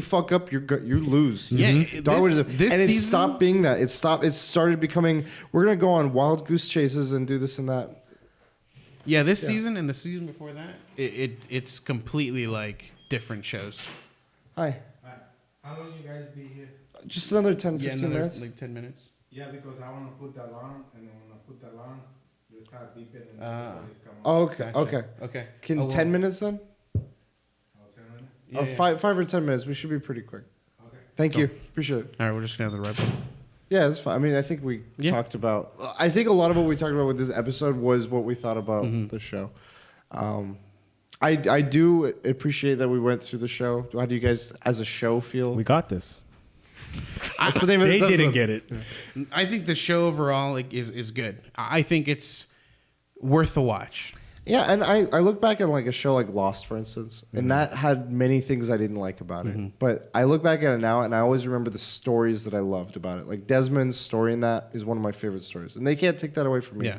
fuck up, you lose. Yeah, Darwinism. this and it season- stopped being that. It started becoming, we're gonna go on wild goose chases and do this and that. Yeah, this season and the season before that, it's completely like different shows. Hi. How long you guys be here? Just another 10, 15 another, minutes. like 10 minutes. Yeah, because I want to put the alarm, and then when I put the alarm, they start beeping and everybody come up. Oh, okay. Gotcha. Okay. Okay. Can Oh, 10 well, minutes then? Oh, 10 minutes? yeah, yeah. 5 or 10 minutes. We should be pretty quick. Okay. Thank you. Appreciate it. All right, we're just gonna have the right button. Yeah, that's fine. I mean, I think we Yeah. talked about. I think a lot of what we talked about with this episode was what we thought about the show. I do appreciate that we went through the show. How do you guys, as a show, feel? We got this. That's the name of They this didn't episode. get it. I think the show overall like is good. I think it's worth the watch. Yeah, and I look back at like a show like Lost, for instance, and that had many things I didn't like about it. But I look back at it now, and I always remember the stories that I loved about it. Like Desmond's story in that is one of my favorite stories, and they can't take that away from me. Yeah.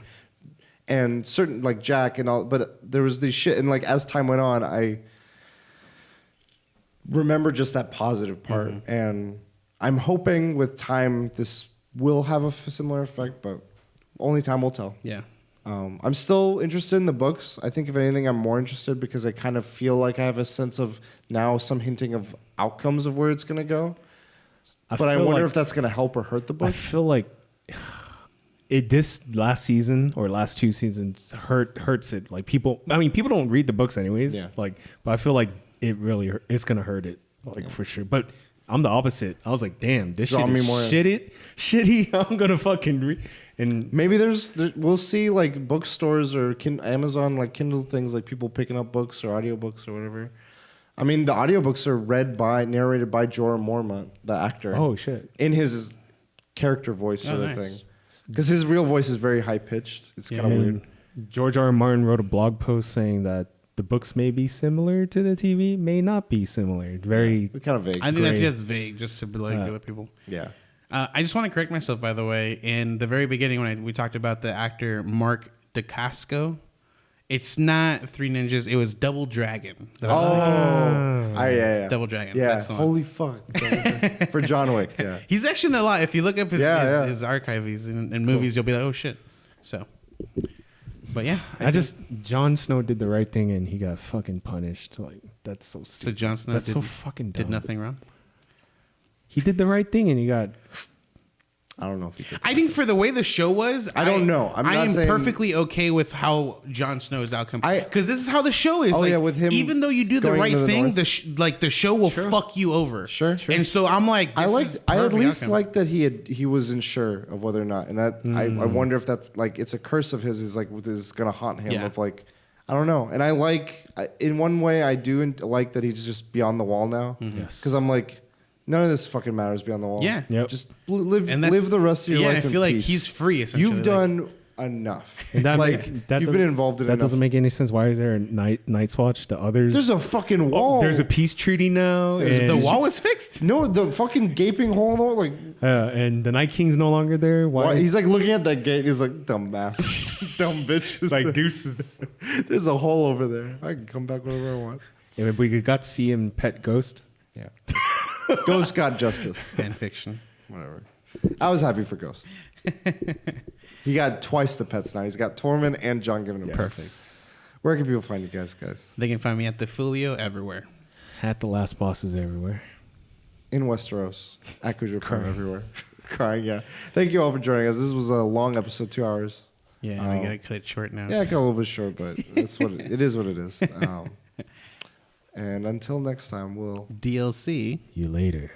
And certain like Jack and all, but there was these shit, and like as time went on, I remember just that positive part, and I'm hoping with time this will have a similar effect, but only time will tell. Yeah. I'm still interested in the books. I think if anything, I'm more interested because I kind of feel like I have a sense of now some hinting of outcomes of where it's going to go. But I feel wonder like- if that's going to help or hurt the I book. feel like this last season or last 2 seasons hurts it. Like people don't read the books anyways. Yeah. Like, but I feel like it really it's gonna hurt it, like for sure. But I'm the opposite. I was like, damn, this Draw shit me is more in. shitty. I'm gonna fucking read. And Maybe we'll see like bookstores or Amazon like Kindle things, like people picking up books or audiobooks or whatever. I mean, the audiobooks are narrated by Jorah Mormont, the actor. oh shit, In his character voice sort of nice. thing. Because his real voice is very high pitched. It's kind of weird. George R. R. Martin wrote a blog post saying that the books may be similar to the TV, may not be similar. Very Kind of vague. I think that's Great. just vague, just to be like other people. Yeah. I just want to correct myself, by the way. In the very beginning, when we talked about the actor Mark DeCasco, it's not Three Ninjas. It was Double Dragon. that I was thinking. Yeah. Double Dragon. Yeah. That's the one. Holy fuck. For John Wick. Yeah. He's actually in a lot. If you look up his archive, he's in movies, you'll be like, oh shit. So, but yeah, Jon Snow did the right thing and he got fucking punished. Like that's so stupid. so Jon Snow That's so fucking dumb. did nothing wrong. He did the right thing and he got. I don't know if he could. I think for the way the show was, I don't know. I'm I not am saying- perfectly okay with how Jon Snow's outcome. I- Because this is how the show is. Oh, like, yeah, with him even though you do the going right into the thing, north. the show will fuck you over. Sure. And so I'm like, I this is at perfect least outcome. like that he was unsure of whether or not, and that I wonder if that's like it's a curse of his is like is gonna haunt him Yeah. of like I don't know, and in one way I do like that he's just beyond the wall now. Yes. Because I'm like, none of this fucking matters beyond the wall. Yeah. Yep. Just live And that's- the rest of your life. I feel in like peace. he's free. Essentially, You've done enough. And that like make- that you've doesn't- been involved in That enough. doesn't make any sense. Why is there a Night's Watch? The others. There's a fucking Oh, wall. there's a peace treaty now. There's a and, the wall was fixed. no, the fucking gaping hole in the wall. Like and the Night King's no longer there. Why? he's like looking at that gate. He's like, dumb ass, dumb bitch. It's like deuces. There's a hole over there. I can come back whenever I want. Yeah, but we got to see him pet Ghost. Yeah. Ghost got justice. Fan fiction. Whatever. I was happy for Ghost. He got twice the pets now. He's got Tormund and John giving him pets. Perfect. Where can people find you guys? They can find me at the Folio everywhere. At the last bosses everywhere. In Westeros. At Cujo Prime everywhere. Crying, yeah. Thank you all for joining us. This was a long episode, 2 hours. Yeah, Oh. we gotta cut it short now. Yeah, it got a little bit short, but that's what it is. What it is. And until next time, we'll. DLC. You later.